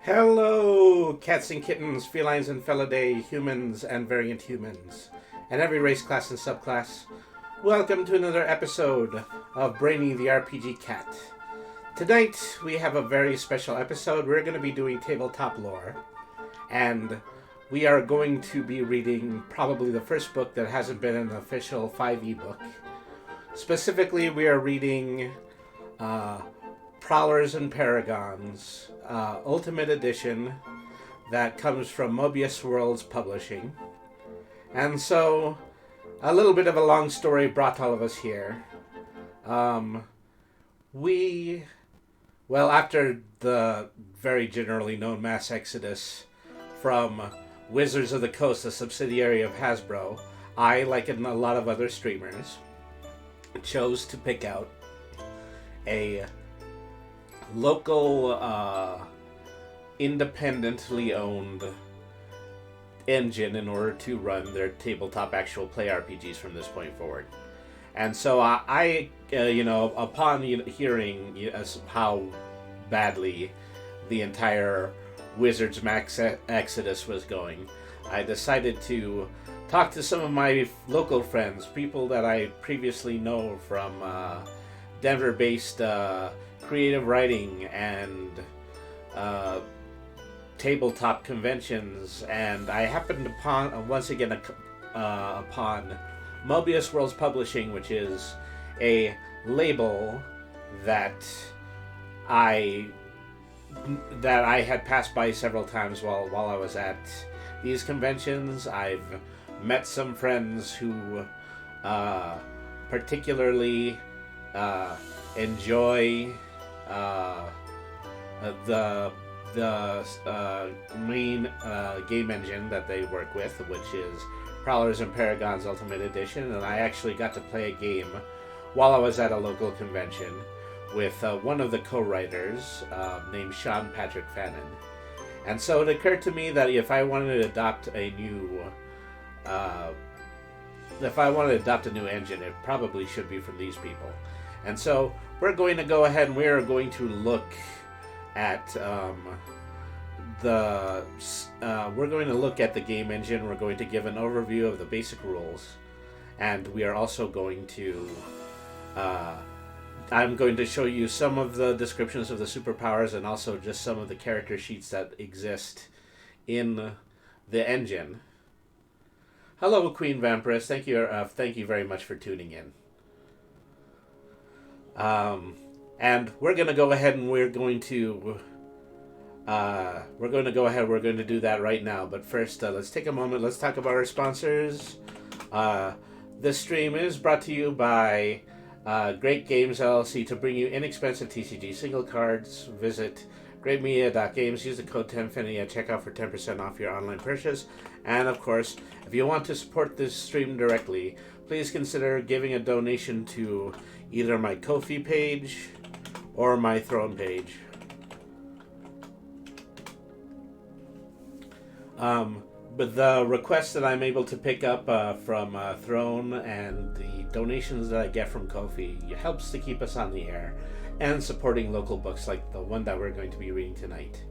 Hello, cats and kittens, felines and felidae, humans and variant humans, and every race, class, and subclass. Welcome to another episode of Brainy the RPG Cat. Tonight, we have a very special episode. We're going to be doing tabletop lore, and we are going to be reading probably the first book that hasn't been an official 5e book. Specifically, we are reading Prowlers and Paragons, Ultimate Edition, that comes from Mobius Worlds Publishing. And so, a little bit of a long story brought all of us here. After the very generally known mass exodus from Wizards of the Coast, a subsidiary of Hasbro, I, like a lot of other streamers, chose to pick out a local, independently owned engine in order to run their tabletop actual play RPGs from this point forward. And so upon hearing how badly the entire Wizards Max Exodus was going, I decided to talk to some of my local friends, people that I previously know from Denver-based creative writing and tabletop conventions, and I happened upon upon Mobius Worlds Publishing, which is a label that I had passed by several times while I was at these conventions. I've met some friends who particularly enjoy the main game engine that they work with, which is Prowlers and Paragons Ultimate Edition, and I actually got to play a game while I was at a local convention with one of the co-writers named Sean Patrick Fannin. And so it occurred to me that if I wanted to adopt a new engine, it probably should be from these people. And so we're going to go ahead and we're going to look at the game engine. We're going to give an overview of the basic rules, and we are also going to I'm going to show you some of the descriptions of the superpowers and also just some of the character sheets that exist in the engine. Hello, Queen Vampiress. Thank you very much for tuning in. And we're going to go ahead and we're going to do that right now. But first, let's take a moment. Let's talk about our sponsors. This stream is brought to you by Great Games LLC. To bring you inexpensive TCG single cards, visit greatmedia.games. Use the code 10FINITY at checkout for 10% off your online purchase. And of course, if you want to support this stream directly, please consider giving a donation to either my Ko-fi page or my Throne page. But the requests that I'm able to pick up from Throne and the donations that I get from Ko-fi helps to keep us on the air and supporting local books like the one that we're going to be reading tonight.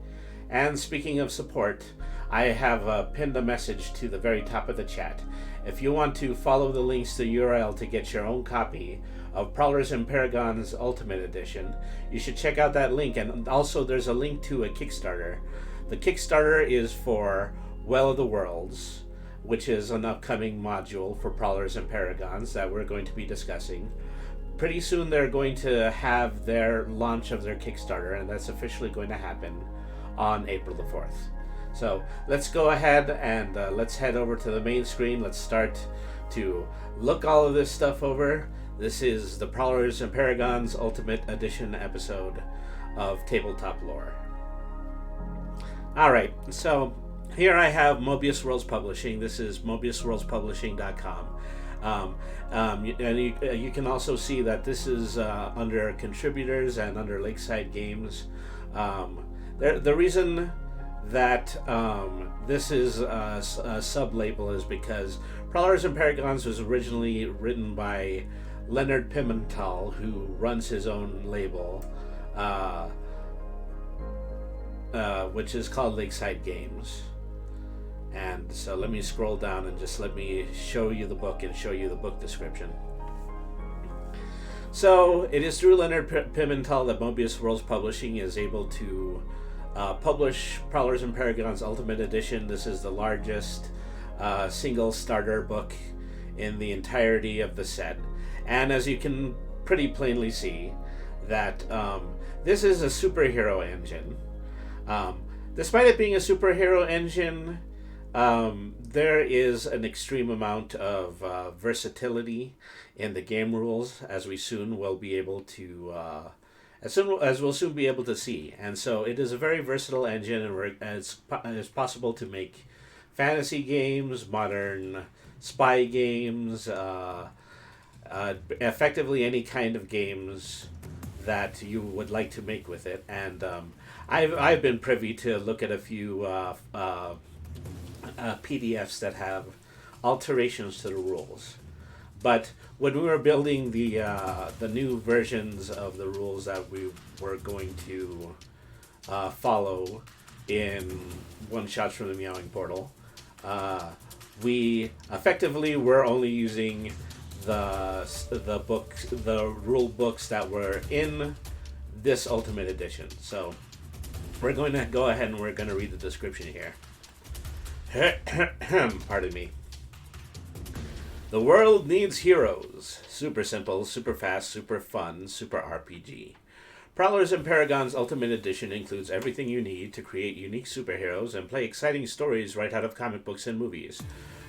And speaking of support, I have pinned a message to the very top of the chat. If you want to follow the links to the URL to get your own copy of Prowlers and Paragons Ultimate Edition, you should check out that link. And also there's a link to a Kickstarter. The Kickstarter is for Well of the Worlds, which is an upcoming module for Prowlers and Paragons that we're going to be discussing. Pretty soon they're going to have their launch of their Kickstarter, and that's officially going to happen on April the 4th. So let's go ahead and let's head over to the main screen. Let's start to look all of this stuff over. This is the Prowlers and Paragons Ultimate Edition episode of Tabletop Lore. Alright, so here I have Mobius Worlds Publishing. This is mobiusworldspublishing.com. And you can also see that this is under contributors and under Lakeside Games. The reason that this is a sub-label is because Prowlers and Paragons was originally written by Leonard Pimental, who runs his own label. which is called Lakeside Games. And so let me scroll down and just let me show you the book and show you the book description. So it is through Leonard Pimentel that Mobius Worlds Publishing is able to publish Prowlers and Paragons Ultimate Edition. This is the largest single starter book in the entirety of the set. And as you can pretty plainly see, that this is a superhero engine. Despite it being a superhero engine, there is an extreme amount of versatility in the game rules, as we soon will be able to, as we'll soon be able to see. And so it is a very versatile engine, and it's possible to make fantasy games, modern spy games, effectively any kind of games that you would like to make with it. And I've been privy to look at a few PDFs that have alterations to the rules. But when we were building the new versions of the rules that we were going to follow in One Shots from the Meowing Portal, we effectively were only using the rule books that were in this Ultimate Edition. So we're going to go ahead and we're going to read the description here. Pardon me. The world needs heroes. Super simple, super fast, super fun, super RPG. Prowlers and Paragons Ultimate Edition includes everything you need to create unique superheroes and play exciting stories right out of comic books and movies.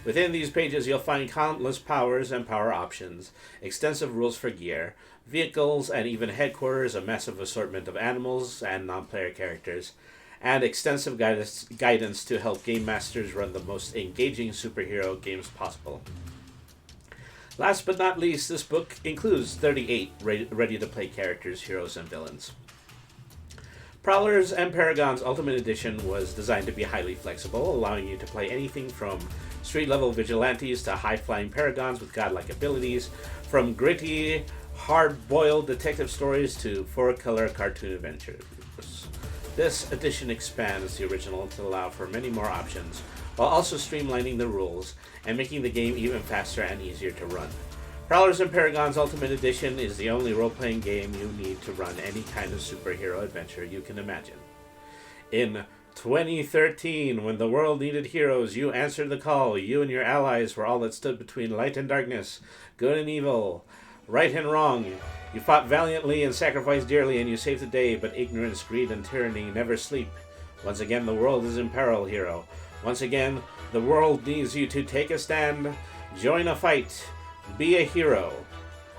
Within these pages, you'll find countless powers and power options, extensive rules for gear, vehicles, and even headquarters, a massive assortment of animals and non-player characters, and extensive guidance to help game masters run the most engaging superhero games possible. Last but not least, this book includes 38 ready-to-play characters, heroes, and villains. Prowlers and Paragons Ultimate Edition was designed to be highly flexible, allowing you to play anything from street-level vigilantes to high-flying paragons with godlike abilities, from gritty, hard-boiled detective stories to four-color cartoon adventures. This edition expands the original to allow for many more options, while also streamlining the rules and making the game even faster and easier to run. Prowlers and Paragons Ultimate Edition is the only role-playing game you need to run any kind of superhero adventure you can imagine. In 2013, when the world needed heroes, you answered the call. You and your allies were all that stood between light and darkness, good and evil, right and wrong. You fought valiantly and sacrificed dearly, and you saved the day, but ignorance, greed, and tyranny never sleep. Once again, the world is in peril, hero. Once again, the world needs you to take a stand, join a fight, be a hero.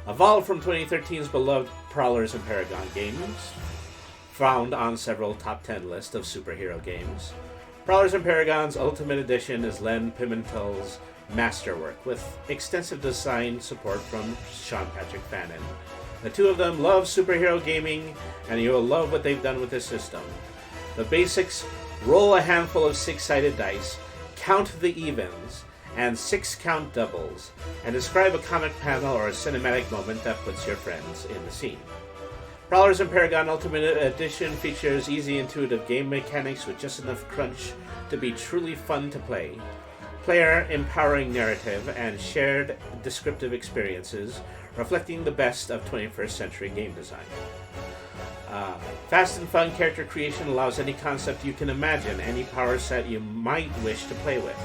Evolved from 2013's beloved Prowlers and Paragon games, found on several top 10 lists of superhero games, Prowlers and Paragons Ultimate Edition is Len Pimentel's masterwork, with extensive design support from Sean Patrick Fannin. The two of them love superhero gaming, and you will love what they've done with this system. The basics: roll a handful of 6-sided dice, count the evens, and 6 count doubles, and describe a comic panel or a cinematic moment that puts your friends in the scene. Prowlers and Paragon Ultimate Edition features easy, intuitive game mechanics with just enough crunch to be truly fun to play, player-empowering narrative, and shared descriptive experiences reflecting the best of 21st century game design. Fast and fun character creation allows any concept you can imagine, any power set you might wish to play with.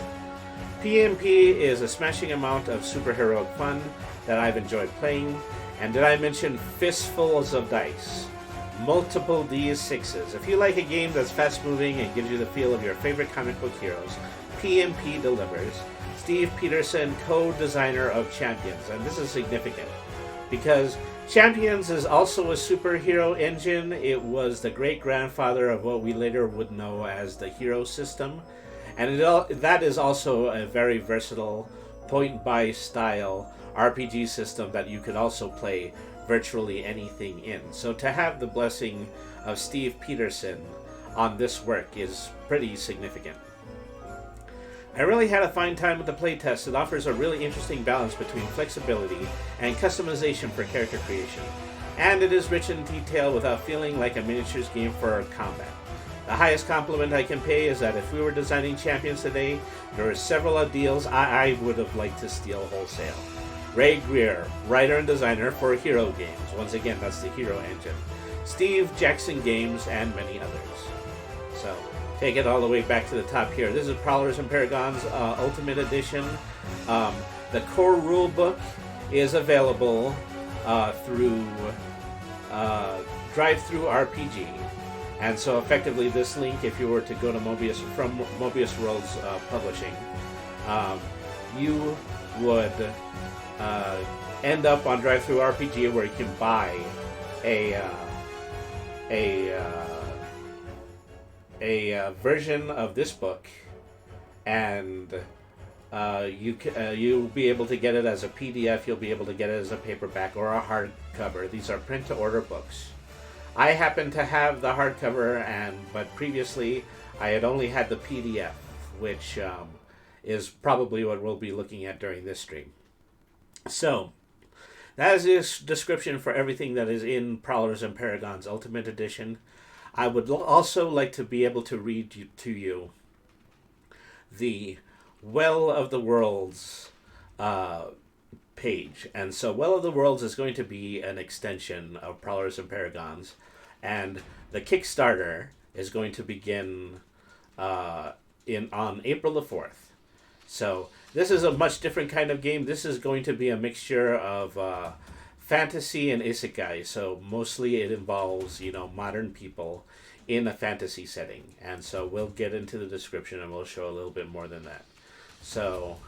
PMP is a smashing amount of superheroic fun that I've enjoyed playing, and did I mention fistfuls of dice? Multiple D6s. If you like a game that's fast-moving and gives you the feel of your favorite comic book heroes, PMP delivers. Steve Peterson, co-designer of Champions, and this is significant because Champions is also a superhero engine. It was the great-grandfather of what we later would know as the hero system, and that is also a very versatile point-buy style RPG system that you could also play virtually anything in. So to have the blessing of Steve Peterson on this work is pretty significant. I really had a fine time with the playtest. It offers a really interesting balance between flexibility and customization for character creation, and it is rich in detail without feeling like a miniatures game for combat. The highest compliment I can pay is that if we were designing champions today, there are several deals I would have liked to steal wholesale. Ray Greer, writer and designer for Hero Games. Once again, that's the Hero engine. Steve Jackson Games, and many others. So, take it all the way back to the top here. This is Prowlers and Paragons Ultimate Edition. The core rule book is available through Drive-Thru RPG. And so effectively this link, if you were to go to Mobius Worlds Publishing, you would end up on Drive-Thru RPG where you can buy a version of this book, and you'll be able to get it as a PDF. You'll be able to get it as a paperback or a hardcover. These are print-to-order books. I happen to have the hardcover, but previously I had only had the PDF, which is probably what we'll be looking at during this stream. So, that is the description for everything that is in Prowlers and Paragons Ultimate Edition. I would also like to be able to read to you the Well of the Worlds page. And so Well of the Worlds is going to be an extension of Prowlers and Paragons. And the Kickstarter is going to begin on April the 4th. So this is a much different kind of game. This is going to be a mixture of fantasy and isekai. So mostly it involves, modern people in a fantasy setting. And so we'll get into the description and we'll show a little bit more than that. So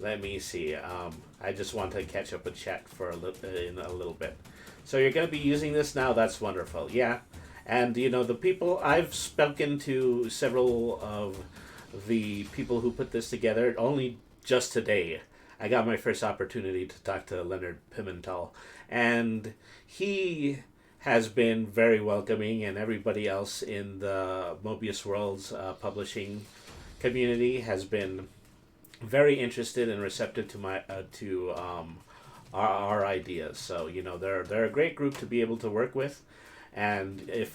let me see. I just want to catch up with chat for in a little bit. So you're going to be using this now. That's wonderful. Yeah. And, the people, I've spoken to several of the people who put this together only just today. I got my first opportunity to talk to Leonard Pimentel, and he has been very welcoming, and everybody else in the Mobius Worlds publishing community has been very interested and receptive to our ideas. So they're a great group to be able to work with. And if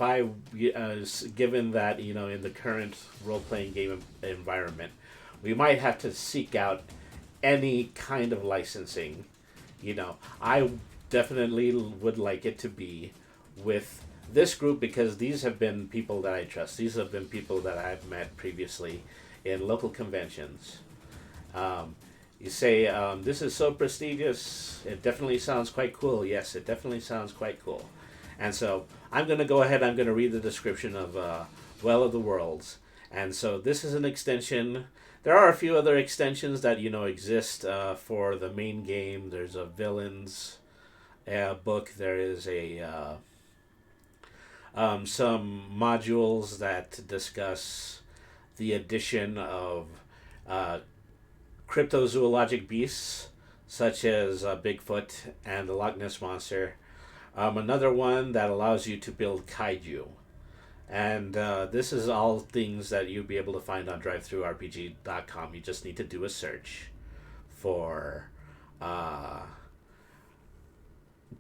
given that, in the current role-playing game environment, we might have to seek out any kind of licensing. I definitely would like it to be with this group, because these have been people that I trust. These have been people that I've met previously in local conventions. You say, this is so prestigious, it definitely sounds quite cool. Yes, it definitely sounds quite cool. And so I'm going to go ahead, I'm going to read the description of Well of the Worlds. And so this is an extension. There are a few other extensions that, exist for the main game. There's a villains book. There is some modules that discuss the addition of cryptozoologic beasts, such as Bigfoot and the Loch Ness Monster. Another one that allows you to build kaiju. And this is all things that you'll be able to find on drivethrurpg.com. You just need to do a search for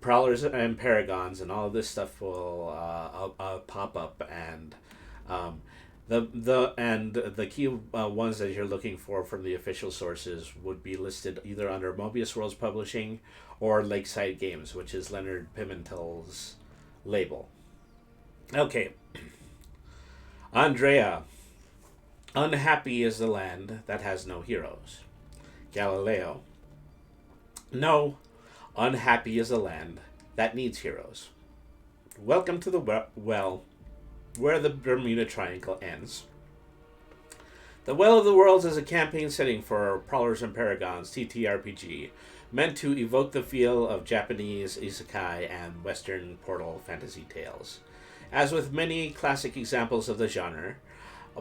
Prowlers and Paragons, and all of this stuff will pop up. And the key ones that you're looking for from the official sources would be listed either under Mobius Worlds Publishing or Lakeside Games, which is Leonard Pimentel's label. Okay. Andrea. Unhappy is the land that has no heroes. Galileo. No, unhappy is the land that needs heroes. Welcome to the well where the Bermuda Triangle ends. The Well of the Worlds is a campaign setting for Prowlers and Paragons TTRPG, meant to evoke the feel of Japanese isekai and Western portal fantasy tales. As with many classic examples of the genre,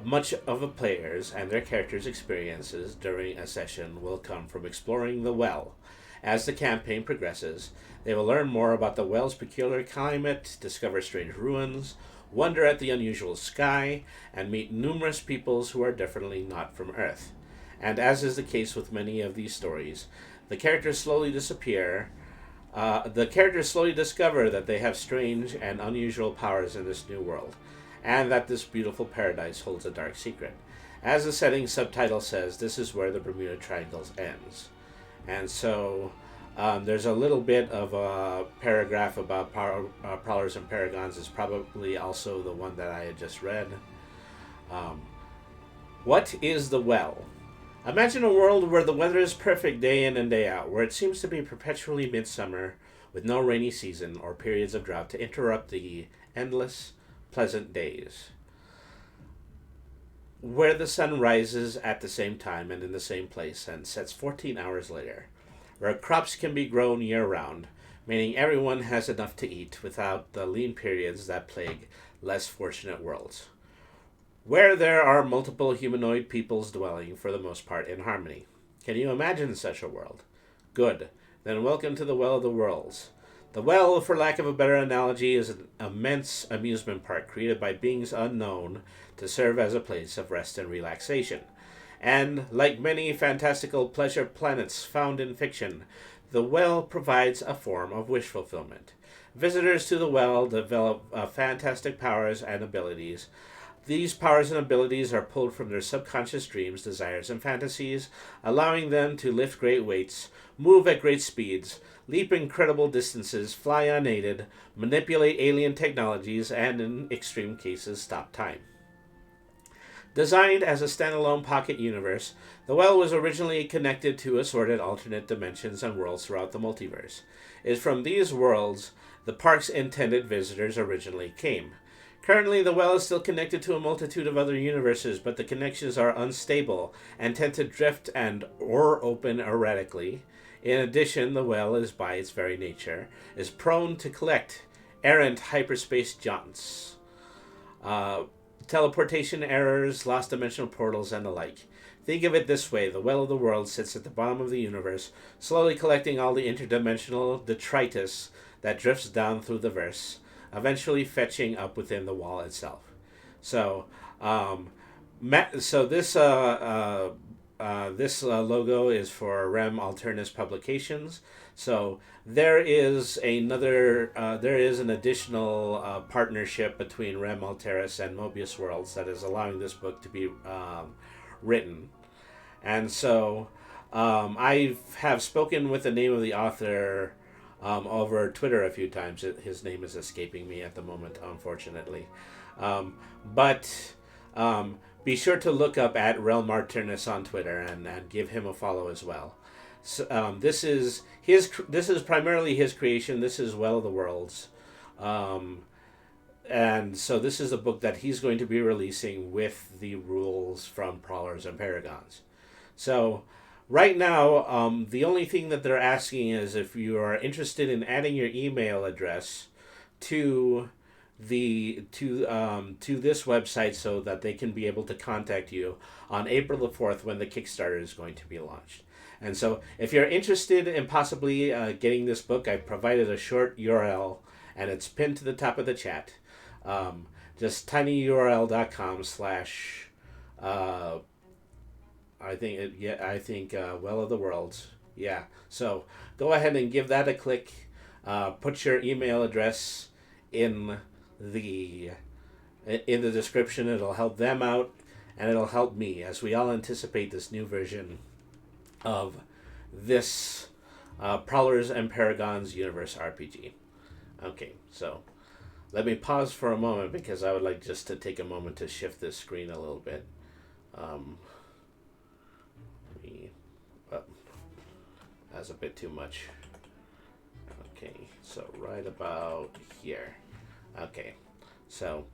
much of the players' and their characters' experiences during a session will come from exploring the well. As the campaign progresses, they will learn more about the well's peculiar climate, discover strange ruins, wonder at the unusual sky, and meet numerous peoples who are definitely not from Earth. And as is the case with many of these stories, the characters slowly disappear. The characters slowly discover that they have strange and unusual powers in this new world, and that this beautiful paradise holds a dark secret. As the setting subtitle says, this is where the Bermuda Triangle ends. And so there's a little bit of a paragraph about Prowlers and Paragons. Is probably also the one that I had just read. What is the well? Imagine a world where the weather is perfect day in and day out, where it seems to be perpetually midsummer, with no rainy season or periods of drought to interrupt the endless, pleasant days. Where the sun rises at the same time and in the same place and sets 14 hours later. Where crops can be grown year-round, meaning everyone has enough to eat without the lean periods that plague less fortunate worlds. Where there are multiple humanoid peoples dwelling, for the most part, in harmony. Can you imagine such a world? Good. Then welcome to the Well of the Worlds. The Well, for lack of a better analogy, is an immense amusement park created by beings unknown to serve as a place of rest and relaxation. And, like many fantastical pleasure planets found in fiction, the Well provides a form of wish fulfillment. Visitors to the Well develop fantastic powers and abilities. These powers and abilities are pulled from their subconscious dreams, desires, and fantasies, allowing them to lift great weights, move at great speeds, leap incredible distances, fly unaided, manipulate alien technologies, and in extreme cases, stop time. Designed as a standalone pocket universe, the Well was originally connected to assorted alternate dimensions and worlds throughout the multiverse. It is from these worlds the park's intended visitors originally came. Currently, the Well is still connected to a multitude of other universes, but the connections are unstable and tend to drift or open erratically. In addition, the Well is, by its very nature, is prone to collect errant hyperspace jaunts, teleportation errors, lost dimensional portals, and the like. Think of it this way: the Well of the World sits at the bottom of the universe, slowly collecting all the interdimensional detritus that drifts down through the verse, eventually fetching up within the wall itself. So, this logo is for REM Alternus Publications. So there is an additional partnership between REM Alteris and Mobius Worlds that is allowing this book to be written. And so I have spoken with the name of the author over Twitter a few times. His name is escaping me at the moment, unfortunately. But be sure to look up at Realm Arturnus on Twitter and give him a follow as well. So, this is primarily his creation. This is Well of the Worlds. And so this is a book that he's going to be releasing with the rules from Prowlers and Paragons. So right now, the only thing that they're asking is if you are interested in adding your email address to this website so that they can be able to contact you on April the 4th when the Kickstarter is going to be launched. And so if you're interested in possibly getting this book, I've provided a short URL and it's pinned to the top of the chat. Just tinyurl.com/ Well of the Worlds. Yeah. So go ahead and give that a click. Put your email address in the description. It'll help them out, and it'll help me as we all anticipate this new version of this Prowlers and Paragons Universe RPG. Okay, so let me pause for a moment because I would like just to take a moment to shift this screen a little bit. That's a bit too much. Okay, so right about here. Okay, so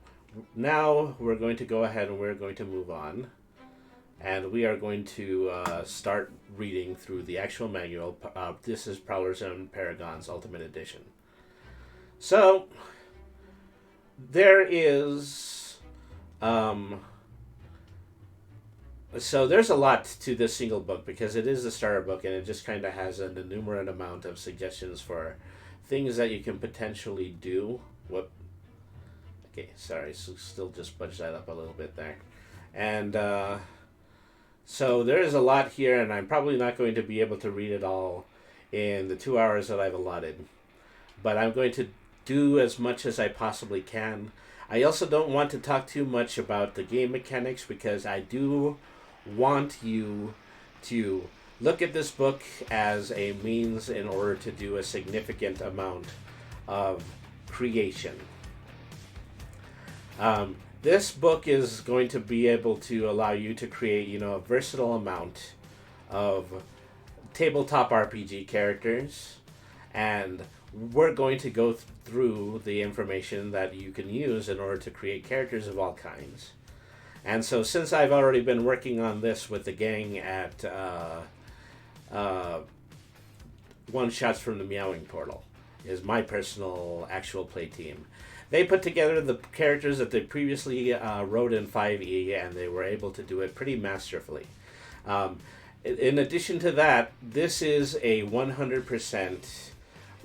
now we're going to go ahead and we're going to move on. And we are going to start reading through the actual manual. This is Prowlers and Paragons Ultimate Edition. So there is... So there's a lot to this single book because it is the starter book and it just kind of has an innumerable amount of suggestions for things that you can potentially do. Whoop. Okay, sorry, so still just budge that up a little bit there. And so there is a lot here, and I'm probably not going to be able to read it all in the 2 hours that I've allotted. But I'm going to do as much as I possibly can. I also don't want to talk too much about the game mechanics because I do want you to look at this book as a means in order to do a significant amount of creation. This book is going to be able to allow you to create, a versatile amount of tabletop RPG characters, and we're going to go through the information that you can use in order to create characters of all kinds. And so, since I've already been working on this with the gang at One Shots from the Meowing Portal, is my personal actual play team. They put together the characters that they previously wrote in 5e, and they were able to do it pretty masterfully. In addition to that, this is a 100%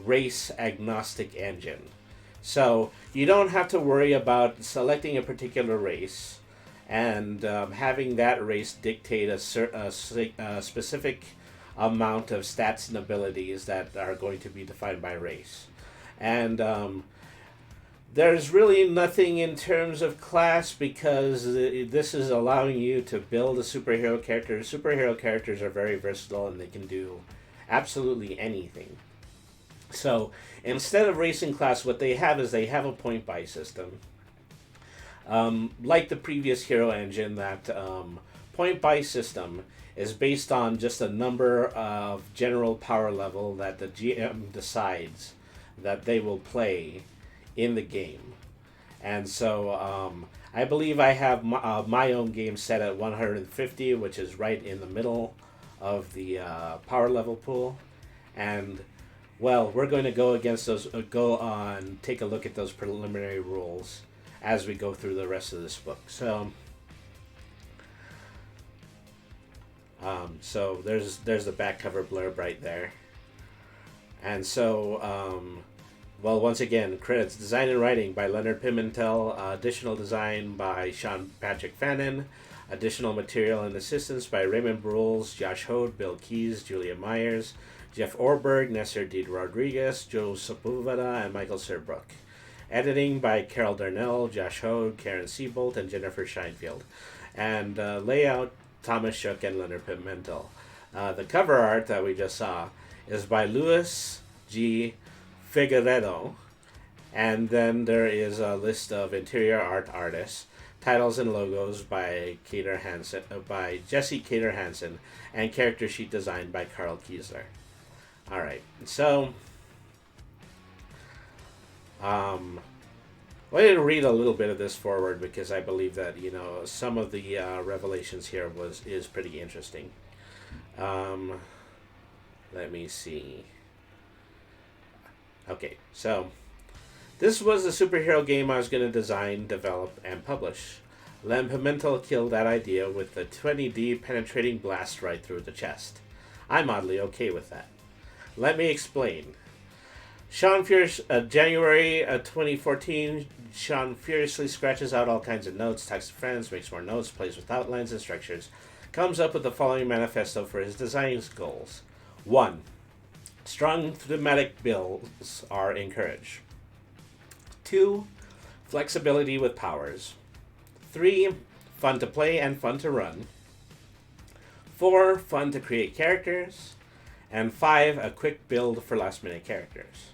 race agnostic engine. So you don't have to worry about selecting a particular race and having that race dictate a specific amount of stats and abilities that are going to be defined by race. And there's really nothing in terms of class because this is allowing you to build a superhero character. Superhero characters are very versatile and they can do absolutely anything. So instead of racing class, what they have is they have a point buy system. Like the previous hero engine, that point buy system is based on just a number of general power level that the GM decides that they will play in the game. And so I believe I have my own game set at 150, which is right in the middle of the power level pool. And well, we're going to go against those, take a look at those preliminary rules as we go through the rest of this book. So there's the back cover blurb right there. And so well, once again, credits: design and writing by Leonard Pimentel, additional design by Sean Patrick Fannin, additional material and assistance by Raymond Brules, Josh Hode, Bill Keys, Julia Myers, Jeff Orberg, Nasser D. Rodriguez, Joe Sepulveda, and Michael Serbrook. Editing by Carol Darnell, Josh Hode, Karen Siebold, and Jennifer Scheinfeld. And layout, Thomas Shook and Leonard Pimentel. The cover art that we just saw is by Luis G. Figueredo, and then there is a list of interior art artists, titles and logos by by Jesse Cater Hansen, and character sheet design by Carl Kiesler. All right, so I wanted to read a little bit of this forward because I believe that some of the revelations here is pretty interesting. Let me see. Okay, so this was the superhero game I was going to design, develop, and publish. Len Pimentel killed that idea with the 20D penetrating blast right through the chest. I'm oddly okay with that. Let me explain. January 2014, Sean furiously scratches out all kinds of notes, talks to friends, makes more notes, plays with outlines and structures, comes up with the following manifesto for his design goals. 1. Strong thematic builds are encouraged. 2. Flexibility with powers. 3. Fun to play and fun to run. 4. Fun to create characters. And 5. A quick build for last minute characters.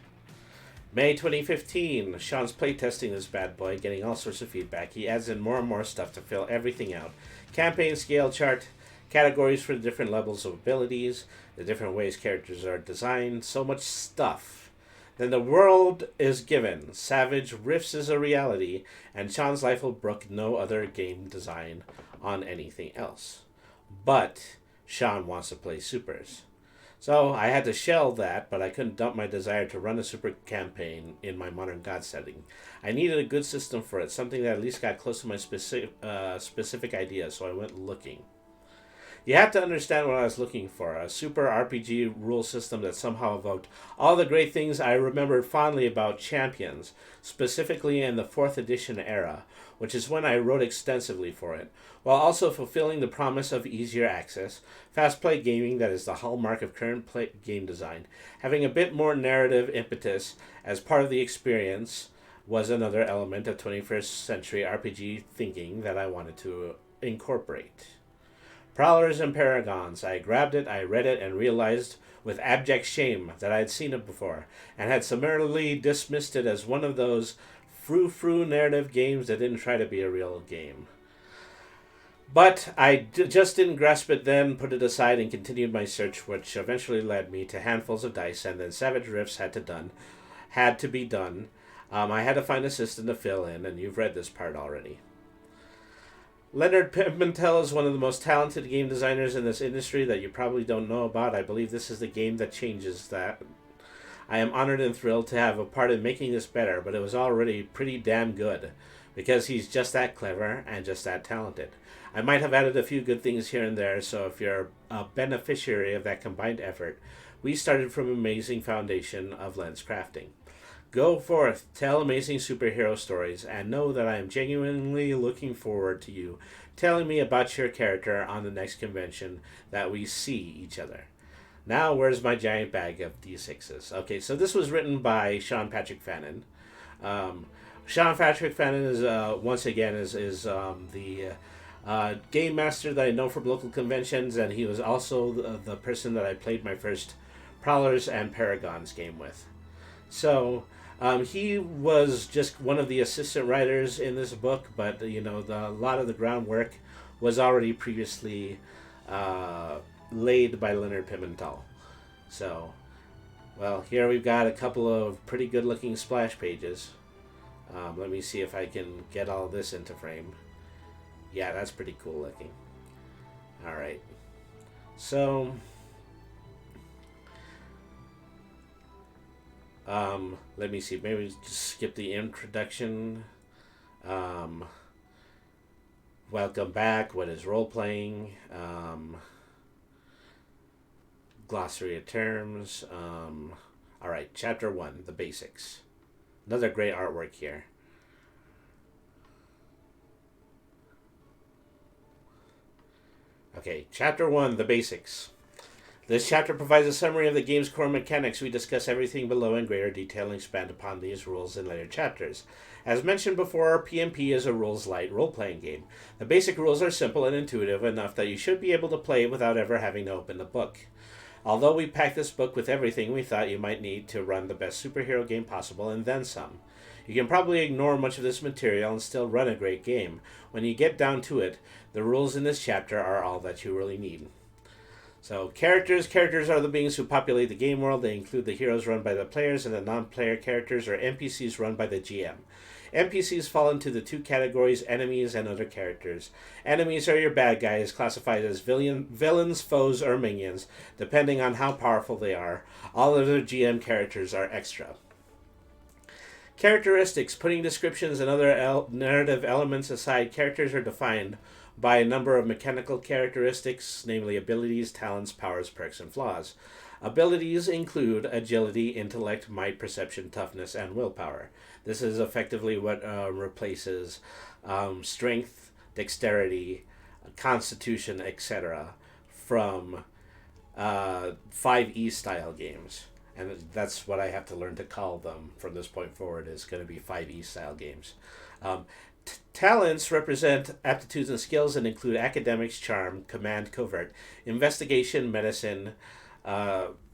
May 2015, Sean's playtesting this bad boy, getting all sorts of feedback. He adds in more and more stuff to fill everything out. Campaign scale chart, categories for the different levels of abilities, the different ways characters are designed, so much stuff. Then the world is given. Savage Rifts is a reality, and Sean's life will brook no other game design on anything else. But Sean wants to play supers. So I had to shelve that, but I couldn't dump my desire to run a super campaign in my Modern God setting. I needed a good system for it, something that at least got close to my specific ideas, so I went looking. You have to understand what I was looking for, a super RPG rule system that somehow evoked all the great things I remembered fondly about Champions, specifically in the 4th edition era, which is when I wrote extensively for it, while also fulfilling the promise of easier access, fast-play gaming that is the hallmark of current game design, having a bit more narrative impetus as part of the experience, was another element of 21st century RPG thinking that I wanted to incorporate. Prowlers and Paragons. I grabbed it, I read it, and realized with abject shame that I had seen it before, and had summarily dismissed it as one of those frou-frou narrative games that didn't try to be a real game. But just didn't grasp it then, put it aside, and continued my search, which eventually led me to handfuls of dice, and then Savage Rifts had to be done. I had to find a system to fill in, and you've read this part already. Leonard Pimentel is one of the most talented game designers in this industry that you probably don't know about. I believe this is the game that changes that. I am honored and thrilled to have a part in making this better, but it was already pretty damn good, because he's just that clever and just that talented. I might have added a few good things here and there, so if you're a beneficiary of that combined effort, we started from an amazing foundation of lens crafting. Go forth, tell amazing superhero stories, and know that I am genuinely looking forward to you telling me about your character on the next convention that we see each other. Now, where's my giant bag of D6s? Okay, so this was written by Sean Patrick Fannin. Sean Patrick Fannin is, once again, is the game master that I know from local conventions, and he was also the person that I played my first Prowlers and Paragons game with. So, he was just one of the assistant writers in this book, but a lot of the groundwork was already previously laid by Leonard Pimentel. So, well, here we've got a couple of pretty good-looking splash pages. Let me see if I can get all this into frame. Yeah, that's pretty cool looking. All right. So, let me see. Maybe just skip the introduction. Welcome back. What is role-playing? Glossary of terms. All right, Chapter 1, the basics. Another great artwork here. Okay, Chapter 1, the basics. This chapter provides a summary of the game's core mechanics. We discuss everything below in greater detail and expand upon these rules in later chapters. As mentioned before, PMP is a rules-light role-playing game. The basic rules are simple and intuitive enough that you should be able to play without ever having to open the book. Although we packed this book with everything we thought you might need to run the best superhero game possible, and then some. You can probably ignore much of this material and still run a great game. When you get down to it, the rules in this chapter are all that you really need. So, characters. Characters are the beings who populate the game world. They include the heroes run by the players and the non-player characters, or NPCs, run by the GM. NPCs fall into the two categories, enemies and other characters. Enemies are your bad guys, classified as villains, foes, or minions, depending on how powerful they are. All other GM characters are extra. Characteristics. Putting descriptions and other narrative elements aside, characters are defined by a number of mechanical characteristics, namely abilities, talents, powers, perks, and flaws. Abilities include agility, intellect, might, perception, toughness, and willpower. This is effectively what replaces strength, dexterity, constitution, etc. from 5e style games. And that's what I have to learn to call them from this point forward, is going to be 5e style games. Talents represent aptitudes and skills and include academics, charm, command, covert, investigation, medicine,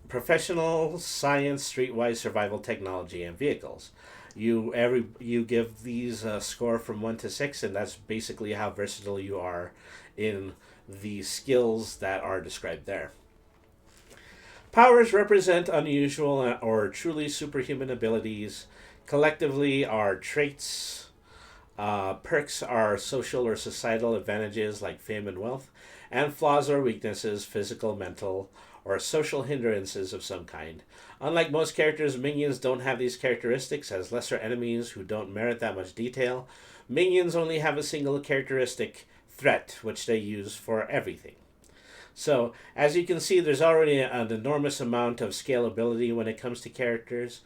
professional, science, streetwise, survival, technology, and vehicles. You give these a score from 1 to 6, and that's basically how versatile you are in the skills that are described there. Powers represent unusual or truly superhuman abilities. Collectively are traits. Perks are social or societal advantages like fame and wealth, and flaws or weaknesses, physical, mental, or social hindrances of some kind. Unlike most characters, minions don't have these characteristics. As lesser enemies who don't merit that much detail, minions only have a single characteristic, threat, which they use for everything. So, as you can see, there's already an enormous amount of scalability when it comes to characters.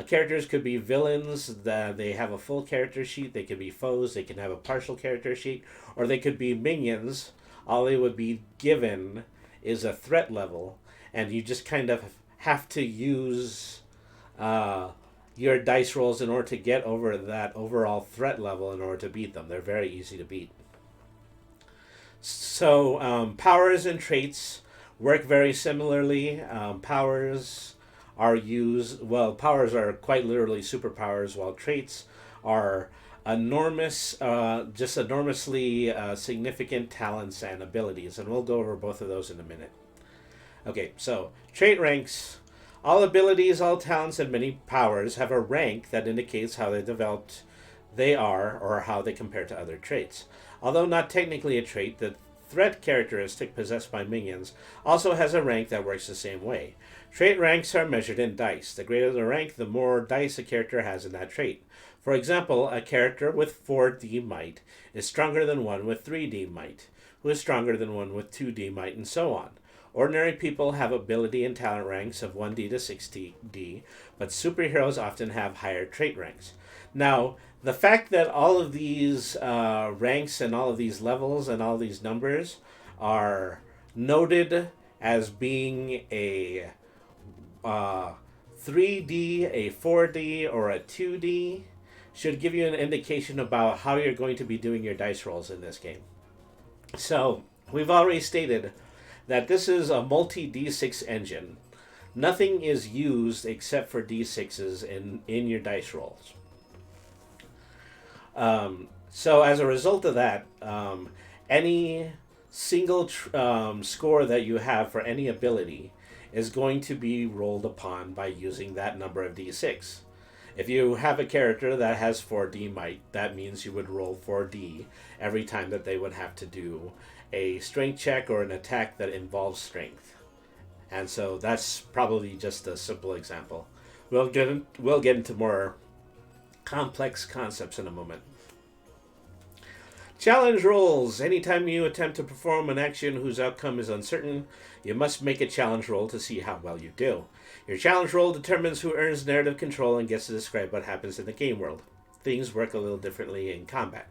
Characters could be villains, they have a full character sheet. They could be foes, they can have a partial character sheet. Or they could be minions. All they would be given is a threat level, and you just kind of have to use your dice rolls in order to get over that overall threat level in order to beat them. They're very easy to beat. So powers and traits work very similarly. Powers are quite literally superpowers, while traits are just enormously significant talents and abilities. And we'll go over both of those in a minute. Okay, so trait ranks. All abilities, all talents, and many powers have a rank that indicates how developed they are or how they compare to other traits. Although not technically a trait, the threat characteristic possessed by minions also has a rank that works the same way. Trait ranks are measured in dice. The greater the rank, the more dice a character has in that trait. For example, a character with 4D might is stronger than one with 3D might, who is stronger than one with 2D might, and so on. Ordinary people have ability and talent ranks of 1D to 6D, but superheroes often have higher trait ranks. Now, the fact that all of these ranks and all of these levels and all these numbers are noted as being a 3D, a 4D, or a 2D should give you an indication about how you're going to be doing your dice rolls in this game. So, we've already stated that this is a multi-D6 engine. Nothing is used except for D6s in your dice rolls. So as a result of that, any single score that you have for any ability is going to be rolled upon by using that number of D6. If you have a character that has 4D might, that means you would roll 4D every time that they would have to do a strength check or an attack that involves strength. And so that's probably just a simple example. We'll get into more complex concepts in a moment. Challenge rolls. Anytime you attempt to perform an action whose outcome is uncertain, you must make a challenge roll to see how well you do. Your challenge roll determines who earns narrative control and gets to describe what happens in the game world. Things work a little differently in combat.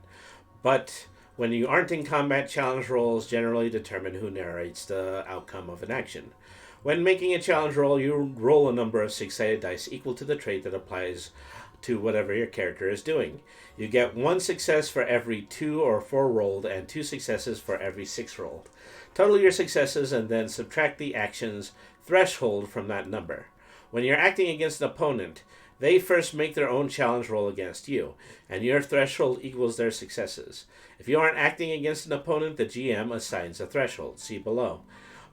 But when you aren't in combat, challenge rolls generally determine who narrates the outcome of an action. When making a challenge roll, you roll a number of six-sided dice equal to the trait that applies to whatever your character is doing. You get 1 success for every 2 or 4 rolled and 2 successes for every 6 rolled. Total your successes and then subtract the action's threshold from that number. When you're acting against an opponent, they first make their own challenge roll against you, and your threshold equals their successes. If you aren't acting against an opponent, the GM assigns a threshold. See below.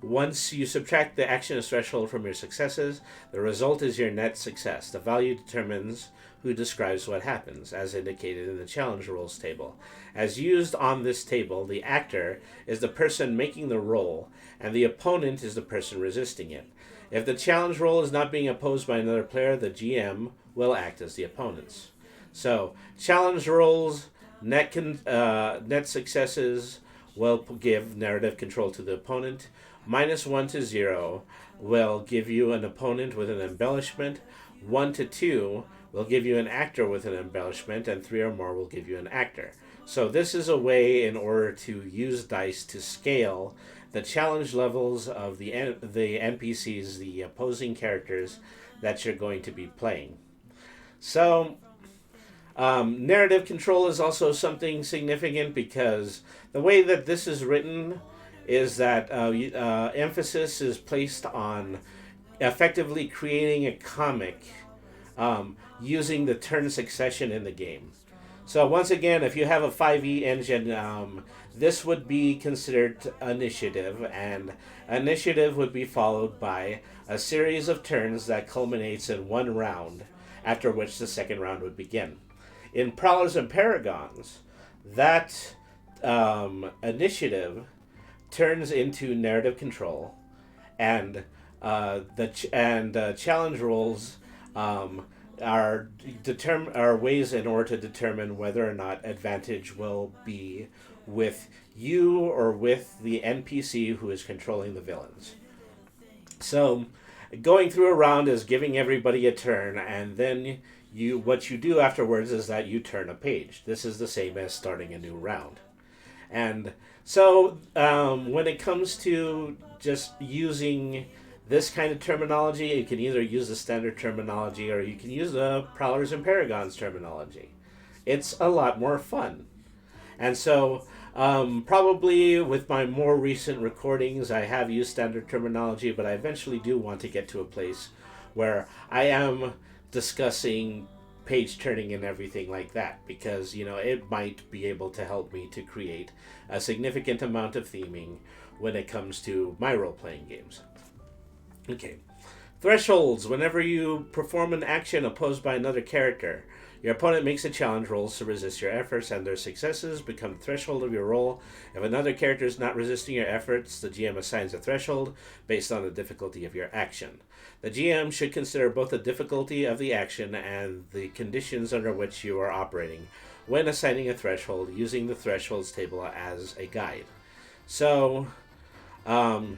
Once you subtract the action's threshold from your successes, the result is your net success. The value determines who describes what happens, as indicated in the challenge rolls table. As used on this table, the actor is the person making the roll, and the opponent is the person resisting it. If the challenge roll is not being opposed by another player, the GM will act as the opponents. So, challenge rolls, net successes will give narrative control to the opponent. -1 to 0 will give you an opponent with an embellishment. 1 to 2 will give you an actor with an embellishment, and 3 or more will give you an actor. So this is a way in order to use dice to scale the challenge levels of the NPCs, the opposing characters that you're going to be playing. So narrative control is also something significant because the way that this is written is that emphasis is placed on effectively creating a comic using the turn succession in the game. So once again, if you have a 5e engine, this would be considered initiative, and initiative would be followed by a series of turns that culminates in one round, after which the second round would begin. In Prowlers and Paragons, that initiative turns into narrative control, and challenge rolls are ways in order to determine whether or not advantage will be with you or with the NPC who is controlling the villains. So, going through a round is giving everybody a turn, and then what you do afterwards is that you turn a page. This is the same as starting a new round. And so, when it comes to just using this kind of terminology, you can either use the standard terminology or you can use the Prowlers and Paragons terminology. It's a lot more fun. And so, probably with my more recent recordings, I have used standard terminology, but I eventually do want to get to a place where I am discussing page turning and everything like that, because it might be able to help me to create a significant amount of theming when it comes to my role-playing games. Okay. Thresholds. Whenever you perform an action opposed by another character, your opponent makes a challenge rolls to resist your efforts, and their successes become the threshold of your roll. If another character is not resisting your efforts, the GM assigns a threshold based on the difficulty of your action. The GM should consider both the difficulty of the action and the conditions under which you are operating when assigning a threshold, using the thresholds table as a guide. So, so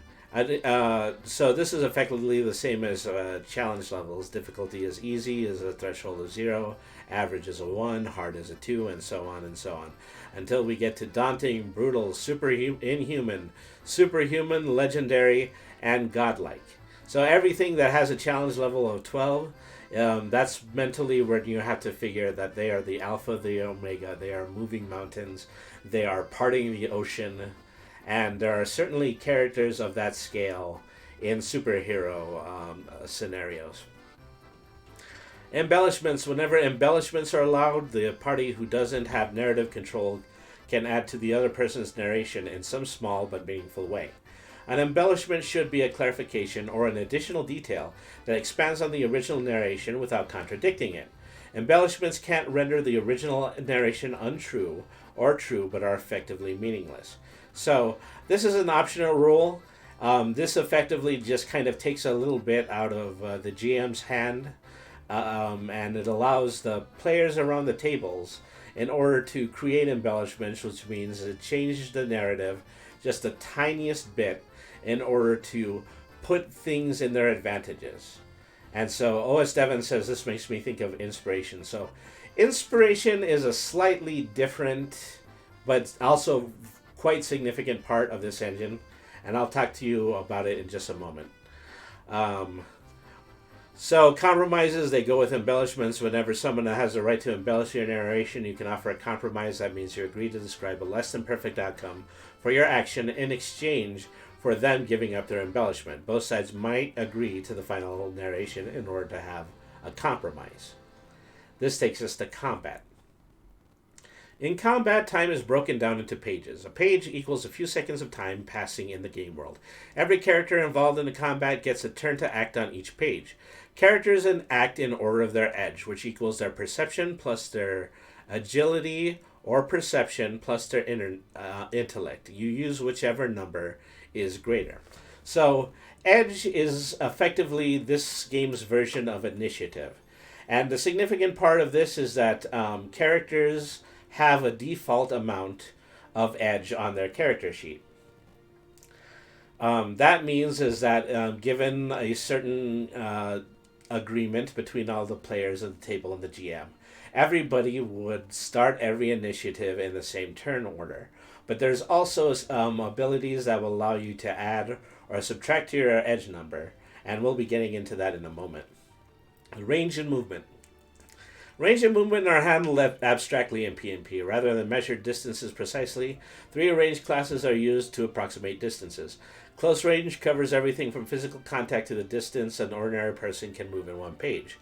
this is effectively the same as challenge levels. Difficulty is easy is a threshold of 0, average is a 1, hard is a 2, and so on, until we get to daunting, brutal, inhuman, superhuman, legendary, and godlike. So everything that has a challenge level of 12, that's mentally where you have to figure that they are the alpha, the omega, they are moving mountains, they are parting the ocean, and there are certainly characters of that scale in superhero scenarios. Embellishments. Whenever embellishments are allowed, the party who doesn't have narrative control can add to the other person's narration in some small but meaningful way. An embellishment should be a clarification or an additional detail that expands on the original narration without contradicting it. Embellishments can't render the original narration untrue or true, but are effectively meaningless. So this is an optional rule. This effectively just kind of takes a little bit out of the GM's hand, and it allows the players around the tables in order to create embellishments, which means it changes the narrative just the tiniest bit in order to put things in their advantages. And so O.S. Devon says this makes me think of inspiration. So inspiration is a slightly different but also quite significant part of this engine, and I'll talk to you about it in just a moment. So compromises, they go with embellishments. Whenever someone has the right to embellish your narration, you can offer a compromise. That means you agree to describe a less than perfect outcome for your action in exchange for them giving up their embellishment. Both sides might agree to the final narration in order to have a compromise. This takes us to combat. In combat, time is broken down into pages. A page equals a few seconds of time passing in the game world. Every character involved in the combat gets a turn to act on each page. Characters act in order of their edge, which equals their perception plus their agility, or perception plus their intellect. You use whichever number is greater. So edge is effectively this game's version of initiative. And the significant part of this is that characters have a default amount of edge on their character sheet. That means is that given a certain agreement between all the players at the table and the GM, everybody would start every initiative in the same turn order. But there's also abilities that will allow you to add or subtract to your edge number, and we'll be getting into that in a moment. Range and movement. Range and movement are handled abstractly in P&P. Rather than measure distances precisely, 3 range classes are used to approximate distances. Close range covers everything from physical contact to the distance an ordinary person can move in one page.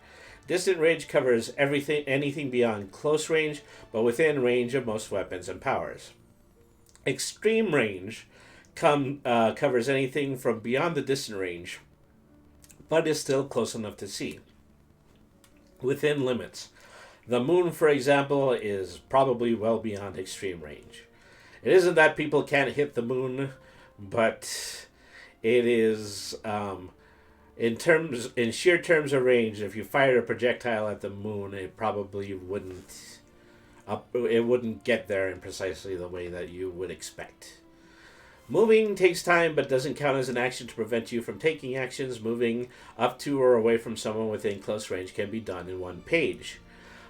Distant range covers anything beyond close range, but within range of most weapons and powers. Extreme range covers anything from beyond the distant range, but is still close enough to see. Within limits. The moon, for example, is probably well beyond extreme range. It isn't that people can't hit the moon, but it is, in sheer terms of range, if you fired a projectile at the moon, it probably wouldn't get there in precisely the way that you would expect. Moving takes time but doesn't count as an action to prevent you from taking actions. Moving up to or away from someone within close range can be done in one page.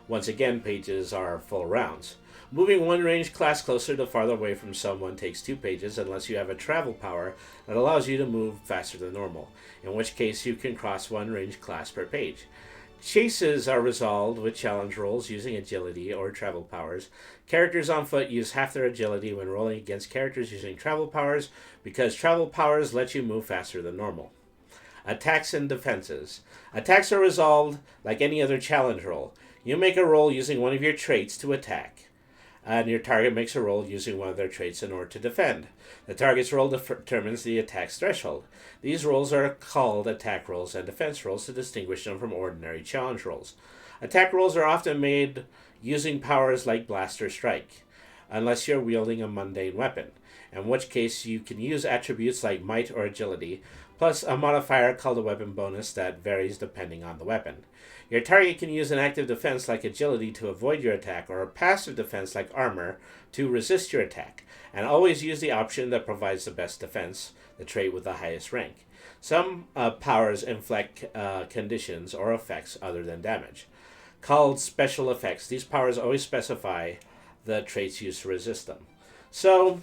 Once again, pages are full rounds. Moving one range class closer to farther away from someone takes 2 pages unless you have a travel power that allows you to move faster than normal, in which case you can cross one range class per page. Chases are resolved with challenge rolls using agility or travel powers. Characters on foot use half their agility when rolling against characters using travel powers because travel powers let you move faster than normal. Attacks and defenses. Attacks are resolved like any other challenge roll. You make a roll using one of your traits to attack, and your target makes a roll using one of their traits in order to defend. The target's roll determines the attack's threshold. These rolls are called attack rolls and defense rolls to distinguish them from ordinary challenge rolls. Attack rolls are often made using powers like Blast or Strike, unless you're wielding a mundane weapon, in which case you can use attributes like Might or Agility, plus a modifier called a weapon bonus that varies depending on the weapon. Your target can use an active defense like Agility to avoid your attack, or a passive defense like Armor to resist your attack, and always use the option that provides the best defense, the trait with the highest rank. Some powers inflict conditions or effects other than damage. Called special effects, these powers always specify the traits used to resist them. So,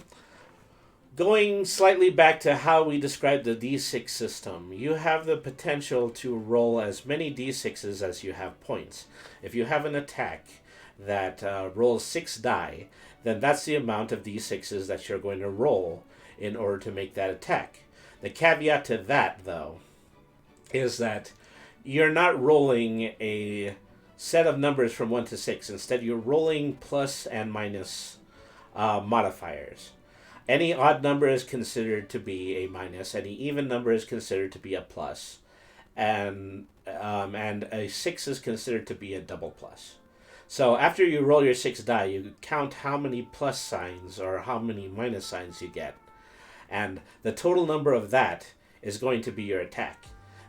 going slightly back to how we described the D6 system, you have the potential to roll as many D6s as you have points. If you have an attack that rolls 6 die, then that's the amount of D6s that you're going to roll in order to make that attack. The caveat to that, though, is that you're not rolling a set of numbers from 1 to 6. Instead, you're rolling plus and minus modifiers. Any odd number is considered to be a minus. Any even number is considered to be a plus, and a 6 is considered to be a double plus. So after you roll your 6 die, you count how many plus signs or how many minus signs you get, and the total number of that is going to be your attack.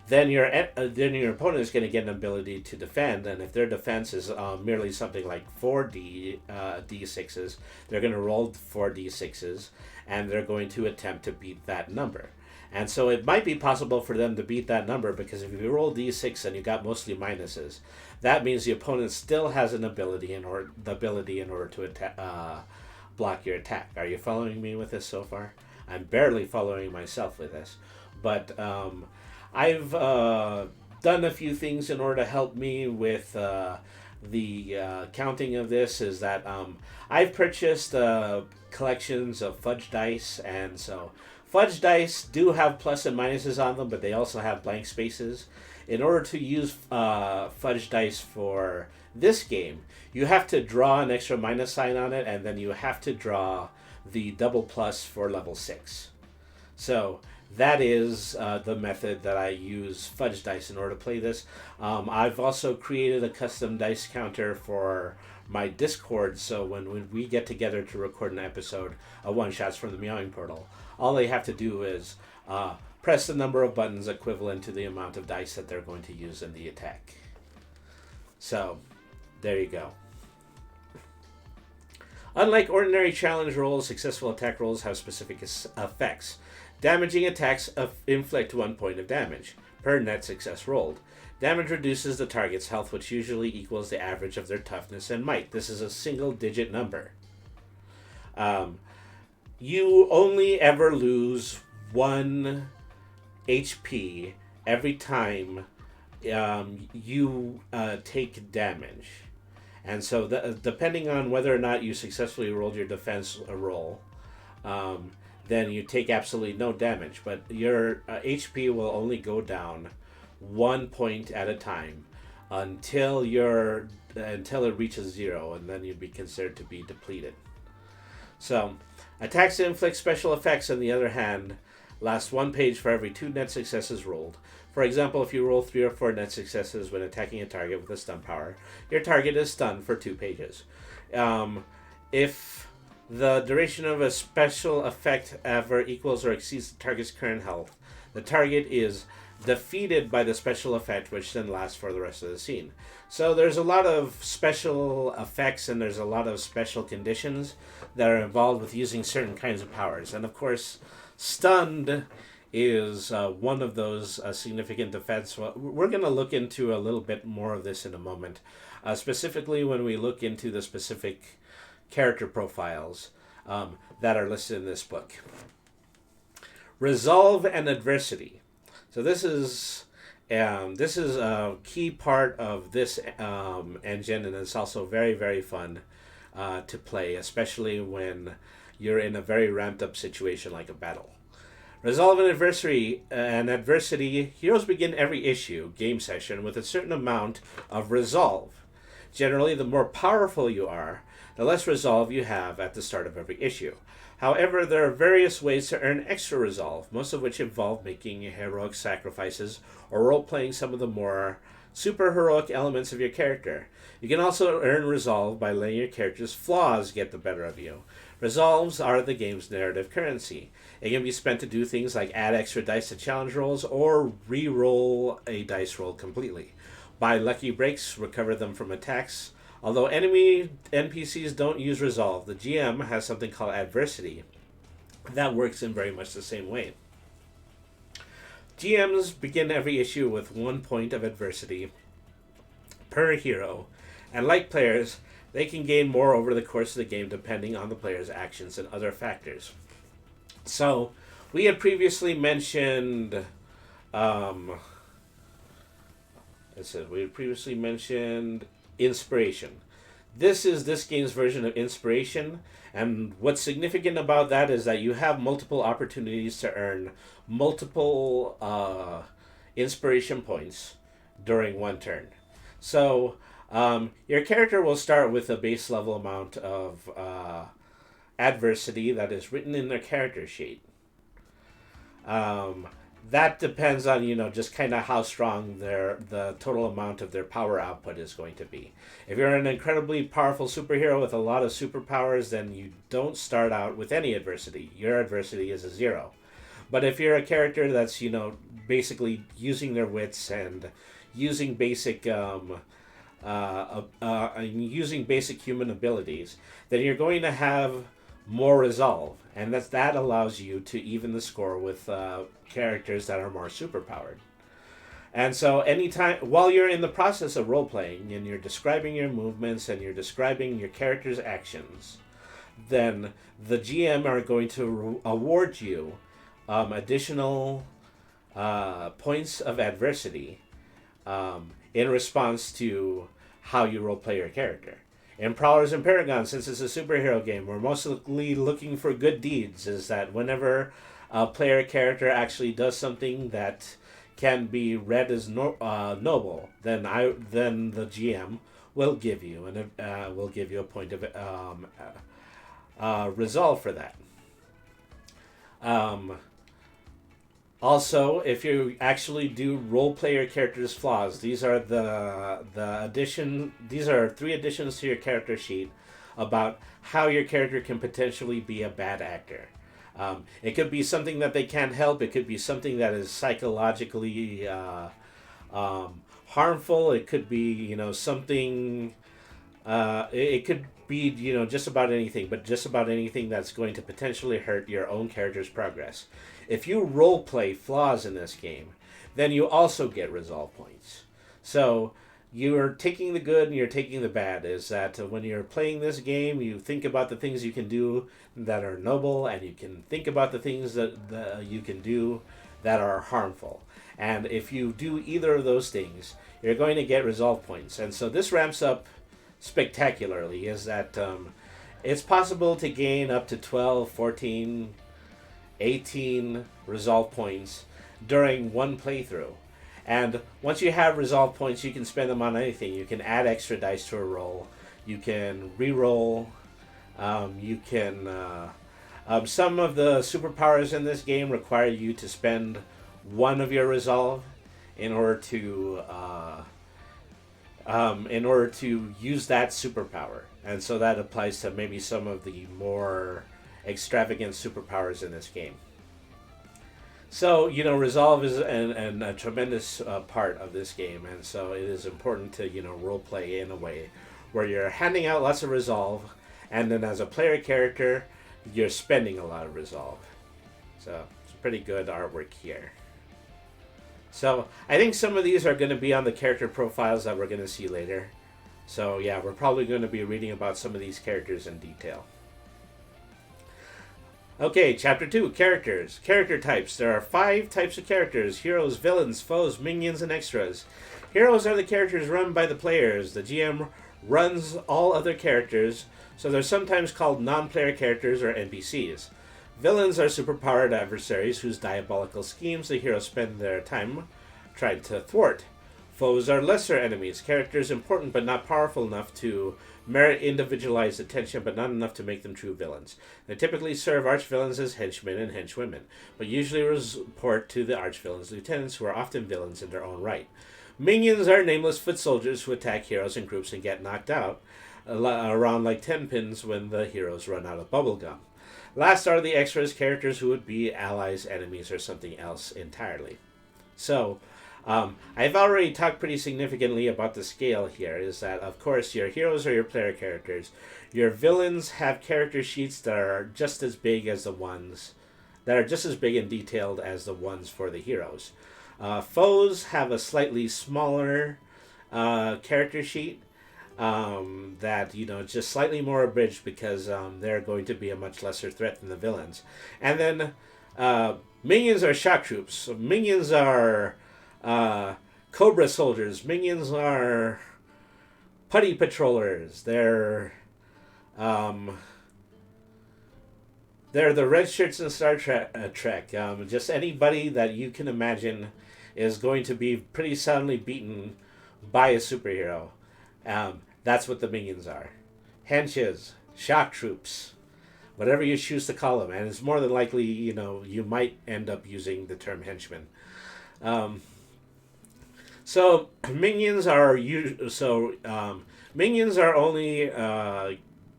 Then your opponent is going to get an ability to defend, and if their defense is merely something like 4 d6s, they're going to roll 4 d6s, and they're going to attempt to beat that number. And so it might be possible for them to beat that number, because if you roll d6 and you got mostly minuses, that means the opponent still has an ability in order to block your attack. Are you following me with this so far? I'm barely following myself with this, but I've done a few things in order to help me with the counting of this. Is that I've purchased collections of fudge dice, and so fudge dice do have plus and minuses on them, but they also have blank spaces. In order to use fudge dice for this game, you have to draw an extra minus sign on it, and then you have to draw the double plus for level 6. So that is the method that I use fudge dice in order to play this. I've also created a custom dice counter for my Discord, so when we get together to record an episode of One Shots from the Meowing Portal, all they have to do is press the number of buttons equivalent to the amount of dice that they're going to use in the attack. So, there you go. Unlike ordinary challenge rolls, successful attack rolls have specific effects. Damaging attacks inflict 1 point of damage per net success rolled. Damage reduces the target's health, which usually equals the average of their toughness and might. This is a single-digit number. You only ever lose 1 HP every time you take damage. And so depending on whether or not you successfully rolled your defense roll, then you take absolutely no damage. But your HP will only go down 1 point at a time until it reaches 0, and then you'd be considered to be depleted. So, attacks that inflict special effects, on the other hand, last 1 page for every 2 net successes rolled. For example, if you roll 3 or 4 net successes when attacking a target with a stun power, your target is stunned for 2 pages. If the duration of a special effect ever equals or exceeds the target's current health, the target is defeated by the special effect, which then lasts for the rest of the scene. So there's a lot of special effects, and there's a lot of special conditions that are involved with using certain kinds of powers. And of course, stunned is one of those significant defense. We're going to look into a little bit more of this in a moment, specifically when we look into the specific character profiles that are listed in this book. Resolve and adversity. So this is a key part of this engine, and it's also very, very fun to play, especially when you're in a very ramped up situation like a battle. Resolve and adversity. Heroes begin every game session with a certain amount of resolve. Generally, the more powerful you are, the less resolve you have at the start of every issue. However, there are various ways to earn extra resolve, most of which involve making heroic sacrifices or role-playing some of the more super-heroic elements of your character. You can also earn resolve by letting your character's flaws get the better of you. Resolves are the game's narrative currency. It can be spent to do things like add extra dice to challenge rolls or re-roll a dice roll completely. Buy lucky breaks, recover them from attacks. Although enemy NPCs don't use resolve, the GM has something called adversity that works in very much the same way. GMs begin every issue with 1 point of adversity per hero, and like players, they can gain more over the course of the game depending on the player's actions and other factors. So, we had previously mentioned inspiration. This is this game's version of inspiration, and what's significant about that is that you have multiple opportunities to earn multiple inspiration points during one turn. So your character will start with a base level amount of adversity that is written in their character sheet. That depends on, just kind of how strong the total amount of their power output is going to be. If you're an incredibly powerful superhero with a lot of superpowers, then you don't start out with any adversity. Your adversity is a 0. But if you're a character that's, basically using their wits and using basic using basic human abilities, then you're going to have more resolve, and that allows you to even the score with characters that are more superpowered. And so anytime while you're in the process of role playing and you're describing your movements and you're describing your character's actions, then the GM are going to award you additional points of adversity in response to how you role play your character. In Prowlers and Paragons, since it's a superhero game, we're mostly looking for good deeds. Is that whenever a player character actually does something that can be read as noble, then the GM will give you a point of resolve for that. Also, if you actually do role play your character's flaws, these are These are 3 additions to your character sheet about how your character can potentially be a bad actor. It could be something that they can't help. It could be something that is psychologically harmful. It could be something. It could be just about anything, but just about anything that's going to potentially hurt your own character's progress. If you role play flaws in this game, then you also get resolve points. So you're taking the good and you're taking the bad. Is that when you're playing this game, you think about the things you can do that are noble, and you can think about the things that you can do that are harmful. And if you do either of those things, you're going to get resolve points. And so this ramps up spectacularly. Is that it's possible to gain up to 12, 14, 18 resolve points during one playthrough. And once you have resolve points, you can spend them on anything. You can add extra dice to a roll. You can re-roll. You can. Some of the superpowers in this game require you to spend one of your resolve in order to use that superpower. And so that applies to maybe some of the more extravagant superpowers in this game. So, resolve is a tremendous part of this game, and so it is important to, role play in a way where you're handing out lots of resolve, and then as a player character, you're spending a lot of resolve. So, it's pretty good artwork here. So, I think some of these are going to be on the character profiles that we're going to see later. So yeah, we're probably going to be reading about some of these characters in detail. Okay, Chapter 2, Characters. Character types. There are 5 types of characters: heroes, villains, foes, minions, and extras. Heroes are the characters run by the players. The GM runs all other characters, so they're sometimes called non-player characters or NPCs. Villains are superpowered adversaries whose diabolical schemes the heroes spend their time trying to thwart. Foes are lesser enemies, characters important but not powerful enough to merit individualized attention, but not enough to make them true villains. They typically serve archvillains as henchmen and henchwomen, but usually report to the archvillain's lieutenants, who are often villains in their own right. Minions are nameless foot soldiers who attack heroes in groups and get knocked out around like 10 pins when the heroes run out of bubblegum. Last are the extras, characters who would be allies, enemies, or something else entirely. So, I've already talked pretty significantly about the scale here, is that, of course, your heroes are your player characters. Your villains have character sheets that are just as big as the ones, that are just as big and detailed as the ones for the heroes. Foes have a slightly smaller character sheet that, just slightly more abridged because they're going to be a much lesser threat than the villains. And then minions are shock troops. So minions are Cobra soldiers. Minions are putty patrollers. They're the red shirts in Star Trek. Just anybody that you can imagine is going to be pretty soundly beaten by a superhero. That's what the minions are. Henches, shock troops, whatever you choose to call them. And it's more than likely, you might end up using the term henchman. So minions are only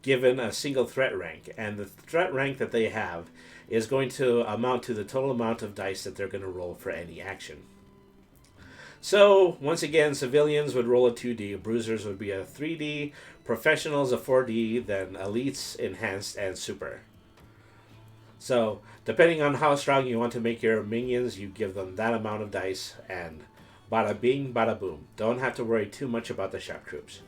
given a single threat rank, and the threat rank that they have is going to amount to the total amount of dice that they're going to roll for any action. So, once again, civilians would roll a 2D, bruisers would be a 3D, professionals a 4D, then elites, enhanced, and super. So, depending on how strong you want to make your minions, you give them that amount of dice, and bada bing, bada boom. Don't have to worry too much about the shock troops.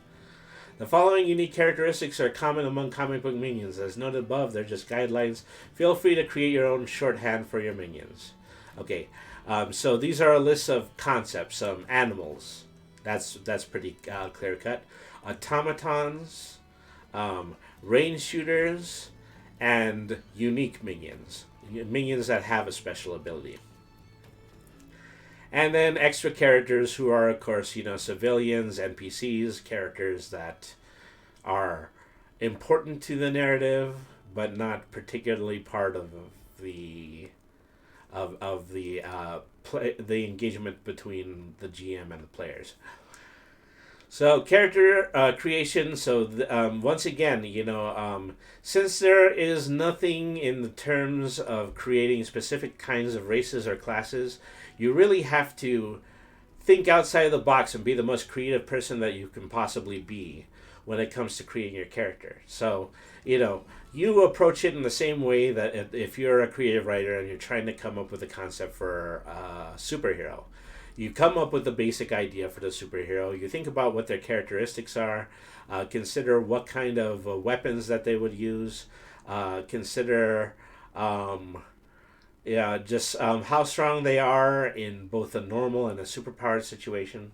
The following unique characteristics are common among comic book minions. As noted above, they're just guidelines. Feel free to create your own shorthand for your minions. Okay, so these are a list of concepts. Animals. That's pretty clear cut. Automatons, range shooters, and unique minions. Minions that have a special ability. And then extra characters who are, of course, civilians, NPCs, characters that are important to the narrative, but not particularly part of the the engagement between the GM and the players. So character creation. So once again, since there is nothing in the terms of creating specific kinds of races or classes, you really have to think outside of the box and be the most creative person that you can possibly be when it comes to creating your character. So, you approach it in the same way that if you're a creative writer and you're trying to come up with a concept for a superhero, you come up with the basic idea for the superhero. You think about what their characteristics are, consider what kind of weapons that they would use, consider how strong they are in both a normal and a superpowered situation,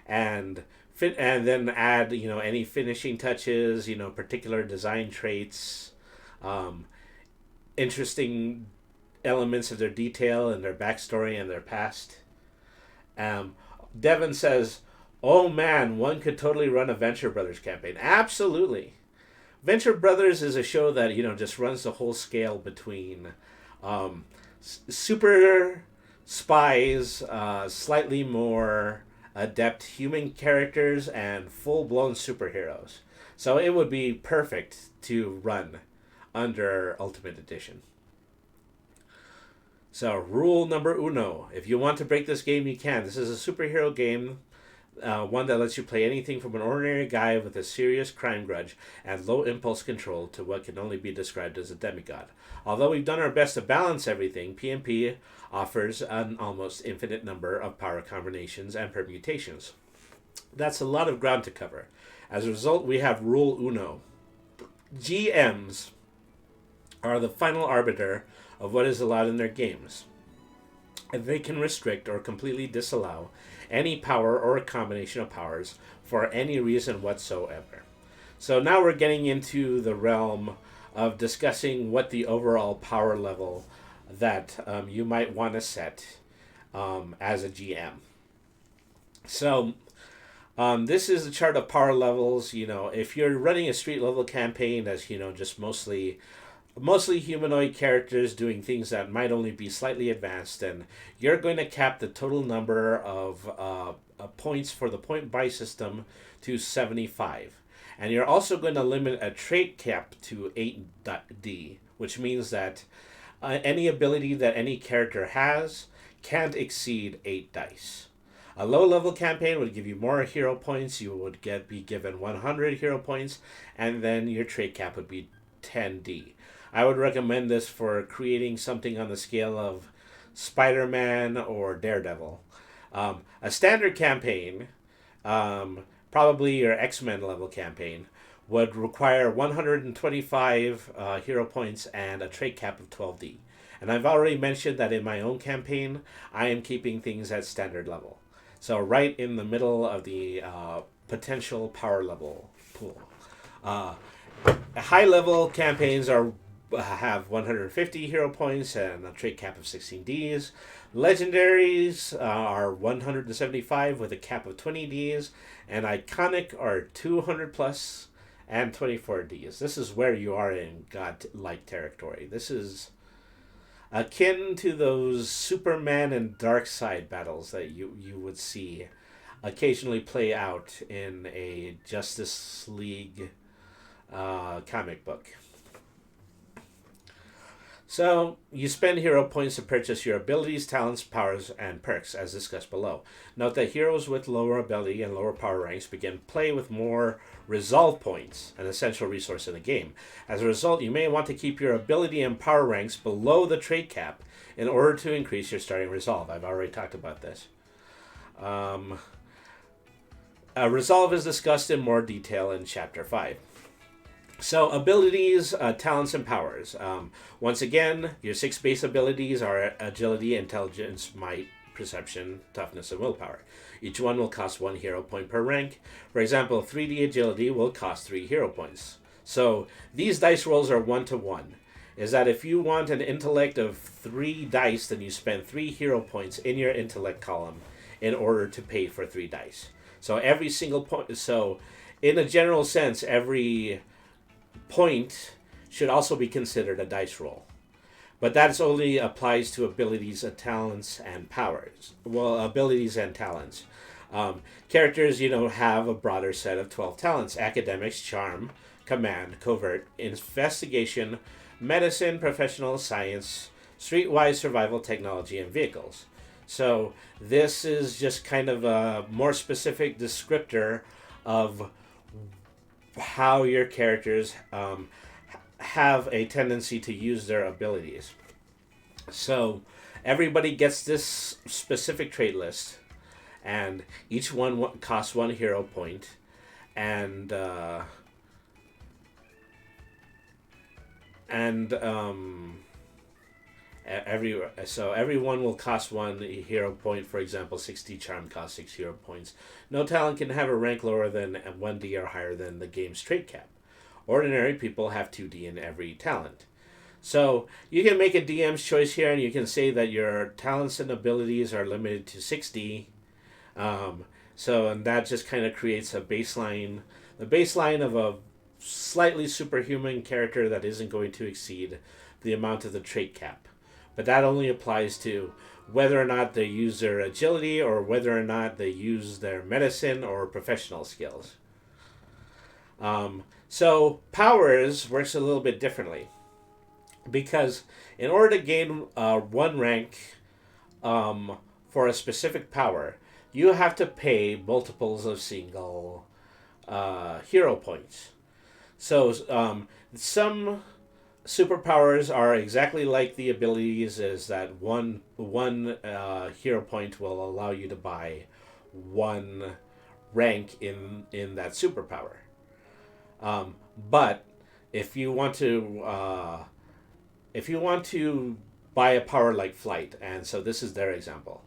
and then add any finishing touches, particular design traits, interesting elements of their detail and their backstory and their past. Devin says, "Oh man, one could totally run a Venture Brothers campaign." Absolutely. Venture Brothers is a show that just runs the whole scale between super spies, slightly more adept human characters, and full-blown superheroes. So it would be perfect to run under Ultimate Edition. So rule number uno: if you want to break this game, you can. This is a superhero game, one that lets you play anything from an ordinary guy with a serious crime grudge and low impulse control to what can only be described as a demigod. Although we've done our best to balance everything, PMP offers an almost infinite number of power combinations and permutations. That's a lot of ground to cover. As a result, we have Rule Uno. GMs are the final arbiter of what is allowed in their games, and they can restrict or completely disallow any power or a combination of powers for any reason whatsoever. So now we're getting into the realm of discussing what the overall power level that you might want to set as a GM. So this is a chart of power levels. If you're running a street level campaign that's just mostly humanoid characters doing things that might only be slightly advanced, then you're going to cap the total number of points for the point buy system to 75. And you're also going to limit a trait cap to 8D, which means that any ability that any character has can't exceed 8 dice. A low level campaign would give you more hero points. You would be given 100 hero points, and then your trait cap would be 10D. I would recommend this for creating something on the scale of Spider-Man or Daredevil. A standard campaign, probably your X-Men level campaign, would require 125 hero points and a trait cap of 12D. And I've already mentioned that in my own campaign, I am keeping things at standard level. So right in the middle of the potential power level pool. High-level campaigns have 150 hero points and a trait cap of 16Ds. Legendaries are 175 with a cap of 20Ds, and iconic are 200 plus and 24Ds. This is where you are in God-like territory. This is akin to those Superman and Darkseid battles that you would see occasionally play out in a Justice League comic book. So, you spend hero points to purchase your abilities, talents, powers, and perks, as discussed below. Note that heroes with lower ability and lower power ranks begin play with more resolve points, an essential resource in the game. As a result, you may want to keep your ability and power ranks below the trait cap in order to increase your starting resolve. I've already talked about this. Resolve is discussed in more detail in Chapter 5. So, abilities, talents, and powers. Once again, your 6 base abilities are agility, intelligence, might, perception, toughness, and willpower. Each one will cost 1 hero point per rank. For example, 3D agility will cost 3 hero points. So, these dice rolls are 1-to-1. Is that if you want an intellect of 3 dice, then you spend 3 hero points in your intellect column in order to pay for 3 dice. So, every single point. So, in a general sense, every point should also be considered a dice roll. But that only applies to abilities, talents, and powers. Well, abilities and talents. Characters, have a broader set of 12 talents. Academics, charm, command, covert, investigation, medicine, professional, science, streetwise, survival, technology, and vehicles. So this is just kind of a more specific descriptor of how your characters have a tendency to use their abilities. So everybody gets this specific trait list, and each one costs 1 hero point, and everyone will cost 1 hero point. For example, 60 charm costs 6 hero points. No talent can have a rank lower than 1D or higher than the game's trait cap. Ordinary people have 2D in every talent. So you can make a DM's choice here, and you can say that your talents and abilities are limited to 6D. And that just kind of creates a baseline, the baseline of a slightly superhuman character that isn't going to exceed the amount of the trait cap. But that only applies to whether or not they use their agility or whether or not they use their medicine or professional skills. So powers works a little bit differently, because in order to gain 1 rank for a specific power, you have to pay multiples of single hero points. So some superpowers are exactly like the abilities, is that one hero point will allow you to buy 1 rank in that superpower. But if you want to buy a power like flight, and so this is their example.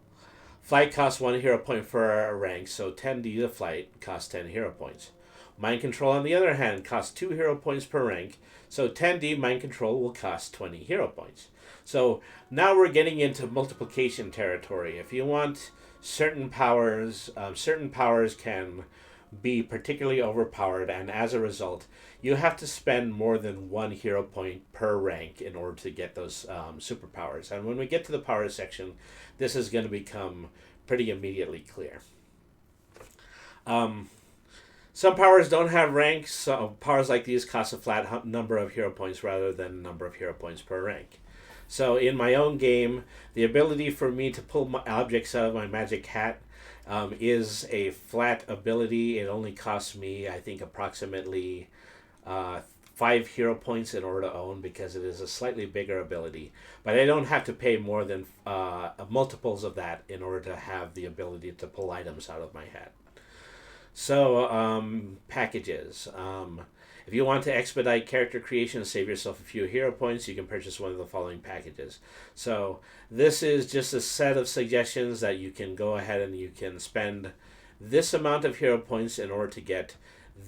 Flight costs 1 hero point for a rank, so 10d to flight costs 10 hero points. Mind control, on the other hand, costs 2 hero points per rank, so 10d mind control will cost 20 hero points. So now we're getting into multiplication territory. If you want certain powers can be particularly overpowered, and as a result, you have to spend more than 1 hero point per rank in order to get those superpowers. And when we get to the power section, this is going to become pretty immediately clear. Some powers don't have ranks, so powers like these cost a flat number of hero points rather than number of hero points per rank. So in my own game, the ability for me to pull my objects out of my magic hat is a flat ability. It only costs me, I think, approximately 5 hero points in order to own, because it is a slightly bigger ability. But I don't have to pay more than multiples of that in order to have the ability to pull items out of my hat. So, packages. If you want to expedite character creation and save yourself a few hero points, you can purchase one of the following packages. So, this is just a set of suggestions that you can go ahead and you can spend this amount of hero points in order to get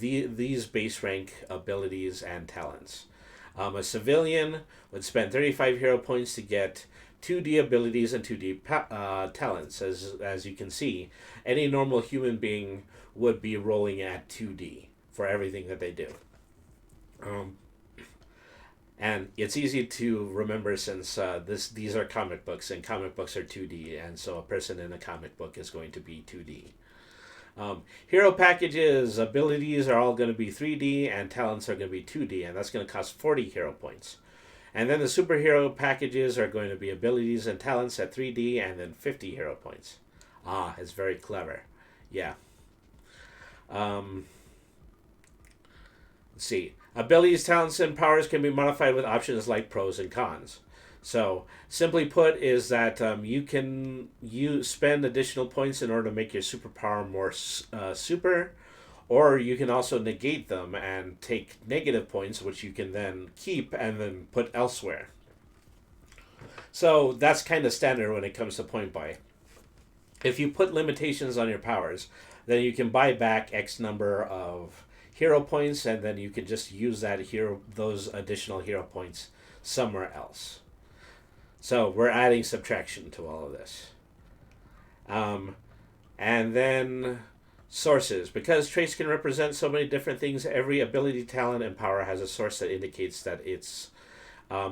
these base rank abilities and talents. A civilian would spend 35 hero points to get 2D abilities and 2D talents. As you can see, any normal human being would be rolling at 2D for everything that they do. And it's easy to remember since these are comic books, and comic books are 2D, and so a person in a comic book is going to be 2D. Hero packages, abilities are all going to be 3D, and talents are going to be 2D, and that's going to cost 40 hero points. And then the superhero packages are going to be abilities and talents at 3D, and then 50 hero points. It's very clever. Yeah. Let's see. Abilities, talents, and powers can be modified with options like pros and cons. So, simply put, is that you spend additional points in order to make your superpower more super, or you can also negate them and take negative points, which you can then keep and then put elsewhere. So that's kind of standard when it comes to point buy. If you put limitations on your powers, then you can buy back X number of hero points, and then you can just use those additional hero points somewhere else. So we're adding subtraction to all of this. And then sources. Because traits can represent so many different things, every ability, talent, and power has a source that indicates that it's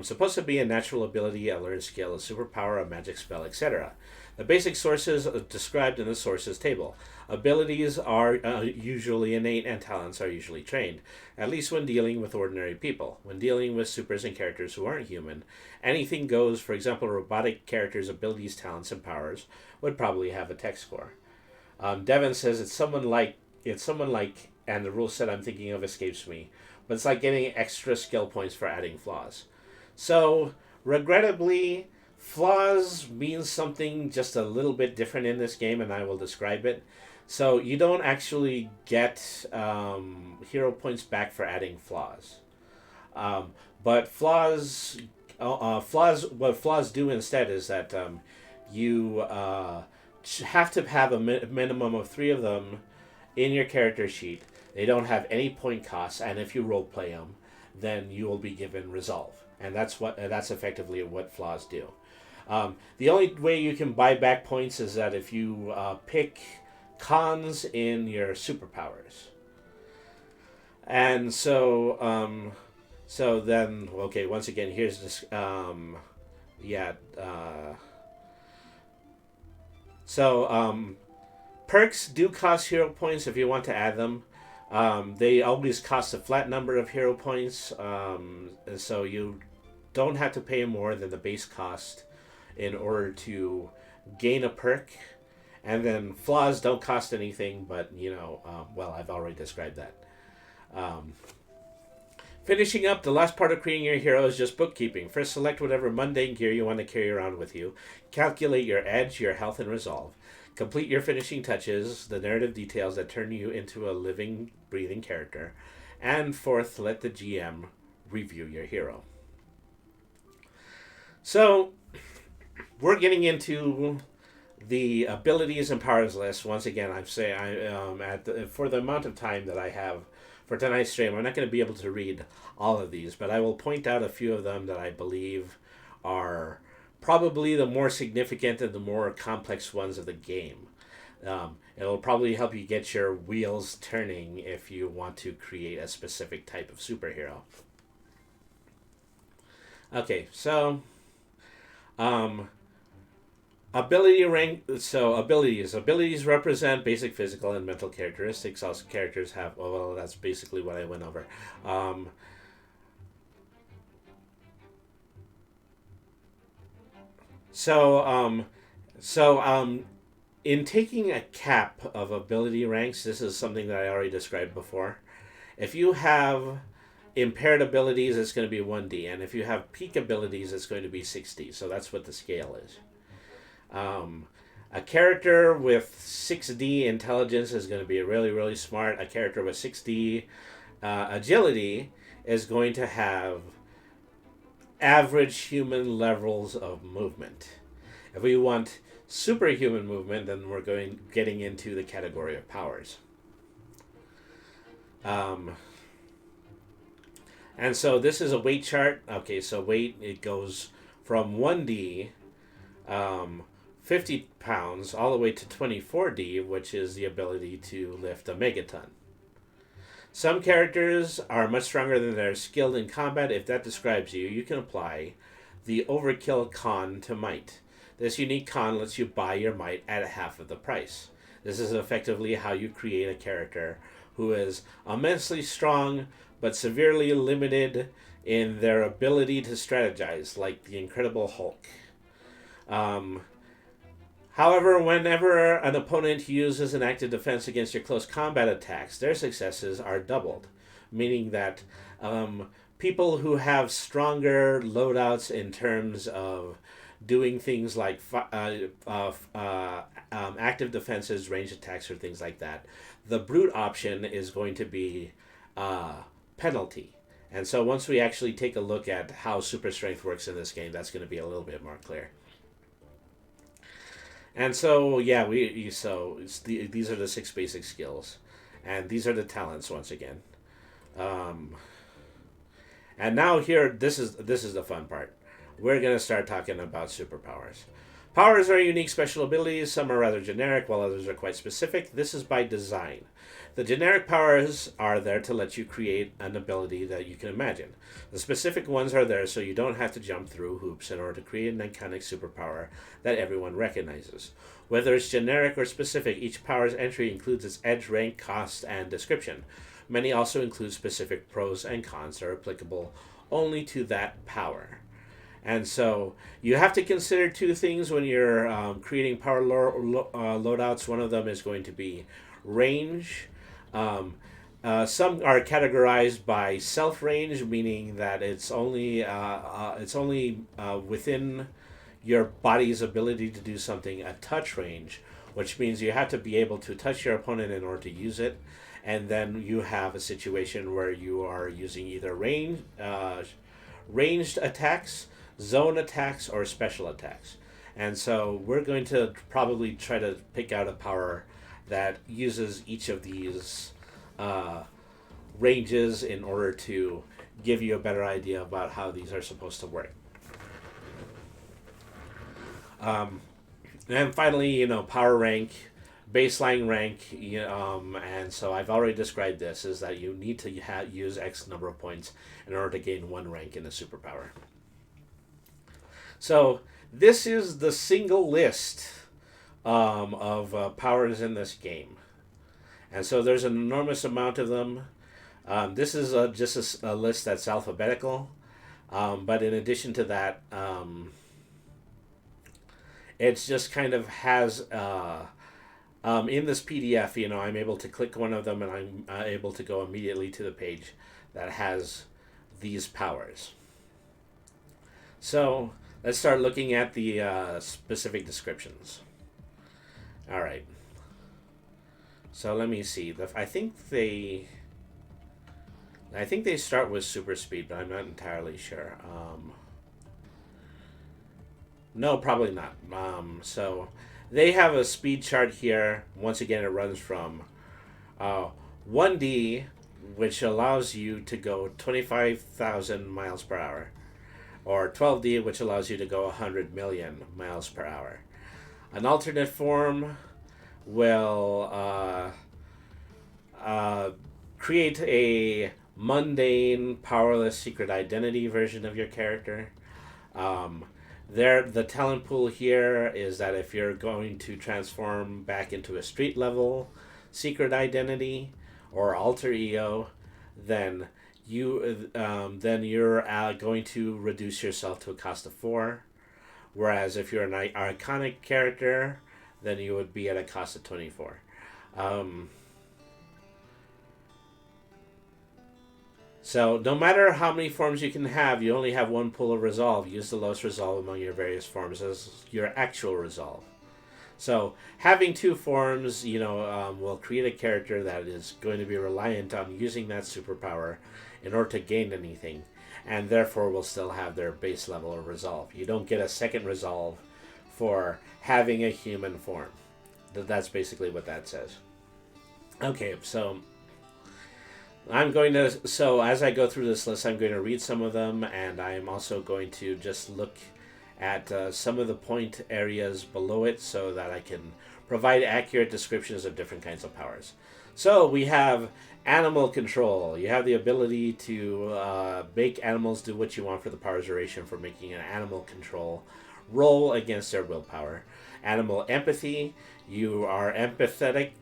supposed to be a natural ability, a learned skill, a superpower, a magic spell, etc. The basic sources are described in the sources table. Abilities are usually innate, and talents are usually trained, at least when dealing with ordinary people. When dealing with supers and characters who aren't human, anything goes. For example, robotic characters' abilities, talents, and powers would probably have a tech score. Devin says it's someone like, and the rule set I'm thinking of escapes me, but it's like getting extra skill points for adding flaws. So, regrettably, flaws means something just a little bit different in this game, and I will describe it. So you don't actually get hero points back for adding flaws. But flaws, what flaws do instead is that you have to have a minimum of 3 of them in your character sheet. They don't have any point costs, and if you role play them, then you will be given resolve, and that's effectively what flaws do. The only way you can buy back points is that if you pick cons in your superpowers. And so, then, okay, once again, here's this, perks do cost hero points if you want to add them. They always cost a flat number of hero points, so you don't have to pay more than the base cost in order to gain a perk. And then flaws don't cost anything, but, I've already described that. Finishing up, the last part of creating your hero is just bookkeeping. First, select whatever mundane gear you want to carry around with you. Calculate your edge, your health, and resolve. Complete your finishing touches, the narrative details that turn you into a living, breathing character. And fourth, let the GM review your hero. So, we're getting into the abilities and powers list. Once again, I'm saying for the amount of time that I have for tonight's stream, I'm not going to be able to read all of these, but I will point out a few of them that I believe are probably the more significant and the more complex ones of the game. It'll probably help you get your wheels turning if you want to create a specific type of superhero. Okay, so ability rank. So abilities represent basic physical and mental characteristics. Also, characters have. Well, that's basically what I went over. In taking a cap of ability ranks, this is something that I already described before. If you have impaired abilities, it's going to be 1D, and if you have peak abilities, it's going to be 6D. So that's what the scale is. A character with 6D intelligence is going to be really, really smart. A character with 6D agility is going to have average human levels of movement. If we want superhuman movement, then we're getting into the category of powers. And so this is a weight chart. Okay, so weight, it goes from 1D, 50 pounds, all the way to 24D, which is the ability to lift a megaton. Some characters are much stronger than they're skilled in combat. If that describes you, you can apply the Overkill Con to Might. This unique con lets you buy your might at half of the price. This is effectively how you create a character who is immensely strong but severely limited in their ability to strategize, like the Incredible Hulk. However, whenever an opponent uses an active defense against your close combat attacks, their successes are doubled, meaning that people who have stronger loadouts in terms of doing things like active defenses, range attacks, or things like that, the brute option is going to be penalty. And so once we actually take a look at how super strength works in this game, that's going to be a little bit more clear. And so, yeah, these are the 6 basic skills. And these are the talents, once again. And now here, this is the fun part. We're going to start talking about superpowers. Powers are unique special abilities. Some are rather generic, while others are quite specific. This is by design. The generic powers are there to let you create an ability that you can imagine. The specific ones are there so you don't have to jump through hoops in order to create an iconic superpower that everyone recognizes. Whether it's generic or specific, each power's entry includes its edge, rank, cost, and description. Many also include specific pros and cons that are applicable only to that power. And so you have to consider 2 things when you're creating power loadouts. One of them is going to be range. Some are categorized by self range, meaning that it's only within your body's ability to do something. A touch range, which means you have to be able to touch your opponent in order to use it. And then you have a situation where you are using either ranged attacks, zone attacks, or special attacks. And so we're going to probably try to pick out a power that uses each of these ranges in order to give you a better idea about how these are supposed to work. And finally, power rank, baseline rank, and so I've already described this, is that you need to use X number of points in order to gain 1 rank in a superpower. So this is the single list of powers in this game. And so there's an enormous amount of them. This is just a list that's alphabetical. But in addition to that, it just kind of has... in this PDF, I'm able to click one of them and I'm able to go immediately to the page that has these powers. So let's start looking at the specific descriptions. All right. So let me see. I think they start with super speed, but I'm not entirely sure. No, probably not. So they have a speed chart here. Once again, it runs from uh, 1D, which allows you to go 25,000 miles per hour, or 12D, which allows you to go 100 million miles per hour. An alternate form will uh, create a mundane, powerless secret identity version of your character. Um, the talent pool here is that if you're going to transform back into a street level secret identity or alter ego, then then you're going to reduce yourself to a cost of 4. Whereas if you're an iconic character, then you would be at a cost of 24. Um, So no matter how many forms you can have, you only have one pool of resolve. Use the lowest resolve among your various forms as your actual resolve. So having 2 forms, will create a character that is going to be reliant on using that superpower in order to gain anything, and therefore will still have their base level of resolve. You don't get a second resolve for having a human form. That's basically what that says. Okay, so so as I go through this list, I'm going to read some of them, and I'm also going to just look at some of the point areas below it so that I can provide accurate descriptions of different kinds of powers. So we have animal control. You have the ability to make animals do what you want for the powers duration for making an animal control roll against their willpower. Animal empathy. You are empathetic.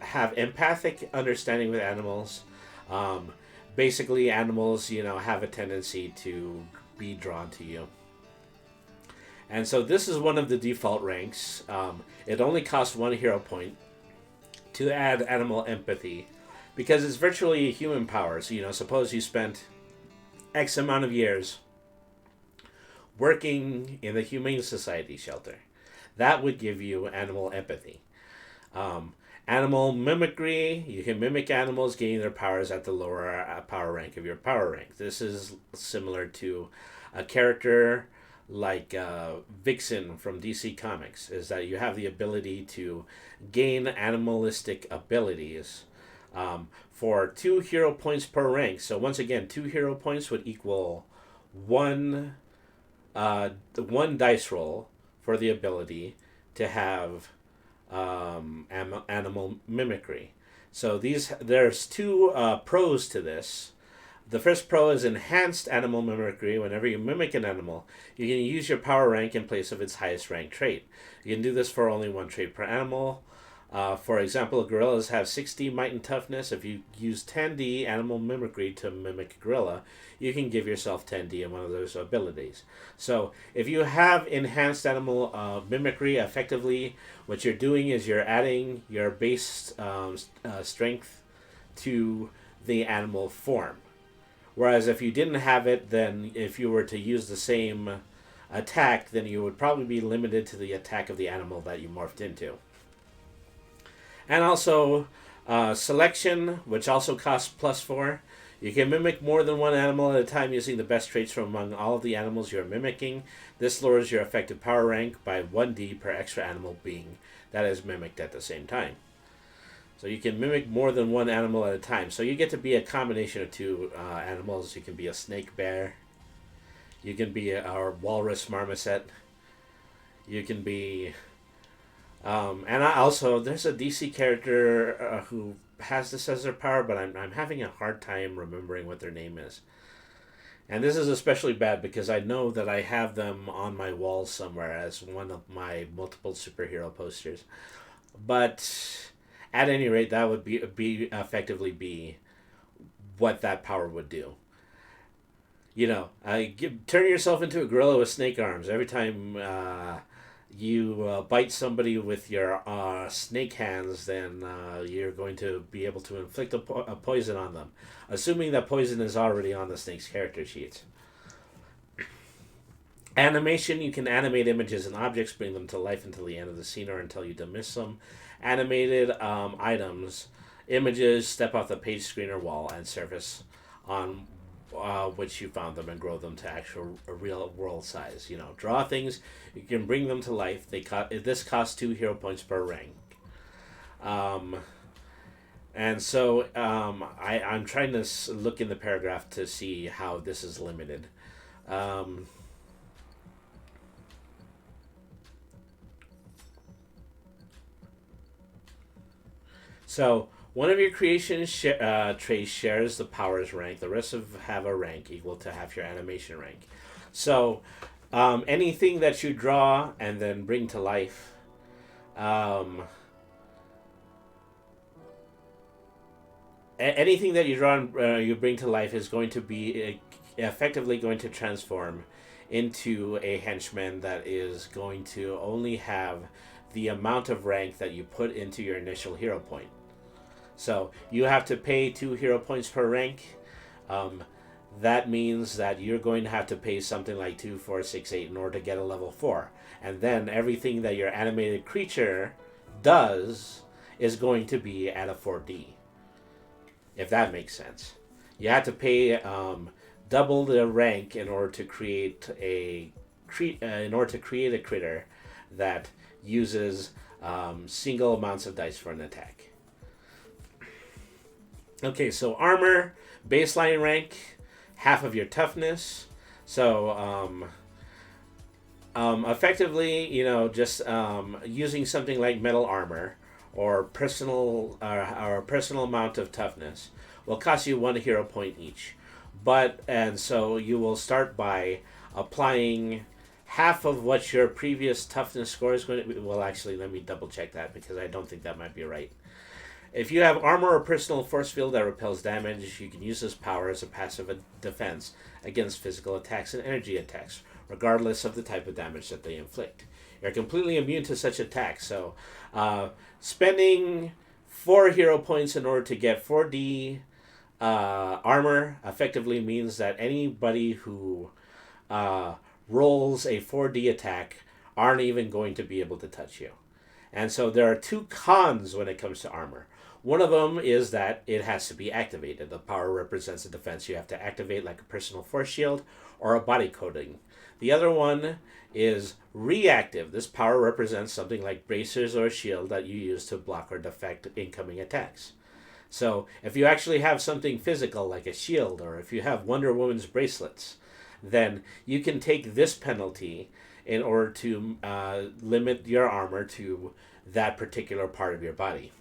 Have empathic understanding with animals. Um, Basically, animals, have a tendency to be drawn to you. And so this is one of the default ranks. It only costs 1 hero point to add animal empathy because it's virtually a human power. So, suppose you spent X amount of years working in the Humane Society shelter. That would give you animal empathy. Um, Animal mimicry, you can mimic animals, gaining their powers at the lower power rank of your power rank. This is similar to a character like Vixen from DC Comics, is that you have the ability to gain animalistic abilities for 2 hero points per rank. So once again, 2 hero points would equal one dice roll for the ability to have animal mimicry. So there's 2 pros to this. The first pro is enhanced animal mimicry. Whenever you mimic an animal, you can use your power rank in place of its highest rank trait. You can do this for only 1 trait per animal. For example, gorillas have 60 might and toughness. If you use 10D animal mimicry to mimic a gorilla, you can give yourself 10D in one of those abilities. So if you have enhanced animal mimicry, effectively what you're doing is you're adding your base strength to the animal form. Whereas if you didn't have it, then if you were to use the same attack, then you would probably be limited to the attack of the animal that you morphed into. And also selection, which also costs +4. You can mimic more than 1 animal at a time using the best traits from among all of the animals you're mimicking. This lowers your effective power rank by 1D per extra animal being that is mimicked at the same time. So you can mimic more than 1 animal at a time. So you get to be a combination of 2 animals. You can be a snake bear. You can be a walrus marmoset. You can be... there's a DC character who has this as their power, but I'm having a hard time remembering what their name is. And this is especially bad because I know that I have them on my wall somewhere as one of my multiple superhero posters. But at any rate, that would be effectively be what that power would do. Turn yourself into a gorilla with snake arms. Every time you bite somebody with your snake hands, then you're going to be able to inflict a poison on them, assuming that poison is already on the snake's character sheet. Animation, you can animate images and objects, bring them to life until the end of the scene or until you dismiss them. Animated items, images step off the page, screen, or wall and surface on which you found them and grow them to actual real world size. Draw things, you can bring them to life. This costs 2 hero points per rank. Um, and so I'm trying to look in the paragraph to see how this is limited. Um, So one of your creation traits shares the powers rank. The rest have a rank equal to half your animation rank. So anything that you draw and then bring to life, um, anything that you draw and you bring to life is going to be effectively going to transform into a henchman that is going to only have the amount of rank that you put into your initial hero point. So you have to pay 2 hero points per rank. Um, that means that you're going to have to pay something like 2, 4, 6, 8 in order to get a level 4. And then everything that your animated creature does is going to be at a 4D. If that makes sense. You have to pay double the rank in order to create a critter that uses single amounts of dice for an attack. Okay, so armor, baseline rank, half of your toughness. So effectively, just using something like metal armor or personal amount of toughness will cost you 1 hero point each. And so you will start by applying half of what your previous toughness score is going to be. Well, actually, let me double check that because I don't think that might be right. If you have armor or personal force field that repels damage, you can use this power as a passive defense against physical attacks and energy attacks, regardless of the type of damage that they inflict. You're completely immune to such attacks, so spending 4 hero points in order to get 4D armor effectively means that anybody who rolls a 4D attack aren't even going to be able to touch you. And so there are 2 cons when it comes to armor. One of them is that it has to be activated. The power represents a defense you have to activate, like a personal force shield or a body coating. The other one is reactive. This power represents something like bracers or a shield that you use to block or deflect incoming attacks. So if you actually have something physical like a shield, or if you have Wonder Woman's bracelets, then you can take this penalty in order to limit your armor to that particular part of your body.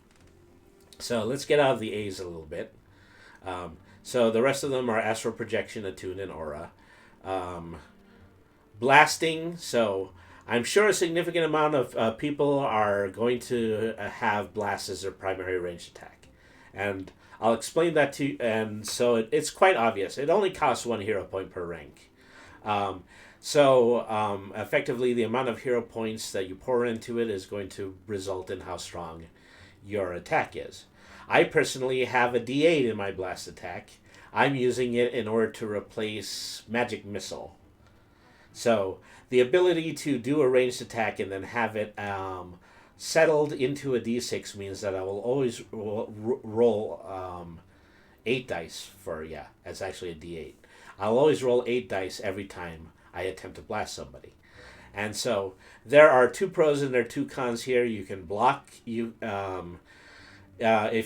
So let's get out of the A's a little bit. So the rest of them are astral projection, attune, and aura. Blasting. So I'm sure a significant amount of people are going to have blast as their primary range attack. And I'll explain that to you. And so it's quite obvious. It only costs 1 hero point per rank. Effectively, the amount of hero points that you pour into it is going to result in how strong your attack is. I personally have a D8 in my blast attack. I'm using it in order to replace magic missile. So the ability to do a ranged attack and then have it settled into a D6 means that I will always roll 8 dice it's actually a D8. I'll always roll 8 dice every time I attempt to blast somebody. And so there are 2 pros and there are 2 cons here. You can block. If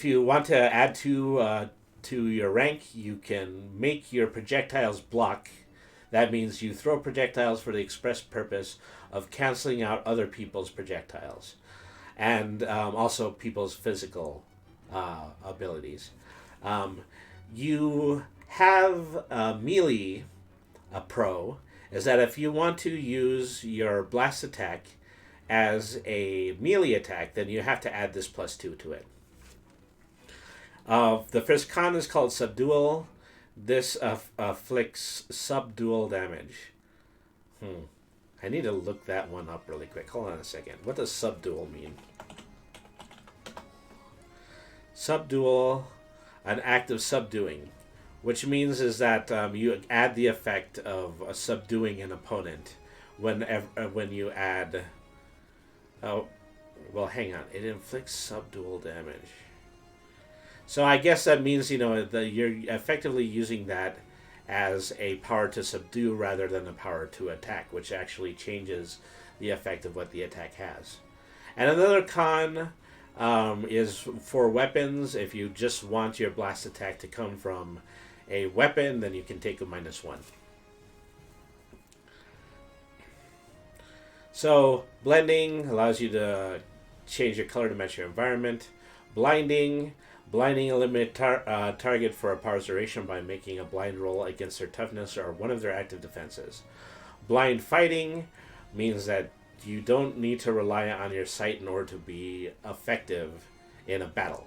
you want to add to your rank, you can make your projectiles block. That means you throw projectiles for the express purpose of canceling out other people's projectiles. And also people's physical abilities. You have melee, a pro, is that if you want to use your blast attack as a melee attack, then you have to add this +2 to it. The first con is called subdual. This afflicts subdual damage. I need to look that one up really quick. Hold on a second. What does subdual mean? Subdual, an act of subduing, which means is that you add the effect of subduing an opponent when you add. Oh, well, hang on. It inflicts subdual damage. So I guess that means you're effectively using that as a power to subdue rather than a power to attack, which actually changes the effect of what the attack has. And another con is for weapons. If you just want your blast attack to come from a weapon, then you can take a -1. So blending allows you to change your color to match your environment. Blinding eliminate target for a power's duration by making a blind roll against their toughness or one of their active defenses. Blind fighting means that you don't need to rely on your sight in order to be effective in a battle.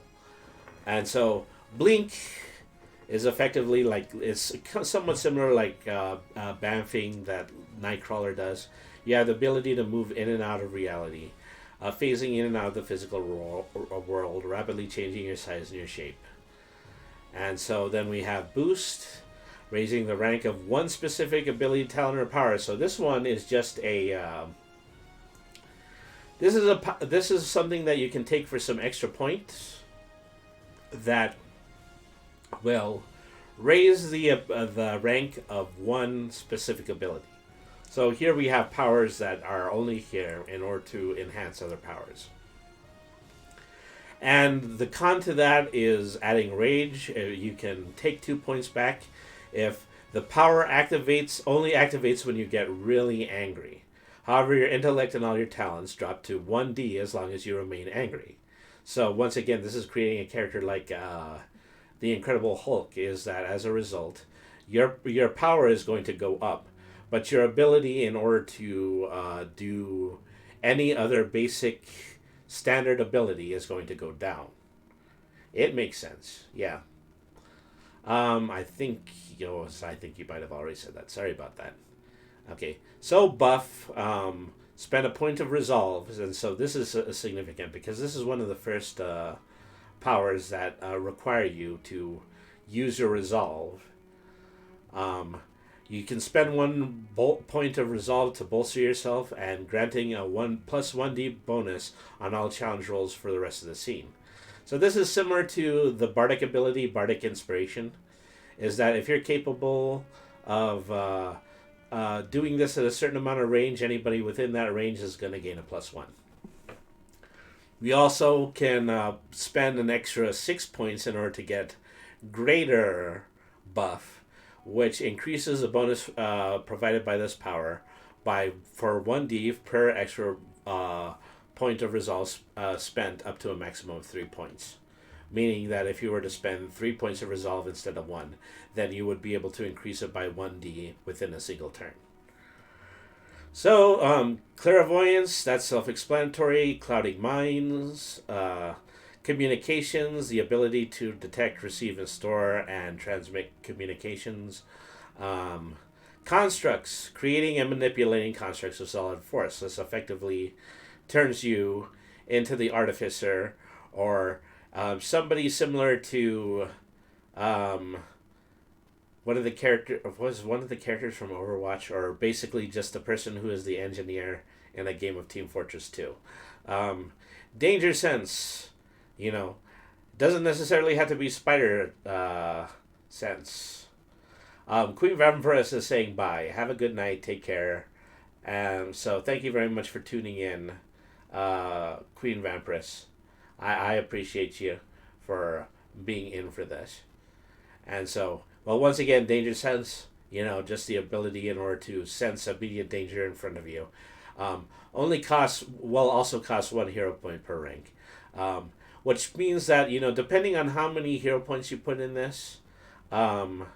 And so blink is effectively it's somewhat similar like bamfing that Nightcrawler does. You have the ability to move in and out of reality, phasing in and out of the physical world, rapidly changing your size and your shape. And so then we have boost, raising the rank of one specific ability, talent, or power. So this one is just a this is something that you can take for some extra points that will raise the rank of one specific ability. So here we have powers that are only here in order to enhance other powers. And the con to that is adding rage. You can take 2 points back if the power only activates when you get really angry. However, your intellect and all your talents drop to 1d as long as you remain angry. So once again, this is creating a character like the Incredible Hulk, is that as a result, your power is going to go up. But your ability in order to do any other basic standard ability is going to go down. It makes sense, yeah. I think you might have already said that. Sorry about that. Okay, so buff, spend a point of resolve, and so this is significant because this is one of the first powers that require you to use your resolve. You can spend 1 point of resolve to bolster yourself and granting a 1+1d bonus on all challenge rolls for the rest of the scene. So this is similar to the Bardic ability, Bardic Inspiration, is that if you're capable of doing this at a certain amount of range, anybody within that range is going to gain a +1. We also can spend an extra 6 points in order to get greater buff, which increases the bonus provided by this power for 1d per extra point of resolve spent up to a maximum of 3 points. Meaning that if you were to spend 3 points of resolve instead of 1, then you would be able to increase it by 1d within a single turn. So, clairvoyance, that's self-explanatory. Clouding minds, communications, the ability to detect, receive, and store and transmit communications. Constructs, creating and manipulating constructs of solid force. This effectively turns you into the artificer or somebody similar to one of the characters from Overwatch, or basically just the person who is the engineer in a game of Team Fortress 2. Danger sense. Doesn't necessarily have to be spider sense. Queen Vampiress is saying bye. Have a good night. Take care. So thank you very much for tuning in, Queen Vampiress. I appreciate you for being in for this. And so, well, once again, danger sense, just the ability in order to sense immediate danger in front of you. Also costs 1 hero point per rank. Which means that, depending on how many hero points you put in this, depending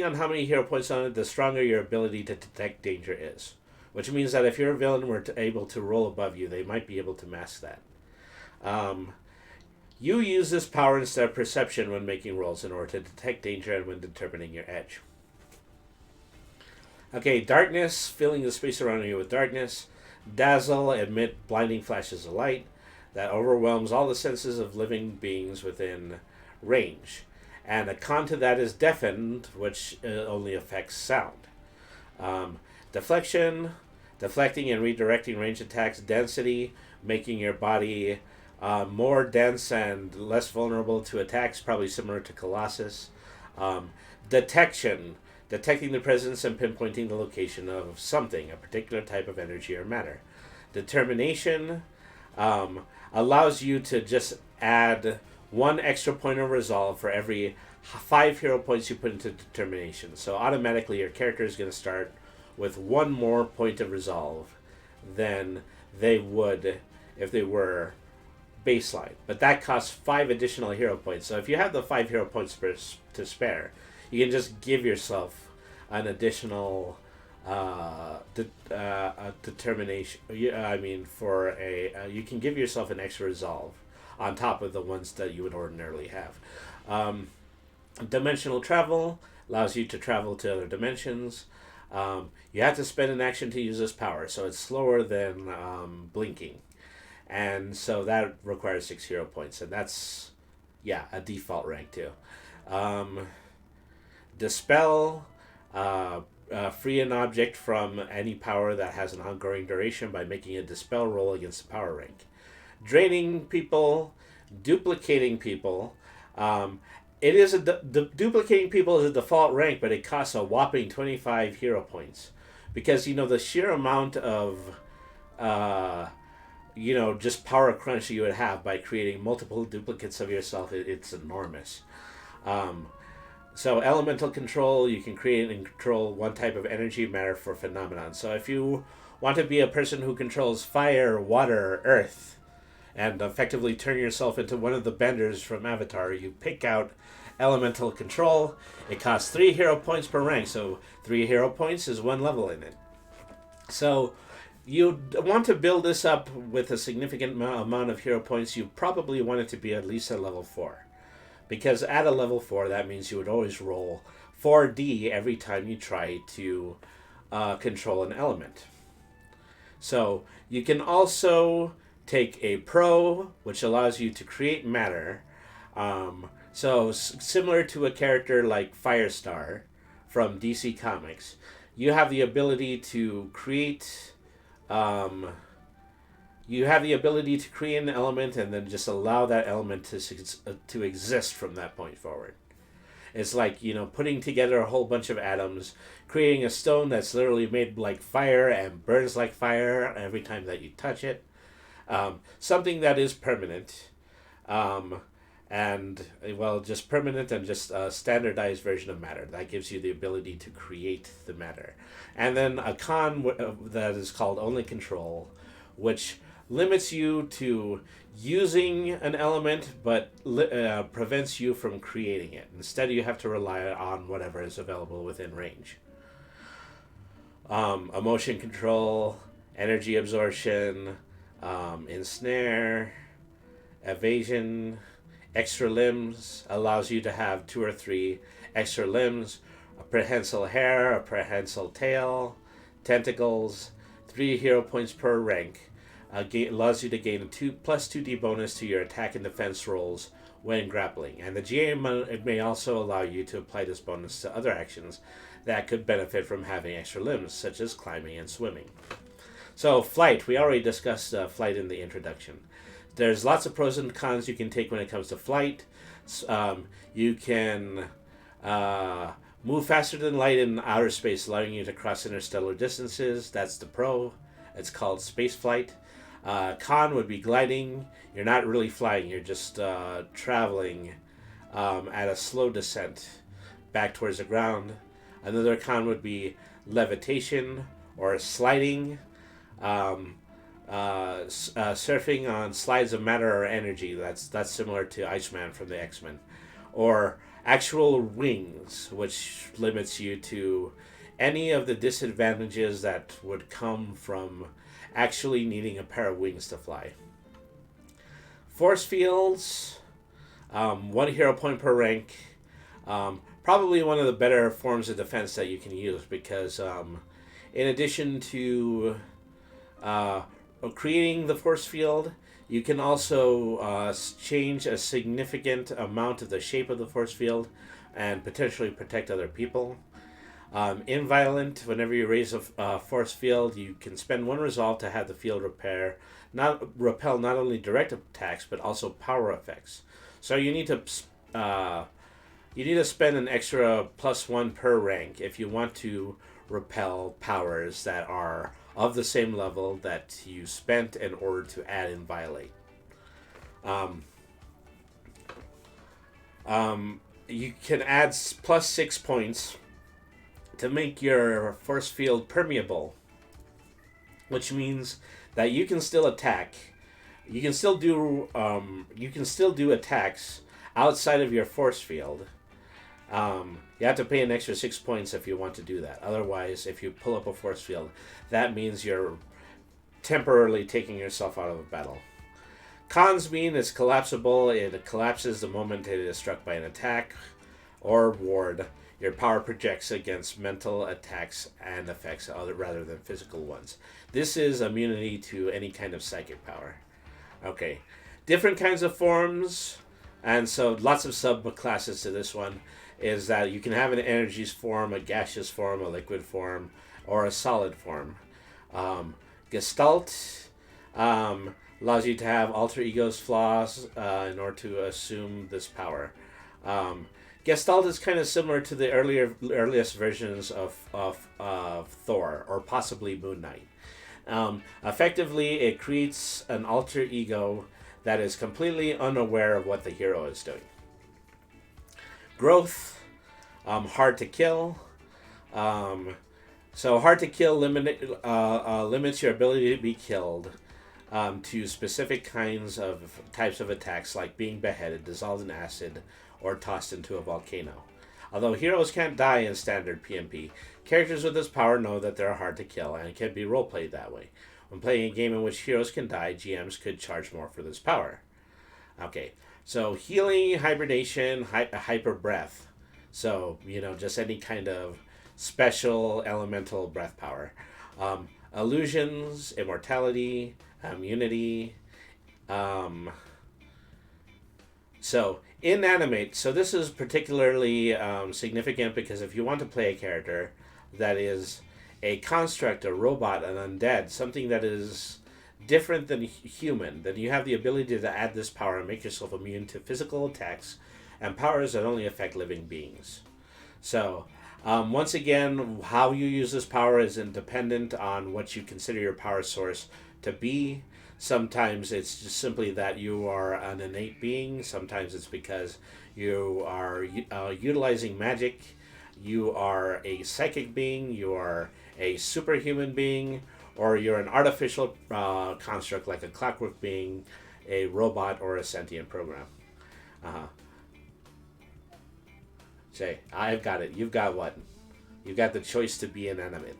on how many hero points on it, the stronger your ability to detect danger is. Which means that if your villain were able to roll above you, they might be able to mask that. You use this power instead of perception when making rolls in order to detect danger and when determining your edge. Okay, darkness, filling the space around you with darkness. Dazzle, emit blinding flashes of light that overwhelms all the senses of living beings within range. And a con to that is deafened, which only affects sound. Um, deflection, deflecting and redirecting range attacks. Density, making your body more dense and less vulnerable to attacks, probably similar to Colossus. Um, detection, detecting the presence and pinpointing the location of something, a particular type of energy or matter. Determination allows you to just add one extra point of resolve for every 5 hero points you put into determination. So automatically your character is going to start with one more point of resolve than they would if they were baseline. But that costs 5 additional hero points. So if you have the 5 hero points to spare, you can just give yourself an additional determination. You can give yourself an extra resolve on top of the ones that you would ordinarily have. Dimensional travel allows you to travel to other dimensions. You have to spend an action to use this power, so it's slower than blinking. And so that requires 6 hero points, and that's, a default rank too. Dispel, free an object from any power that has an ongoing duration by making a dispel roll against the power rank. Draining people, duplicating people. It is duplicating people is a default rank, but it costs a whopping 25 hero points because the sheer amount of just power crunch you would have by creating multiple duplicates of yourself. It's enormous. So elemental control, you can create and control one type of energy matter for phenomenon. So if you want to be a person who controls fire, water, earth, and effectively turn yourself into one of the benders from Avatar, you pick out elemental control. It costs 3 hero points per rank, so 3 hero points is 1 level in it. So you want to build this up with a significant amount of hero points. You probably want it to be at least at level 4. Because at a level 4, that means you would always roll 4d every time you try to control an element. So you can also take a pro, which allows you to create matter. Similar to a character like Firestar from DC Comics, you have the ability to create... you have the ability to create an element and then just allow that element to exist from that point forward. It's like, putting together a whole bunch of atoms, creating a stone that's literally made like fire and burns like fire every time that you touch it. Something that is permanent. Just permanent and just a standardized version of matter. That gives you the ability to create the matter. And then a con that is called only control, which limits you to using an element but prevents you from creating it. Instead, you have to rely on whatever is available within range. Emotion control, energy absorption, ensnare, evasion, extra limbs allows you to have 2 or 3 extra limbs, a prehensile hair, a prehensile tail, tentacles, 3 hero points per rank. Allows you to gain a plus 2d bonus to your attack and defense rolls when grappling. And the GA may also allow you to apply this bonus to other actions that could benefit from having extra limbs, such as climbing and swimming. So flight, we already discussed flight in the introduction. There's lots of pros and cons you can take when it comes to flight. You can move faster than light in outer space, allowing you to cross interstellar distances. That's the pro. It's called space flight. Con would be gliding. You're not really flying. You're just traveling at a slow descent back towards the ground. Another con would be levitation or sliding. Surfing on slides of matter or energy. That's similar to Iceman from the X-Men. Or actual wings, which limits you to any of the disadvantages that would come from actually needing a pair of wings to fly. Force fields, 1 hero point per rank. Probably one of the better forms of defense that you can use because in addition to creating the force field, you can also change a significant amount of the shape of the force field and potentially protect other people. Inviolent, whenever you raise a force field, you can spend one resolve to have the field repel not only direct attacks but also power effects. So you need to spend an extra +1 per rank if you want to repel powers that are of the same level that you spent in order to add Inviolate. Um, you can add +6 points to make your force field permeable, which means that you can still attack. You can still do attacks outside of your force field. You have to pay an extra 6 points if you want to do that. Otherwise, if you pull up a force field, that means you're temporarily taking yourself out of a battle. Cons mean it's collapsible. It collapses the moment it is struck by an attack or ward. Your power projects against mental attacks and effects rather than physical ones. This is immunity to any kind of psychic power. Okay. Different kinds of forms, and so lots of subclasses to this one, is that you can have an energies form, a gaseous form, a liquid form, or a solid form. Gestalt allows you to have alter egos flaws in order to assume this power. Gestalt is kind of similar to the earliest versions of Thor, or possibly Moon Knight. Effectively, it creates an alter ego that is completely unaware of what the hero is doing. Growth, hard to kill. So hard to kill limits your ability to be killed to specific types of attacks, like being beheaded, dissolved in acid, or tossed into a volcano. Although heroes can't die in standard PMP, characters with this power know that they're hard to kill and can be roleplayed that way. When playing a game in which heroes can die, GMs could charge more for this power. Okay, so healing, hibernation, hyper breath. So, just any kind of special elemental breath power. Illusions, immortality, immunity. So, inanimate. So this is particularly significant because if you want to play a character that is a construct, a robot, an undead, something that is different than human, then you have the ability to add this power and make yourself immune to physical attacks and powers that only affect living beings. So, once again, how you use this power is dependent on what you consider your power source to be. Sometimes it's just simply that you are an innate being. Sometimes it's because you are utilizing magic. You are a psychic being. You are a superhuman being. Or you're an artificial construct like a clockwork being, a robot, or a sentient program. Say, I've got it. You've got what? You've got the choice to be inanimate.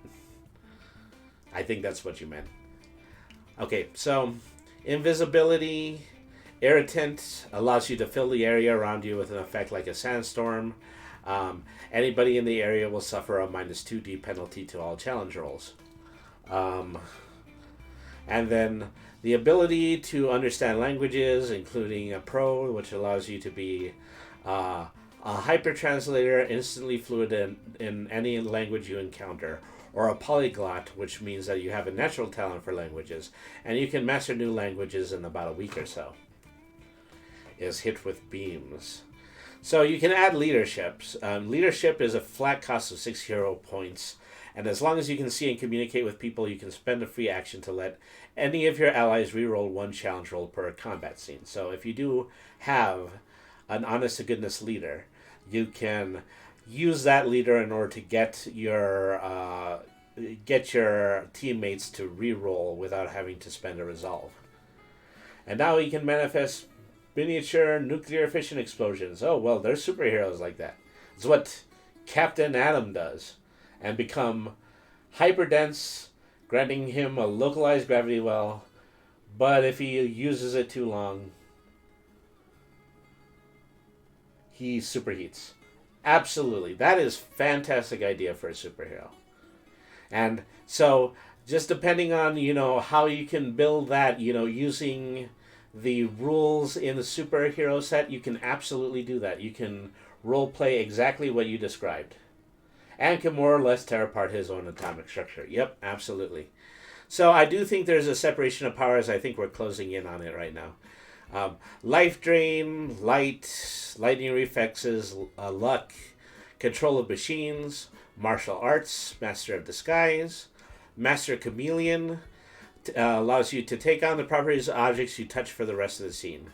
I think that's what you meant. Okay, so invisibility, irritant, allows you to fill the area around you with an effect like a sandstorm. Anybody in the area will suffer a -2d penalty to all challenge rolls. And then the ability to understand languages, including a pro, which allows you to be a hyper translator, instantly fluent in any language you encounter, or a polyglot, which means that you have a natural talent for languages, and you can master new languages in about a week or so. Is hit with beams. So you can add leaderships. Leadership is a flat cost of 6 hero points, and as long as you can see and communicate with people, you can spend a free action to let any of your allies reroll 1 challenge roll per combat scene. So if you do have an honest-to-goodness leader, you can use that leader in order to get your teammates to reroll without having to spend a resolve. And now you can manifest miniature nuclear fission explosions. Oh, well, there's superheroes like that. It's what Captain Atom does. And become hyperdense, granting him a localized gravity well, but if he uses it too long, he superheats. Absolutely. That is a fantastic idea for a superhero. And so just depending on, how you can build that, using the rules in the superhero set, you can absolutely do that. You can role play exactly what you described, and can more or less tear apart his own atomic structure. Yep, absolutely. So I do think there's a separation of powers. I think we're closing in on it right now. Life drain, lightning reflexes, luck, control of machines, martial arts, master of disguise, master chameleon, allows you to take on the properties of objects you touch for the rest of the scene.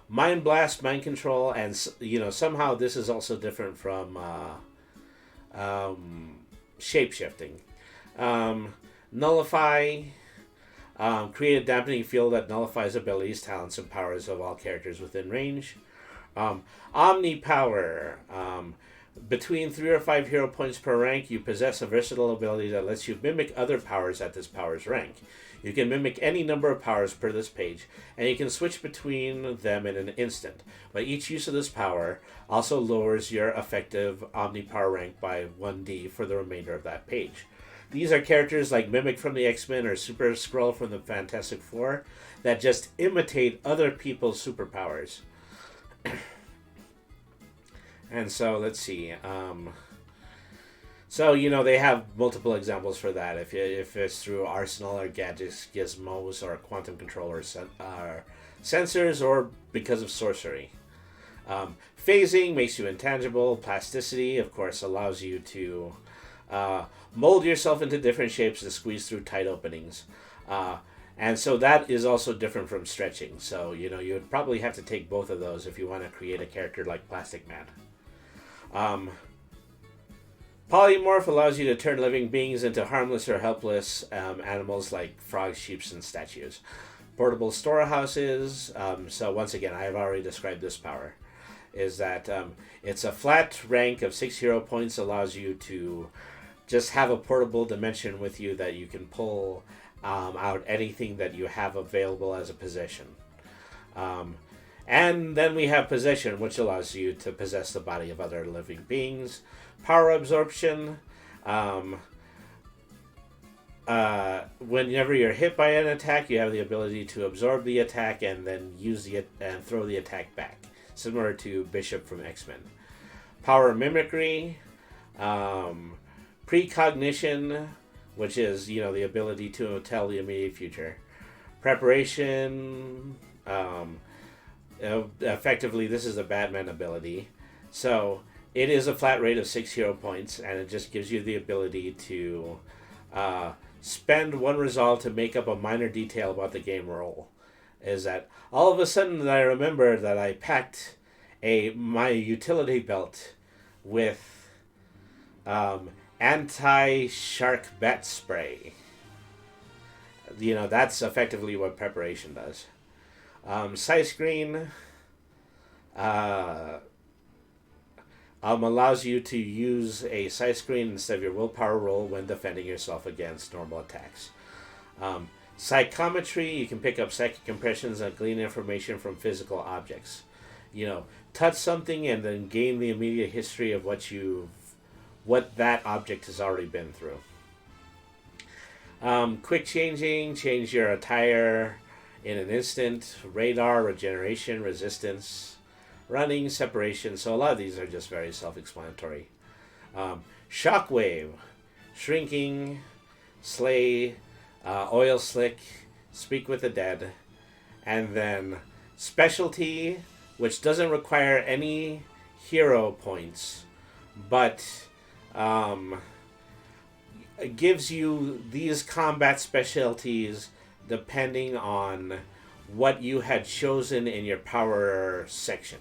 Mind blast, mind control, and somehow this is also different from shape shifting. Nullify, create a dampening field that nullifies abilities, talents, and powers of all characters within range. Omni power. Between 3 or 5 hero points per rank, you possess a versatile ability that lets you mimic other powers at this power's rank. You can mimic any number of powers per this page, and you can switch between them in an instant. But each use of this power also lowers your effective Omni power rank by 1d for the remainder of that page. These are characters like Mimic from the X-Men or Super Skrull from the Fantastic Four that just imitate other people's superpowers. And so, let's see. They have multiple examples for that. If it's through Arsenal or gadgets, gizmos, or quantum controller sensors, or because of sorcery. Phasing makes you intangible. Plasticity, of course, allows you to mold yourself into different shapes and squeeze through tight openings. And so that is also different from stretching. So, you would probably have to take both of those if you want to create a character like Plastic Man. Polymorph allows you to turn living beings into harmless or helpless animals like frogs, sheep, and statues. Portable storehouses. So once again, I have already described this power. Is that it's a flat rank of 6 hero points, allows you to just have a portable dimension with you that you can pull out anything that you have available as a possession. And then we have possession, which allows you to possess the body of other living beings. Power absorption. Whenever you're hit by an attack, you have the ability to absorb the attack and then use it and throw the attack back, similar to Bishop from X-Men. Power mimicry. Precognition, which is the ability to tell the immediate future. Preparation. Effectively, this is a Batman ability. So it is a flat rate of 6 hero points, and it just gives you the ability to spend 1 resolve to make up a minor detail about the game role. Is that all of a sudden I remember that I packed my utility belt with anti-shark bat spray. That's effectively what preparation does. Sight screen allows you to use a sight screen instead of your willpower roll when defending yourself against normal attacks. Psychometry, you can pick up psychic impressions and glean information from physical objects. Touch something and then gain the immediate history of what that object has already been through. Quick changing, change your attire in an instant. Radar, regeneration, resistance, running, separation. So a lot of these are just very self-explanatory. Shockwave, shrinking, slay, oil slick, speak with the dead. And then specialty, which doesn't require any hero points, but it gives you these combat specialties depending on what you had chosen in your power section.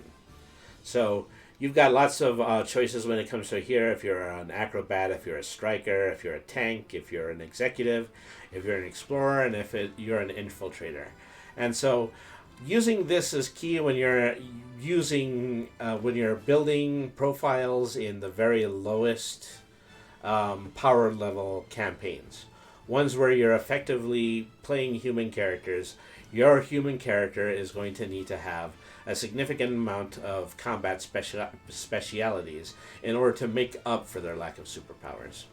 So you've got lots of choices when it comes to here. If you're an acrobat, if you're a striker, if you're a tank, if you're an executive, if you're an explorer, and if you're an infiltrator. And so using this is key when you're when you're building profiles in the very lowest power level campaigns. Ones where you're effectively playing human characters. Your human character is going to need to have a significant amount of combat specialities in order to make up for their lack of superpowers.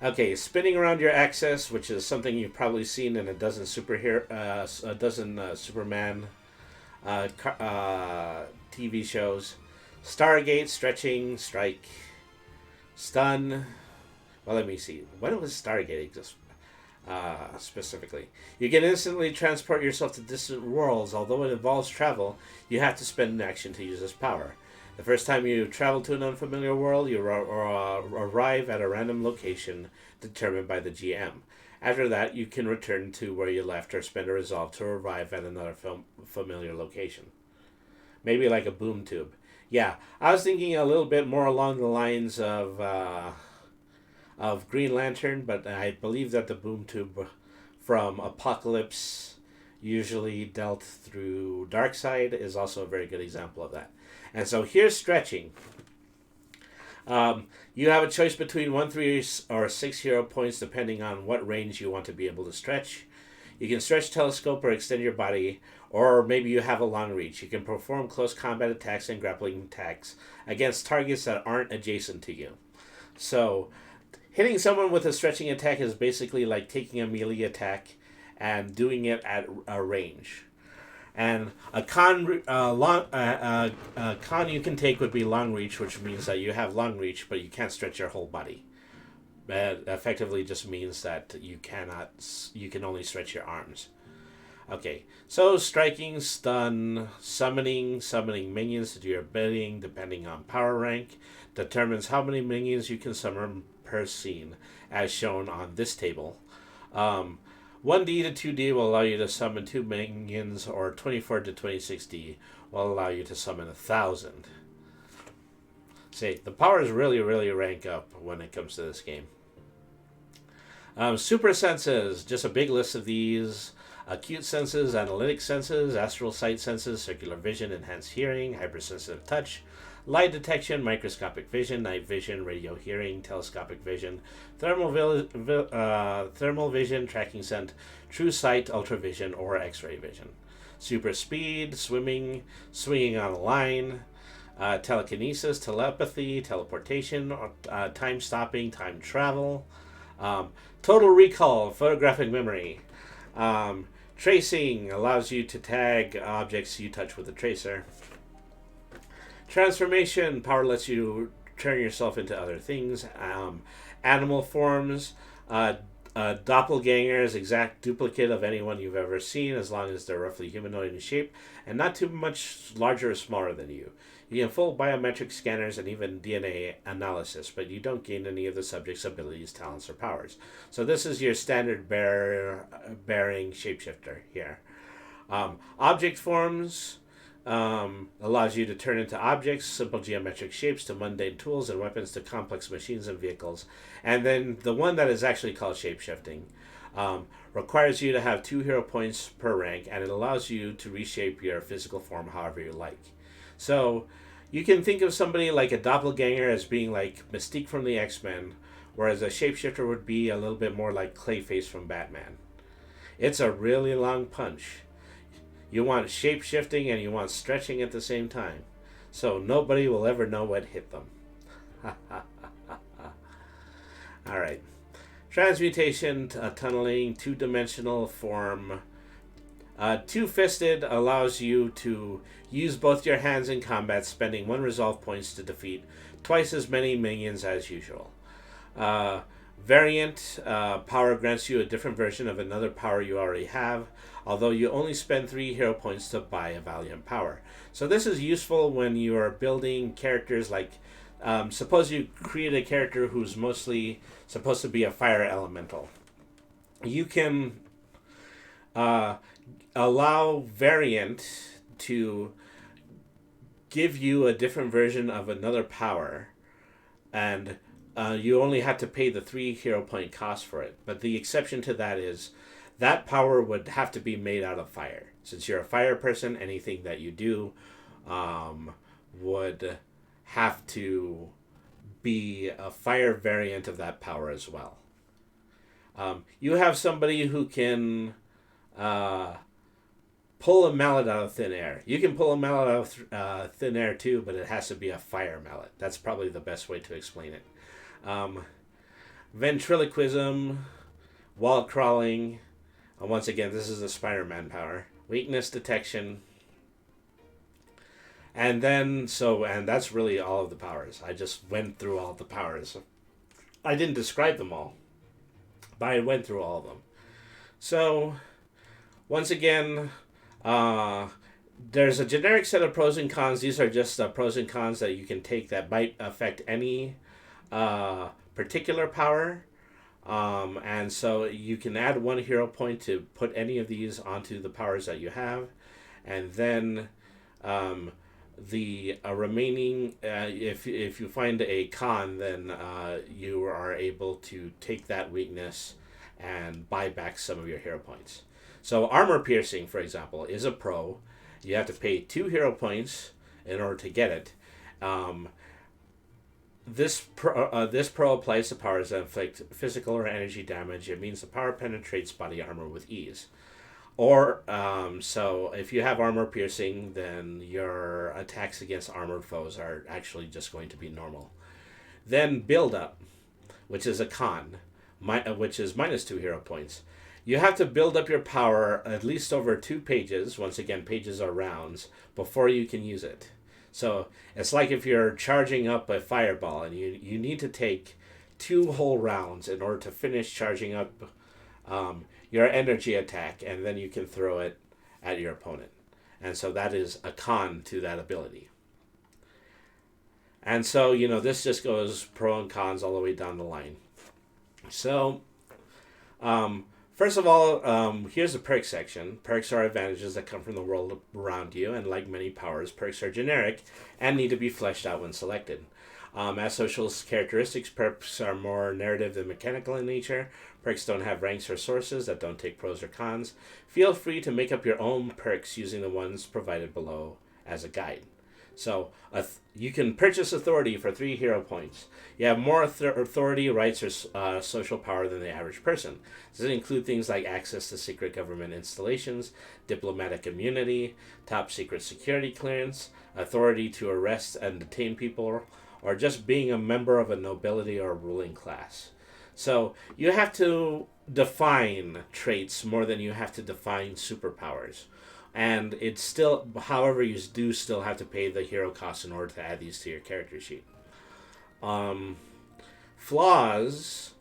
Okay, spinning around your axis, which is something you've probably seen in a dozen Superman TV shows. Stargate, stretching, strike, stun. Well, let me see. What was Stargate specifically? You can instantly transport yourself to distant worlds. Although it involves travel, you have to spend an action to use this power. The first time you travel to an unfamiliar world, you arrive at a random location determined by the GM. After that, you can return to where you left or spend a resolve to arrive at another familiar location. Maybe like a boom tube. Yeah, I was thinking a little bit more along the lines of Green Lantern, but I believe that the boom tube from Apocalypse, usually dealt through Darkseid, is also a very good example of that. And so here's stretching. You have a choice between 1, 3, or 6 hero points depending on what range you want to be able to stretch. You can stretch, telescope, or extend your body, or maybe you have a long reach. You can perform close combat attacks and grappling attacks against targets that aren't adjacent to you. So, hitting someone with a stretching attack is basically like taking a melee attack and doing it at a range. And a con you can take would be long reach, which means that you have long reach, but you can't stretch your whole body. That effectively just means that you can only stretch your arms. Okay, so striking, stun, summoning minions to do your bidding, depending on power rank, determines how many minions you can summon per scene, as shown on this table. 1D to 2D will allow you to summon 2 minions, or 24 to 26D will allow you to summon 1,000. See, the powers really rank up when it comes to this game. Super senses, just a big list of these. Acute senses, analytic senses, astral sight senses, circular vision, enhanced hearing, hypersensitive touch, light detection, microscopic vision, night vision, radio hearing, telescopic vision, thermal vision, tracking scent, true sight, ultravision, or X-ray vision. Super speed, swimming, swinging on a line, telekinesis, telepathy, teleportation, time stopping, time travel, total recall, photographic memory. Tracing allows you to tag objects you touch with a tracer. Transformation, power lets you turn yourself into other things. Animal forms, doppelgangers, exact duplicate of anyone you've ever seen, as long as they're roughly humanoid in shape and not too much larger or smaller than you. You can full biometric scanners and even DNA analysis, but you don't gain any of the subject's abilities, talents, or powers. So this is your standard bearing shapeshifter here. Object forms allows you to turn into objects, simple geometric shapes to mundane tools, and weapons to complex machines and vehicles. And then the one that is actually called shapeshifting requires you to have 2 hero points per rank, and it allows you to reshape your physical form however you like. So you can think of somebody like a doppelganger as being like Mystique from the X-Men, whereas a shapeshifter would be a little bit more like Clayface from Batman. It's a really long punch. You want shape-shifting and you want stretching at the same time. So nobody will ever know what hit them. Alright. Transmutation, tunneling, 2-dimensional form. Two-fisted allows you to use both your hands in combat, spending 1 resolve points to defeat twice as many minions as usual. Variant, power grants you a different version of another power you already have, although you only spend 3 hero points to buy a Valiant power. So this is useful when you are building characters like, suppose you create a character who's mostly supposed to be a fire elemental. You can allow Variant to give you a different version of another power, and you only have to pay the 3 hero point cost for it. But the exception to that is that power would have to be made out of fire. Since you're a fire person, anything that you do would have to be a fire variant of that power as well. You have somebody who can pull a mallet out of thin air. You can pull a mallet out of thin air too, but it has to be a fire mallet. That's probably the best way to explain it. Ventriloquism, wall crawling. Once again, this is a Spider-Man power. Weakness detection. And that's really all of the powers. I just went through all the powers. I didn't describe them all, but I went through all of them. So, once again, there's a generic set of pros and cons. These are just pros and cons that you can take that might affect any particular power. And so you can add one hero point to put any of these onto the powers that you have. And then the remaining, if you find a con, then you are able to take that weakness and buy back some of your hero points. So armor piercing, for example, is a pro. You have to pay 2 hero points in order to get it. This pro applies to powers that inflict physical or energy damage. It means the power penetrates body armor with ease. Or, so if you have armor piercing, then your attacks against armored foes are actually just going to be normal. Then build up, which is a con, which is minus 2 hero points. You have to build up your power at least over 2 pages. Once again, pages are rounds before you can use it. So it's like if you're charging up a fireball and you need to take 2 whole rounds in order to finish charging up your energy attack, and then you can throw it at your opponent. And so that is a con to that ability. And so, this just goes pro and cons all the way down the line. So, first of all, here's the perk section. Perks are advantages that come from the world around you, and like many powers, perks are generic and need to be fleshed out when selected. As social characteristics, perks are more narrative than mechanical in nature. Perks don't have ranks or sources that don't take pros or cons. Feel free to make up your own perks using the ones provided below as a guide. So you can purchase authority for 3 hero points. You have more authority, rights, or social power than the average person. This include things like access to secret government installations, diplomatic immunity, top secret security clearance, authority to arrest and detain people, or just being a member of a nobility or ruling class. So you have to define traits more than you have to define superpowers. And it's still, however, you do still have to pay the hero cost in order to add these to your character sheet. Flaws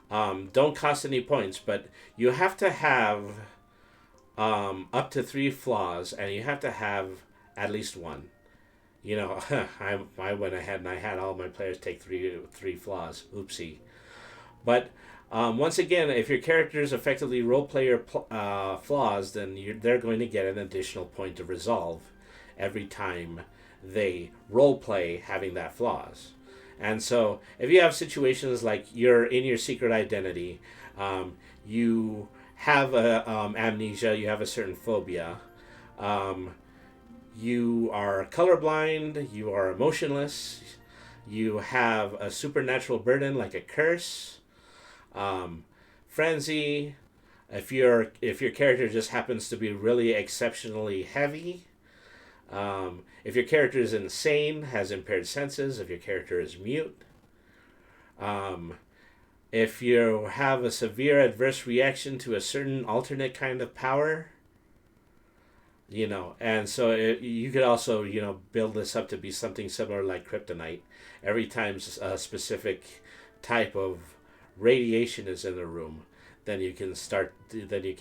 don't cost any points, but you have to have up to 3 flaws, and you have to have at least one. I went ahead and I had all my players take three flaws. Oopsie. But once again, if your characters effectively roleplay your flaws, then they're going to get an additional point of resolve every time they roleplay having that flaws. And so, if you have situations like you're in your secret identity, you have amnesia, you have a certain phobia, you are colorblind, you are emotionless, you have a supernatural burden like a curse, frenzy. If your character just happens to be really exceptionally heavy, if your character is insane, has impaired senses, if your character is mute, if you have a severe adverse reaction to a certain alternate kind of power, and so you could also, build this up to be something similar like kryptonite. Every time a specific type of radiation is in the room, then you can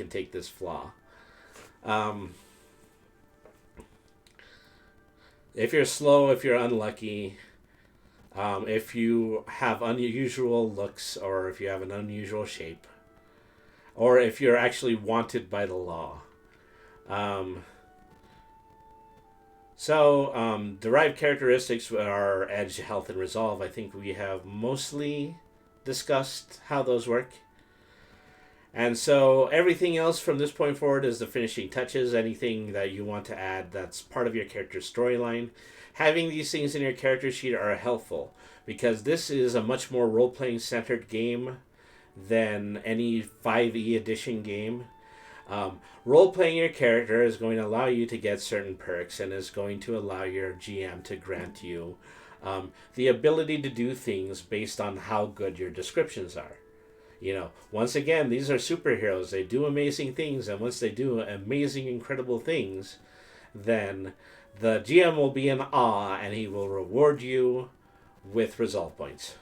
take this flaw. If you're slow, if you're unlucky, if you have unusual looks, or if you have an unusual shape, or if you're actually wanted by the law. Derived characteristics are edge, health, and resolve. I think we have mostly discussed how those work. And so everything else from this point forward is the finishing touches, anything that you want to add that's part of your character's storyline. Having these things in your character sheet are helpful because this is a much more role-playing centered game than any 5e edition game. Role-playing your character is going to allow you to get certain perks and is going to allow your GM to grant you the ability to do things based on how good your descriptions are. Once again, these are superheroes. They do amazing things, and once they do amazing, incredible things, then the GM will be in awe, and he will reward you with resolve points.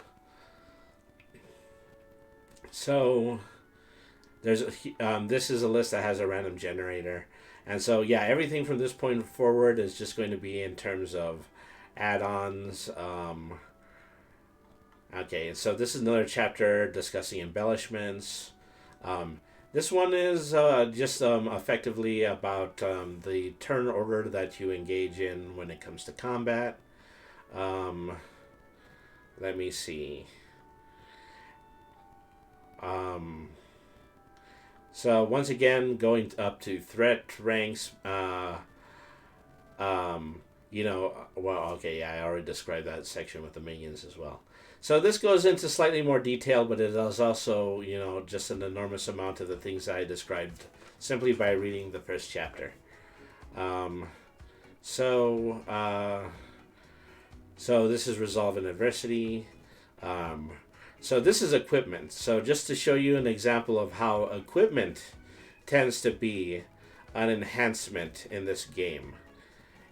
So this is a list that has a random generator, and so yeah, everything from this point forward is just going to be in terms of add-ons. Okay, so this is another chapter discussing embellishments. This one is just effectively about the turn order that you engage in when it comes to combat. Let me see. So once again, going up to threat ranks. Well, okay, yeah, I already described that section with the minions as well. So this goes into slightly more detail, but it is also, just an enormous amount of the things that I described simply by reading the first chapter. So this is resolve in adversity. So this is equipment. So just to show you an example of how equipment tends to be an enhancement in this game,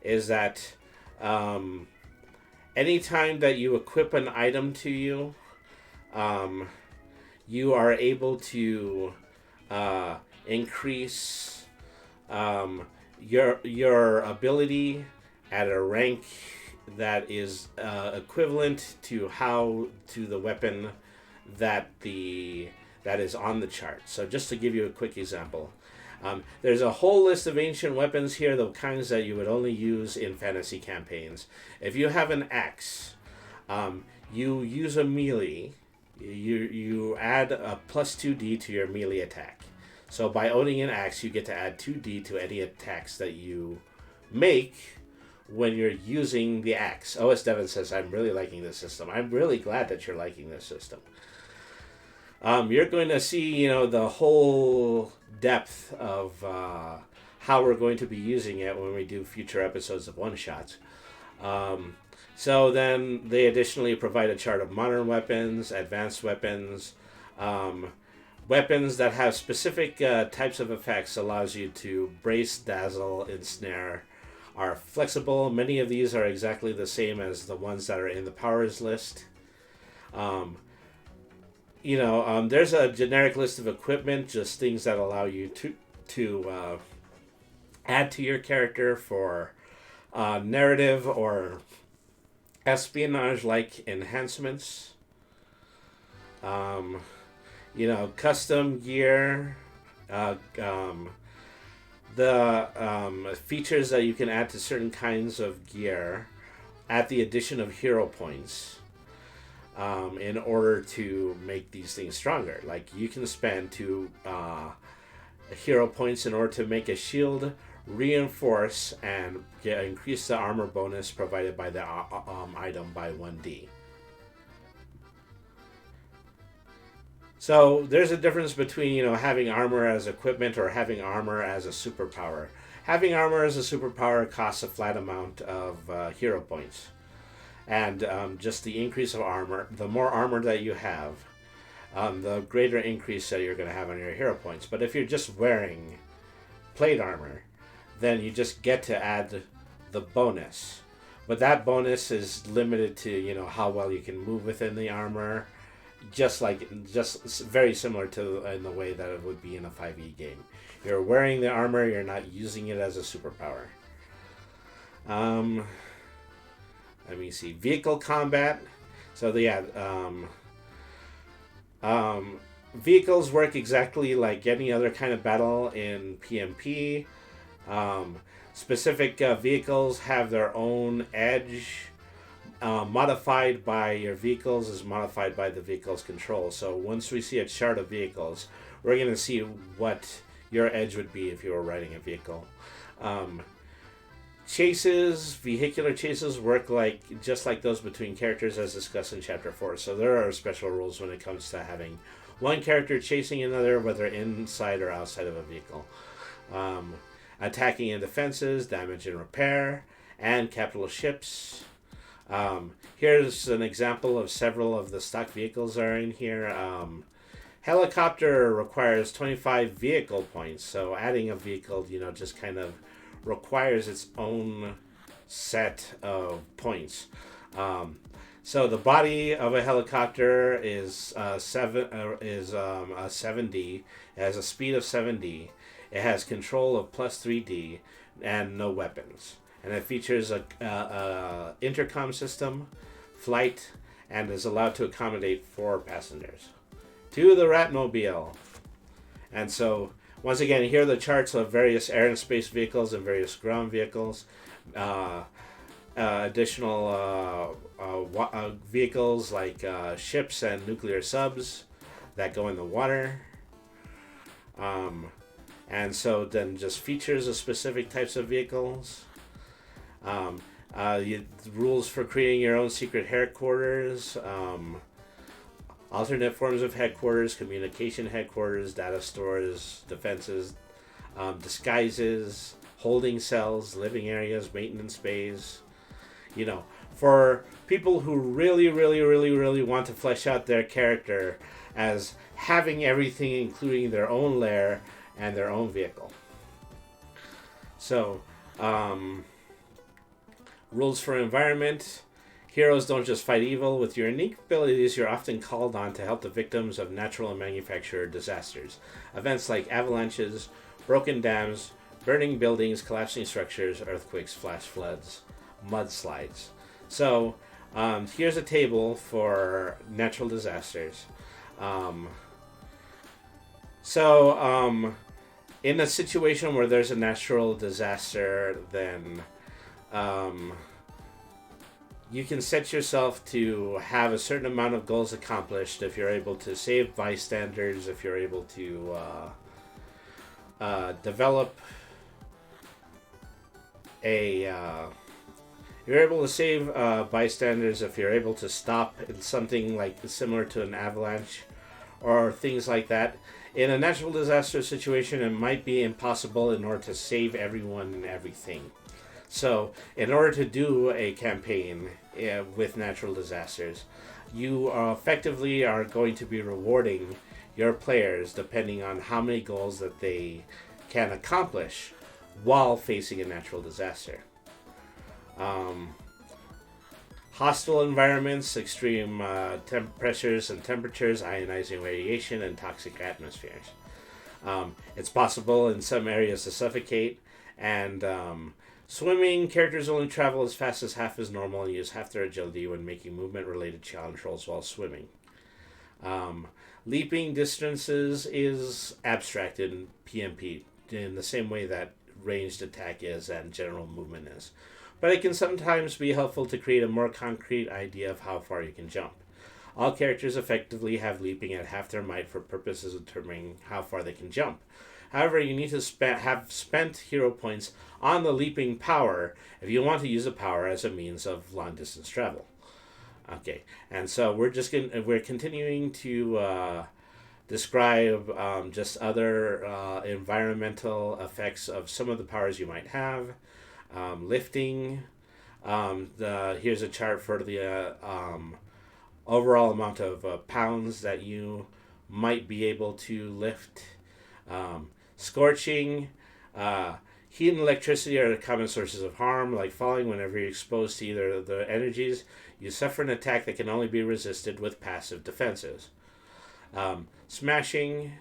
is that anytime that you equip an item to you, you are able to increase your ability at a rank that is equivalent to the weapon that is on the chart. So just to give you a quick example, there's a whole list of ancient weapons here, the kinds that you would only use in fantasy campaigns. If you have an axe, you use a melee. You add a plus 2d to your melee attack. So by owning an axe, you get to add 2d to any attacks that you make when you're using the axe. OS Devon says, I'm really liking this system. I'm really glad that you're liking this system. You're going to see, the whole depth of how we're going to be using it when we do future episodes of one-shots. So then they additionally provide a chart of modern weapons, advanced weapons, weapons that have specific types of effects allows you to brace, dazzle, ensnare, are flexible. Many of these are exactly the same as the ones that are in the powers list. There's a generic list of equipment, just things that allow you to add to your character for narrative or espionage-like enhancements. Custom gear. The features that you can add to certain kinds of gear at the addition of hero points in order to make these things stronger. Like you can spend 2 hero points in order to make a shield reinforce and increase the armor bonus provided by the item by 1d. So there's a difference between, having armor as equipment or having armor as a superpower. Having armor as a superpower costs a flat amount of hero points. And just the increase of armor, the more armor that you have, the greater increase that you're going to have on your hero points. But if you're just wearing plate armor, then you just get to add the bonus. But that bonus is limited to, how well you can move within the armor. Just very similar to in the way that it would be in a 5e game. You're wearing the armor, you're not using it as a superpower. Let me see. Vehicle combat. So vehicles work exactly like any other kind of battle in PMP. Specific vehicles have their own edge. Modified by your vehicles is modified by the vehicle's control. So once we see a chart of vehicles, we're going to see what your edge would be if you were riding a vehicle. Vehicular chases work just like those between characters as discussed in Chapter 4. So there are special rules when it comes to having one character chasing another, whether inside or outside of a vehicle. Attacking and defenses, damage and repair, and capital ships. Here's an example of several of the stock vehicles that are in here. Helicopter requires 25 vehicle points, so adding a vehicle, just kind of requires its own set of points. So the body of a helicopter is a 7D. It has a speed of 7D. It has control of plus 3D and no weapons. And it features a intercom system, flight, and is allowed to accommodate 4 passengers. To the Ratmobile. And so, once again, here are the charts of various air and space vehicles and various ground vehicles. Additional vehicles like ships and nuclear subs that go in the water. And so then just features of specific types of vehicles. Rules for creating your own secret headquarters. Alternate forms of headquarters, communication headquarters, data stores, defenses, disguises, holding cells, living areas, maintenance bays. For people who really, really, really, really want to flesh out their character as having everything, including their own lair and their own vehicle. So, rules for environment. Heroes don't just fight evil. With your unique abilities, you're often called on to help the victims of natural and manufactured disasters. Events like avalanches, broken dams, burning buildings, collapsing structures, earthquakes, flash floods, mudslides. So, here's a table for natural disasters. In a situation where there's a natural disaster, then you can set yourself to have a certain amount of goals accomplished if you're able to save bystanders, if you're able to develop you're able to save bystanders, if you're able to stop something like similar to an avalanche or things like that. In a natural disaster situation, it might be impossible in order to save everyone and everything. So, in order to do a campaign with natural disasters, you effectively are going to be rewarding your players depending on how many goals that they can accomplish while facing a natural disaster. Hostile environments, extreme pressures and temperatures, ionizing radiation, and toxic atmospheres. It's possible in some areas to suffocate, and swimming, characters only travel as fast as half as normal and use half their agility when making movement-related challenge rolls while swimming. Leaping distances is abstract in PMP in the same way that ranged attack is and general movement is. But it can sometimes be helpful to create a more concrete idea of how far you can jump. All characters effectively have leaping at half their might for purposes of determining how far they can jump. However, you need to have spent hero points on the leaping power if you want to use the power as a means of long distance travel. Okay, and so we're continuing to describe just other environmental effects of some of the powers you might have. Lifting. Here's a chart for the overall amount of pounds that you might be able to lift. Scorching. Heat and electricity are common sources of harm, like falling. Whenever you're exposed to either of the energies, you suffer an attack that can only be resisted with passive defenses. Smashing,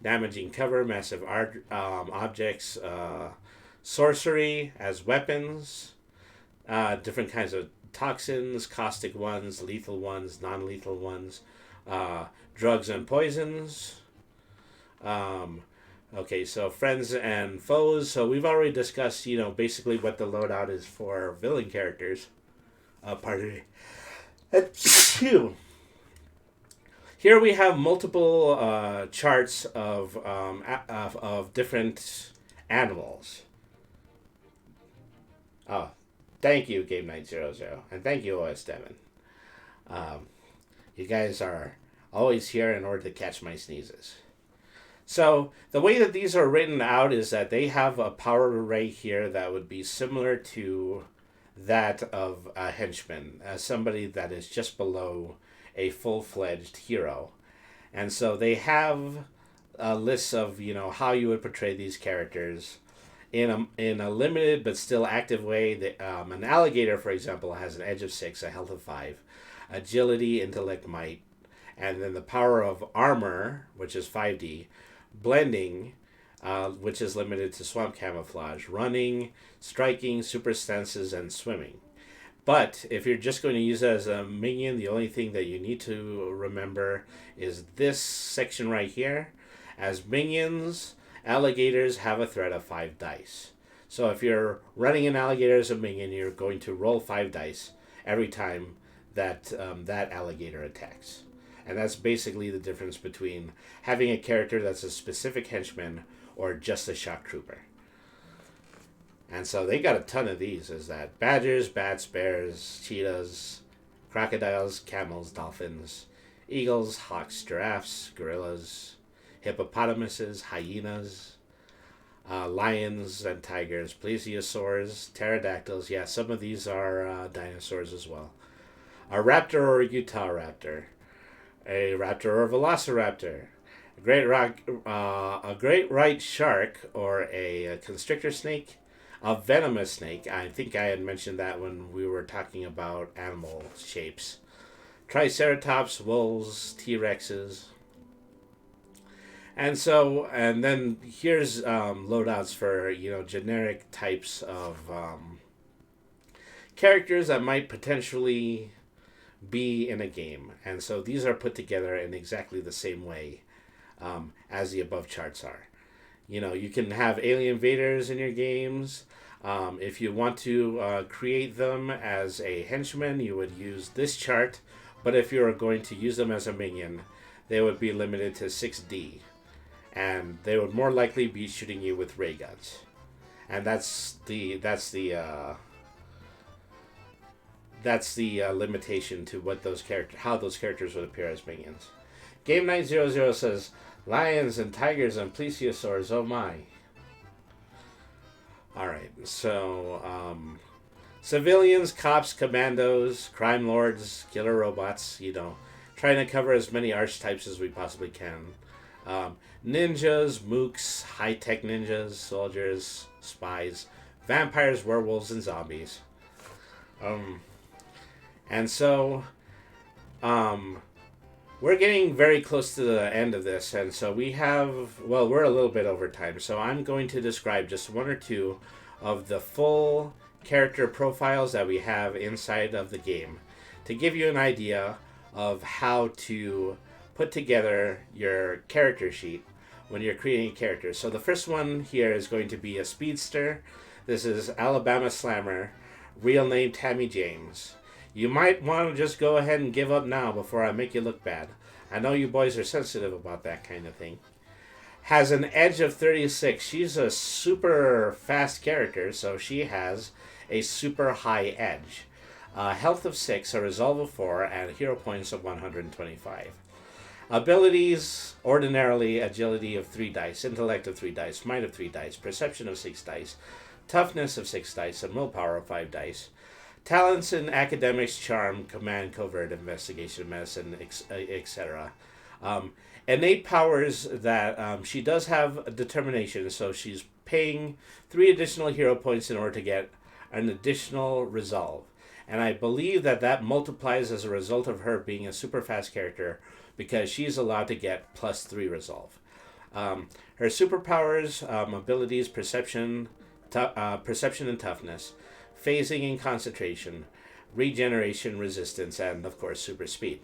damaging cover, massive objects, sorcery as weapons, different kinds of toxins, caustic ones, lethal ones, non-lethal ones, drugs and poisons. Okay, so friends and foes. So we've already discussed, basically what the loadout is for villain characters. Pardon me. Here we have multiple charts of different animals. Oh, thank you, Game Knight 00, and thank you, OS Devin. You guys are always here in order to catch my sneezes. So the way that these are written out is that they have a power array here that would be similar to that of a henchman, somebody that is just below a full-fledged hero. And so they have lists of how you would portray these characters in a limited but still active way. An alligator, for example, has an edge of 6, a health of 5, agility, intellect, might, and then the power of armor, which is 5D, blending, which is limited to swamp camouflage, running, striking, super stances, and swimming. But if you're just going to use it as a minion, the only thing that you need to remember is this section right here. As minions, alligators have a threat of 5 dice. So if you're running an alligator as a minion, you're going to roll 5 dice every time that that alligator attacks. And that's basically the difference between having a character that's a specific henchman or just a shock trooper. And so they got a ton of these. Is that badgers, bats, bears, cheetahs, crocodiles, camels, dolphins, eagles, hawks, giraffes, gorillas, hippopotamuses, hyenas, lions and tigers, plesiosaurs, pterodactyls. Yeah, some of these are dinosaurs as well. A raptor or a Utah raptor. A raptor or velociraptor. A great white shark or a constrictor snake. A venomous snake. I think I had mentioned that when we were talking about animal shapes. Triceratops, wolves, T-Rexes. And then here's loadouts for, generic types of characters that might potentially be in a game. And so these are put together in exactly the same way as the above charts are. You can have alien invaders in your games. If you want to create them as a henchman, you would use this chart. But if you're going to use them as a minion, they would be limited to 6D. And they would more likely be shooting you with ray guns. And that's the limitation to what how those characters would appear as minions. Game 900 says, lions and tigers and plesiosaurs, oh my. Alright, so civilians, cops, commandos, crime lords, killer robots, trying to cover as many archetypes as we possibly can. Ninjas, mooks, high-tech ninjas, soldiers, spies, vampires, werewolves, and zombies. And so, we're getting very close to the end of this, and so we're a little bit over time, so I'm going to describe just one or two of the full character profiles that we have inside of the game to give you an idea of how to put together your character sheet when you're creating a character. So the first one here is going to be a speedster. This is Alabama Slammer, real name Tammy James. You might want to just go ahead and give up now before I make you look bad. I know you boys are sensitive about that kind of thing. Has an edge of 36. She's a super fast character, so she has a super high edge. Health of 6, a resolve of 4, and hero points of 125. Abilities, ordinarily agility of 3 dice, intellect of 3 dice, might of 3 dice, perception of 6 dice, toughness of 6 dice, and willpower of 5 dice. Talents in academics, charm, command, covert, investigation, medicine, etc. Innate powers that she does have determination, so she's paying 3 additional hero points in order to get an additional resolve. And I believe that multiplies as a result of her being a super fast character because she's allowed to get plus 3 resolve. Her superpowers, abilities, perception and toughness, phasing and concentration, regeneration, resistance, and of course super speed.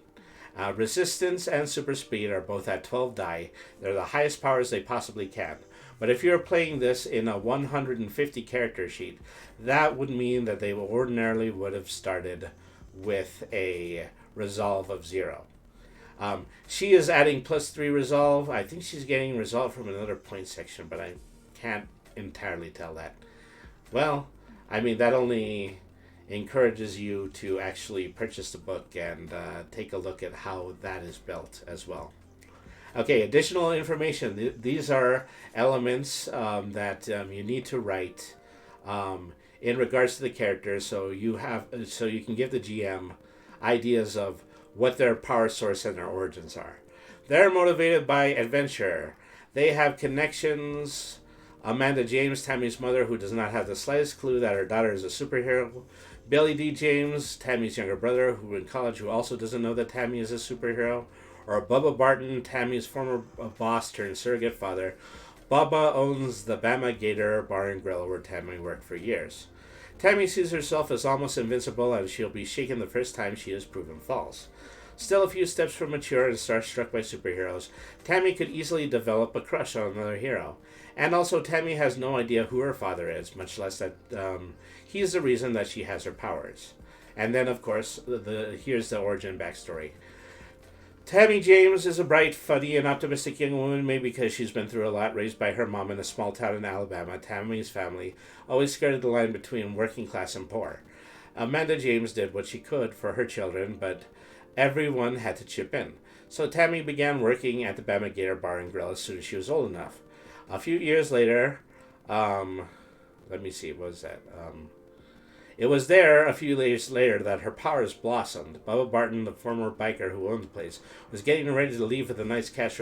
Resistance and super speed are both at 12 die. They're the highest powers they possibly can. But if you're playing this in a 150 character sheet, that would mean that they ordinarily would have started with a resolve of 0. She is adding plus 3 resolve. I think she's getting resolve from another point section, but I can't entirely tell that. Well, that only encourages you to actually purchase the book and take a look at how that is built as well. Okay, additional information. These are elements that you need to write in regards to the characters, so you can give the GM ideas of what their power source and their origins are. They're motivated by adventure. They have connections. Amanda James, Tammy's mother, who does not have the slightest clue that her daughter is a superhero. Billy D. James, Tammy's younger brother, who in college who also doesn't know that Tammy is a superhero. Or Bubba Barton, Tammy's former boss turned surrogate father. Bubba owns the Bama Gator Bar and Grill where Tammy worked for years. Tammy sees herself as almost invincible and she'll be shaken the first time she is proven false. Still a few steps from mature and starstruck by superheroes, Tammy could easily develop a crush on another hero. And also, Tammy has no idea who her father is, much less that he's the reason that she has her powers. And then, of course, here's the origin backstory. Tammy James is a bright, funny, and optimistic young woman, maybe because she's been through a lot, raised by her mom in a small town in Alabama. Tammy's family always skirted the line between working class and poor. Amanda James did what she could for her children, but everyone had to chip in. So Tammy began working at the Bama Gator Bar and Grill as soon as she was old enough. A few years later, let me see, what was that? It was there a few years later that her powers blossomed. Bubba Barton, the former biker who owned the place, was getting ready to leave with the nice cash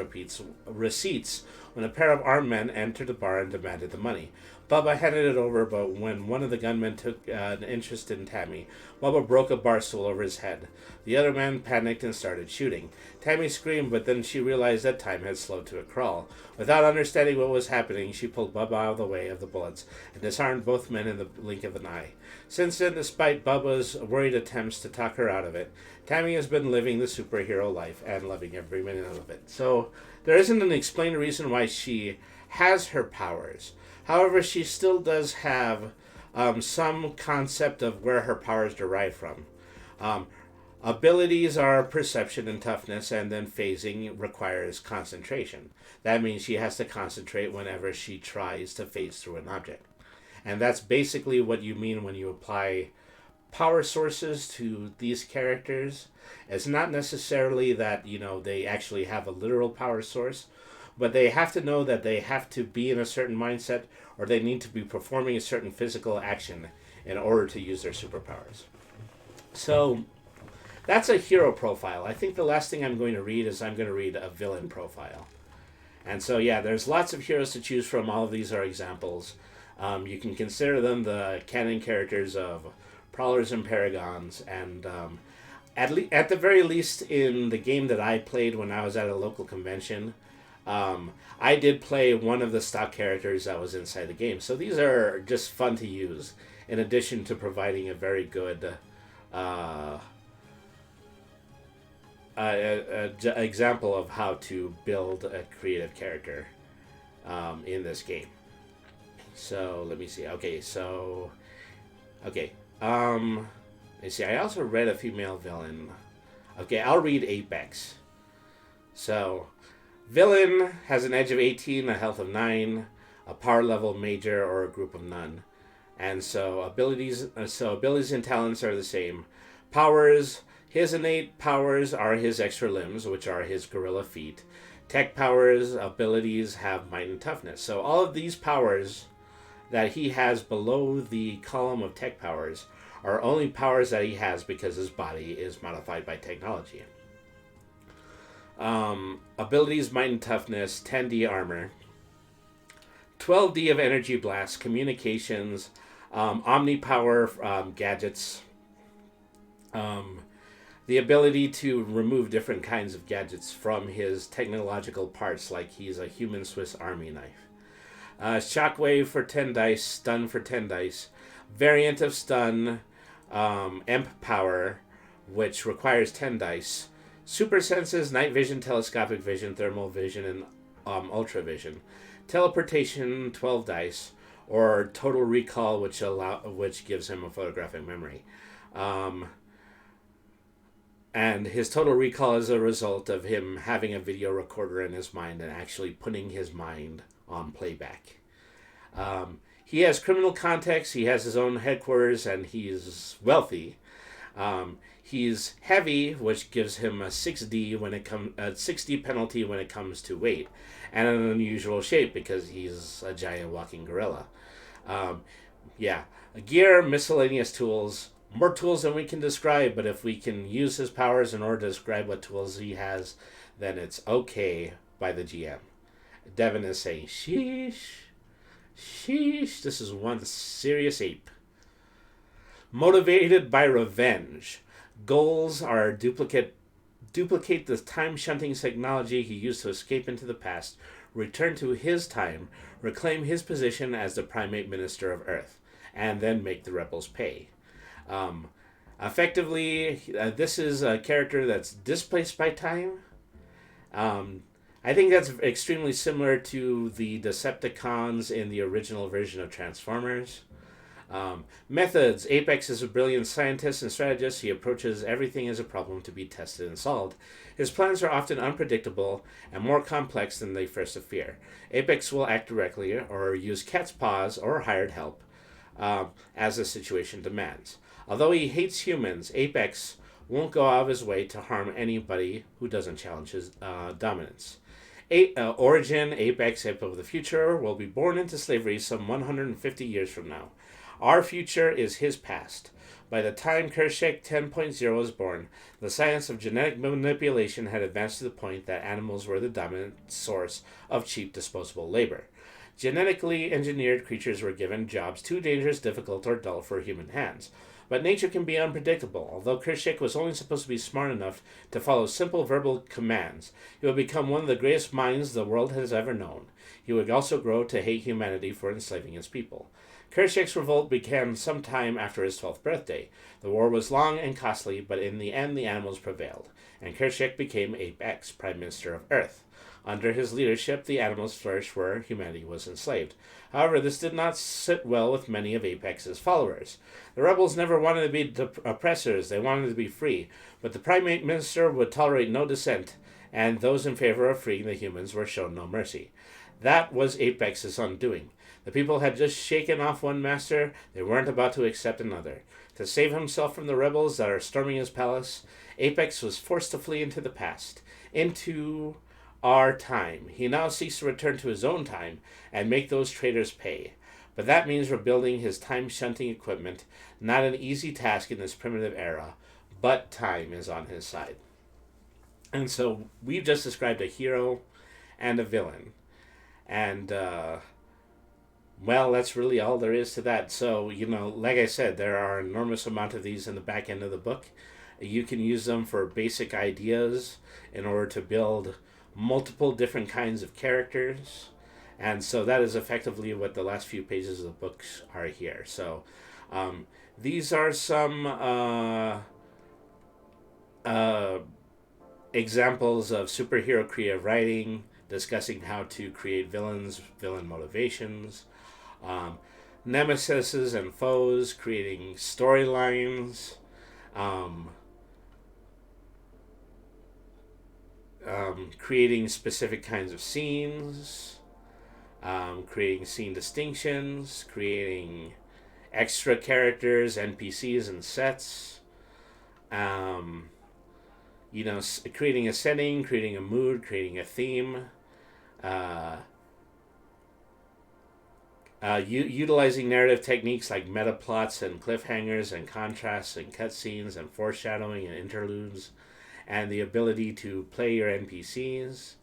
receipts when a pair of armed men entered the bar and demanded the money. Bubba handed it over, but when one of the gunmen took an interest in Tammy, Bubba broke a bar stool over his head. The other man panicked and started shooting. Tammy screamed, but then she realized that time had slowed to a crawl. Without understanding what was happening, she pulled Bubba out of the way of the bullets and disarmed both men in the blink of an eye. Since then, despite Bubba's worried attempts to talk her out of it, Tammy has been living the superhero life and loving every minute of it. So, there isn't an explained reason why she has her powers. However, she still does have some concept of where her powers derive from. Abilities are perception and toughness, and then phasing requires concentration. That means she has to concentrate whenever she tries to phase through an object. And that's basically what you mean when you apply power sources to these characters. It's not necessarily that, they actually have a literal power source, but they have to know that they have to be in a certain mindset or they need to be performing a certain physical action in order to use their superpowers. So that's a hero profile. I think the last thing I'm going to read is I'm going to read a villain profile. And so, there's lots of heroes to choose from. All of these are examples. You can consider them the canon characters of Prowlers and Paragons. And at the very least, in the game that I played when I was at a local convention, I did play one of the stock characters that was inside the game. So these are just fun to use, in addition to providing a very good example of how to build a creative character in this game. So let me see. Let's see. I also read a female villain. Okay, I'll read Apex. So, villain has an edge of 18, a health of 9, a power level major, or a group of none. And so abilities and talents are the same. Powers, his innate powers are his extra limbs, which are his gorilla feet. Tech powers, abilities have might and toughness. So all of these powers that he has below the column of tech powers are only powers that he has because his body is modified by technology. Abilities, might and toughness, 10D armor, 12D of energy blast, communications, omnipower, gadgets, the ability to remove different kinds of gadgets from his technological parts, like he's a human Swiss Army knife. Shockwave for 10 dice, stun for 10 dice, variant of stun, emp power, which requires 10 dice, super senses, night vision, telescopic vision, thermal vision, and ultra vision, teleportation, 12 dice, or total recall, which gives him a photographic memory. And his total recall is a result of him having a video recorder in his mind and actually putting his mind on playback. He has criminal contacts, he has his own headquarters, and he's wealthy. He's heavy, which gives him a 6D penalty when it comes to weight, and an unusual shape because he's a giant walking gorilla. Gear, miscellaneous tools, more tools than we can describe, but if we can use his powers in order to describe what tools he has, then it's okay by the GM. Devin is saying, sheesh, sheesh, this is one serious ape. Motivated by revenge. Goals are duplicate the time shunting technology he used to escape into the past, return to his time, reclaim his position as the primate minister of Earth, and then make the rebels pay. Effectively, this is a character that's displaced by time. I think that's extremely similar to the Decepticons in the original version of Transformers. Methods. Apex is a brilliant scientist and strategist. He approaches everything as a problem to be tested and solved. His plans are often unpredictable and more complex than they first appear. Apex will act directly or use cat's paws or hired help as the situation demands. Although he hates humans, Apex won't go out of his way to harm anybody who doesn't challenge his dominance. Origin. Apex, ape of the future, will be born into slavery some 150 years from now. Our future is his past. By the time Kershak 10.0 was born, the science of genetic manipulation had advanced to the point that animals were the dominant source of cheap disposable labor. Genetically engineered creatures were given jobs too dangerous, difficult, or dull for human hands. But nature can be unpredictable. Although Kershak was only supposed to be smart enough to follow simple verbal commands, he would become one of the greatest minds the world has ever known. He would also grow to hate humanity for enslaving his people. Kershak's revolt began sometime after his 12th birthday. The war was long and costly, but in the end the animals prevailed, and Kershak became Apex, Prime Minister of Earth. Under his leadership, the animals flourished where humanity was enslaved. However, this did not sit well with many of Apex's followers. The rebels never wanted to be oppressors, they wanted to be free, but the Primate Minister would tolerate no dissent, and those in favor of freeing the humans were shown no mercy. That was Apex's undoing. The people had just shaken off one master, they weren't about to accept another. To save himself from the rebels that are storming his palace, Apex was forced to flee into the past, into our time. He now seeks to return to his own time and make those traitors pay. But that means rebuilding his time-shunting equipment, not an easy task in this primitive era, but time is on his side. And so we've just described a hero and a villain. And, well, that's really all there is to that. So, like I said, there are an enormous amount of these in the back end of the book. You can use them for basic ideas in order to build multiple different kinds of characters. And so that is effectively what the last few pages of the books are here. So these are some examples of superhero creative writing, discussing how to create villains, villain motivations, nemesis and foes, creating storylines, creating specific kinds of scenes, creating scene distinctions, creating extra characters, NPCs, and sets, creating a setting, creating a mood, creating a theme, utilizing narrative techniques like meta plots and cliffhangers and contrasts and cutscenes and foreshadowing and interludes, and the ability to play your NPCs.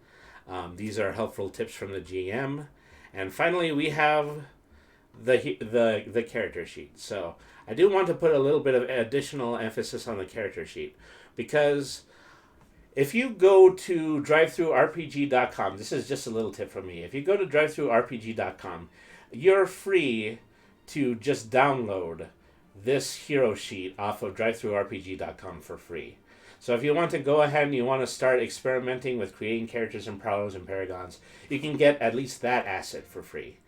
These are helpful tips from the GM. And finally, we have the character sheet. So I do want to put a little bit of additional emphasis on the character sheet, because if you go to drivethrurpg.com, this is just a little tip from me. If you go to drivethrurpg.com, you're free to just download this hero sheet off of drivethrurpg.com for free. So if you want to go ahead and you want to start experimenting with creating characters in Prowlers and Paragons, you can get at least that asset for free.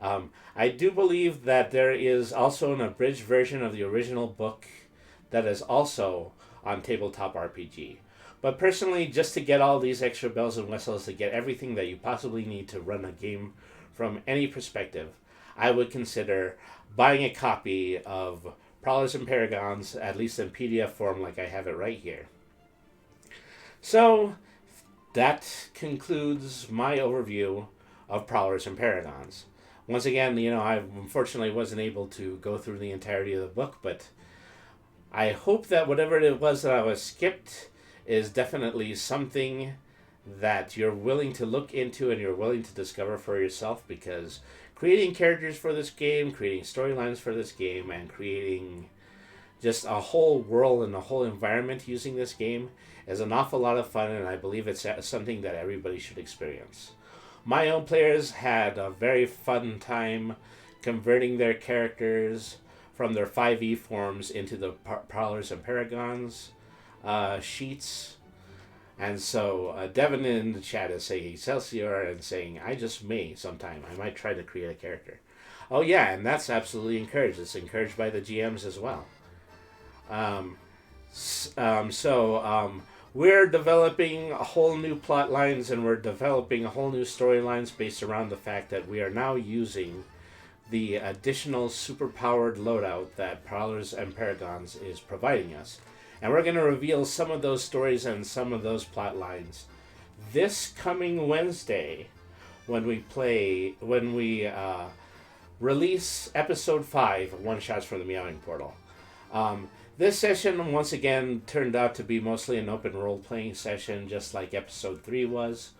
I do believe that there is also an abridged version of the original book that is also on Tabletop RPG. But personally, just to get all these extra bells and whistles, to get everything that you possibly need to run a game from any perspective, I would consider buying a copy of Prowlers and Paragons, at least in PDF form like I have it right here. So, that concludes my overview of Prowlers and Paragons. Once again, I unfortunately wasn't able to go through the entirety of the book, but I hope that whatever it was that I was skipped is definitely something that you're willing to look into and you're willing to discover for yourself, because creating characters for this game, creating storylines for this game, and creating just a whole world and a whole environment using this game is an awful lot of fun, and I believe it's something that everybody should experience. My own players had a very fun time converting their characters from their 5e forms into the Prowlers and Paragons sheets. And so Devin in the chat is saying Excelsior and saying, I just may sometime. I might try to create a character. Oh, yeah, and that's absolutely encouraged. It's encouraged by the GMs as well. We're developing a whole new plot lines, and we're developing a whole new storylines based around the fact that we are now using the additional super-powered loadout that Prowlers and Paragons is providing us. And we're going to reveal some of those stories and some of those plot lines this coming Wednesday when we release episode 5 of One Shots from the Meowing Portal. This session, once again, turned out to be mostly an open role-playing session, just like episode 3 was.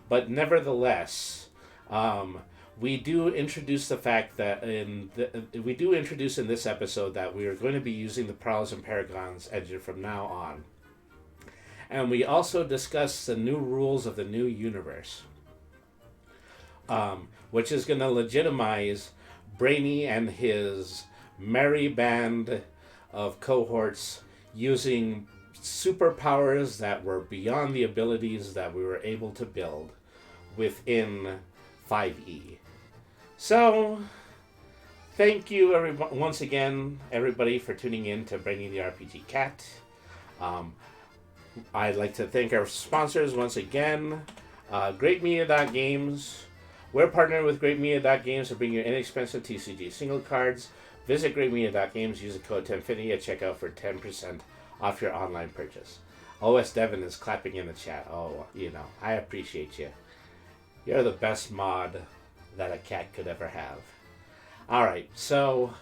But nevertheless, we do introduce the fact that we do introduce in this episode that we are going to be using the Prowlers and Paragons engine from now on. And we also discuss the new rules of the new universe, which is going to legitimize Brainy and his merry band of cohorts using superpowers that were beyond the abilities that we were able to build within 5e. So, thank you once again, everybody, for tuning in to Bringing the RPG Cat. I'd like to thank our sponsors once again, GreatMedia.Games. We're partnered with GreatMedia.Games to bring you inexpensive TCG single cards. Visit GreatMedia.Games, use the code 1050 at checkout for 10% off your online purchase. OS Devin is clapping in the chat. Oh, I appreciate you. You're the best mod that a cat could ever have. Alright, so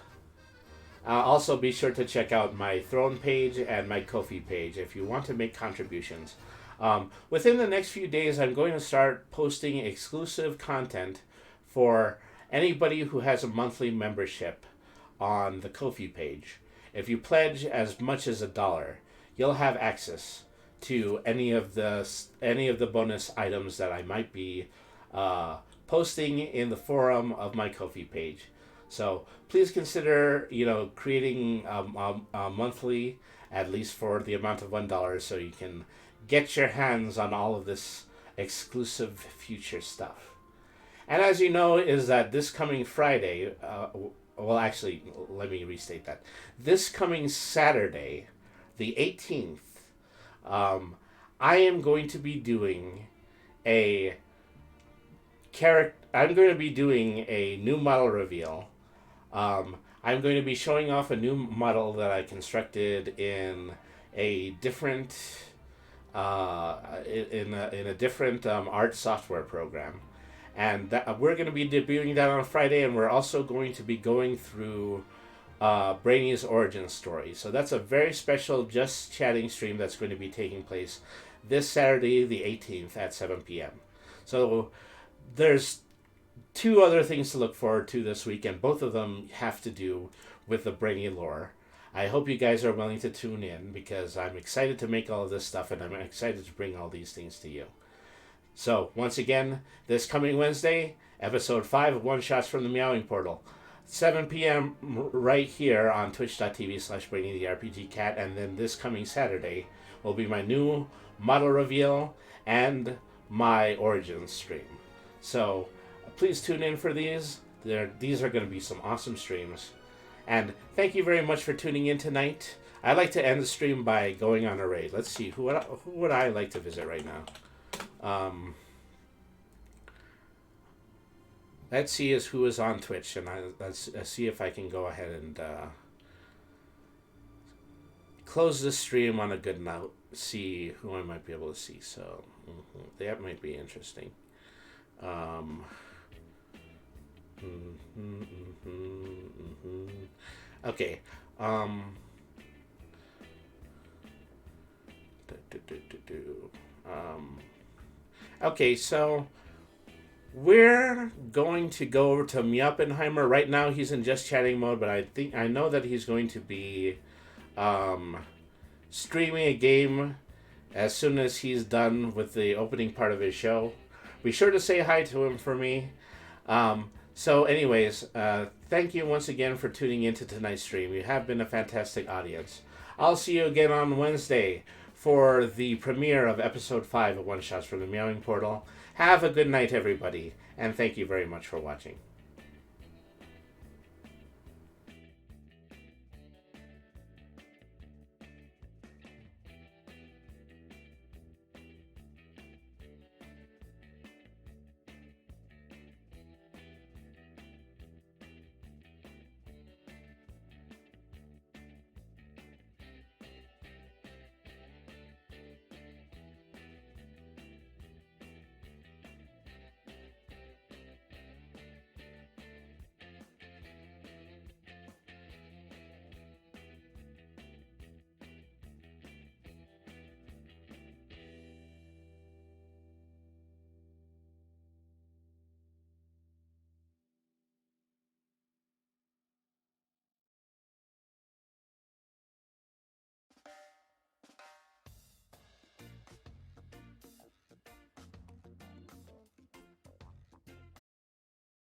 also be sure to check out my Throne page and my Ko-fi page if you want to make contributions. Within the next few days, I'm going to start posting exclusive content for anybody who has a monthly membership on the Ko-fi page. If you pledge as much as $1, you'll have access to any of the bonus items that I might be posting in the forum of my Ko-fi page. So please consider, creating a monthly, at least for the amount of $1, so you can get your hands on all of this exclusive future stuff. And as you know, is that this coming Friday, well, actually, let me restate that. This coming Saturday, the 18th, I am going to be doing a new model reveal. I'm going to be showing off a new model that I constructed in a different in a different art software program, and we're going to be debuting that on Friday, and we're also going to be going through Brainy's origin story. So that's a very special Just Chatting stream that's going to be taking place this Saturday, the 18th at 7 p.m. So there's 2 other things to look forward to this week, and both of them have to do with the Brainy lore. I hope you guys are willing to tune in, because I'm excited to make all of this stuff, and I'm excited to bring all these things to you. So, once again, this coming Wednesday, episode 5 of One Shots from the Meowing Portal. 7 p.m. right here on twitch.tv/Brainy the RPG Cat, and then this coming Saturday will be my new model reveal and my origin stream. So, please tune in for these. These are going to be some awesome streams. And thank you very much for tuning in tonight. I'd like to end the stream by going on a raid. Let's see, who would I like to visit right now? Let's see who is on Twitch, and let's see if I can go ahead and close this stream on a good note. See who I might be able to see. So that might be interesting. Okay. Okay, so we're going to go over to Meoppenheimer. Right now he's in just chatting mode, but I know that he's going to be um, streaming a game as soon as he's done with the opening part of his show. Be sure to say hi to him for me. So, anyways, thank you once again for tuning into tonight's stream. You have been a fantastic audience. I'll see you again on Wednesday for the premiere of episode 5 of One Shots from the Meowing Portal. Have a good night, everybody, and thank you very much for watching.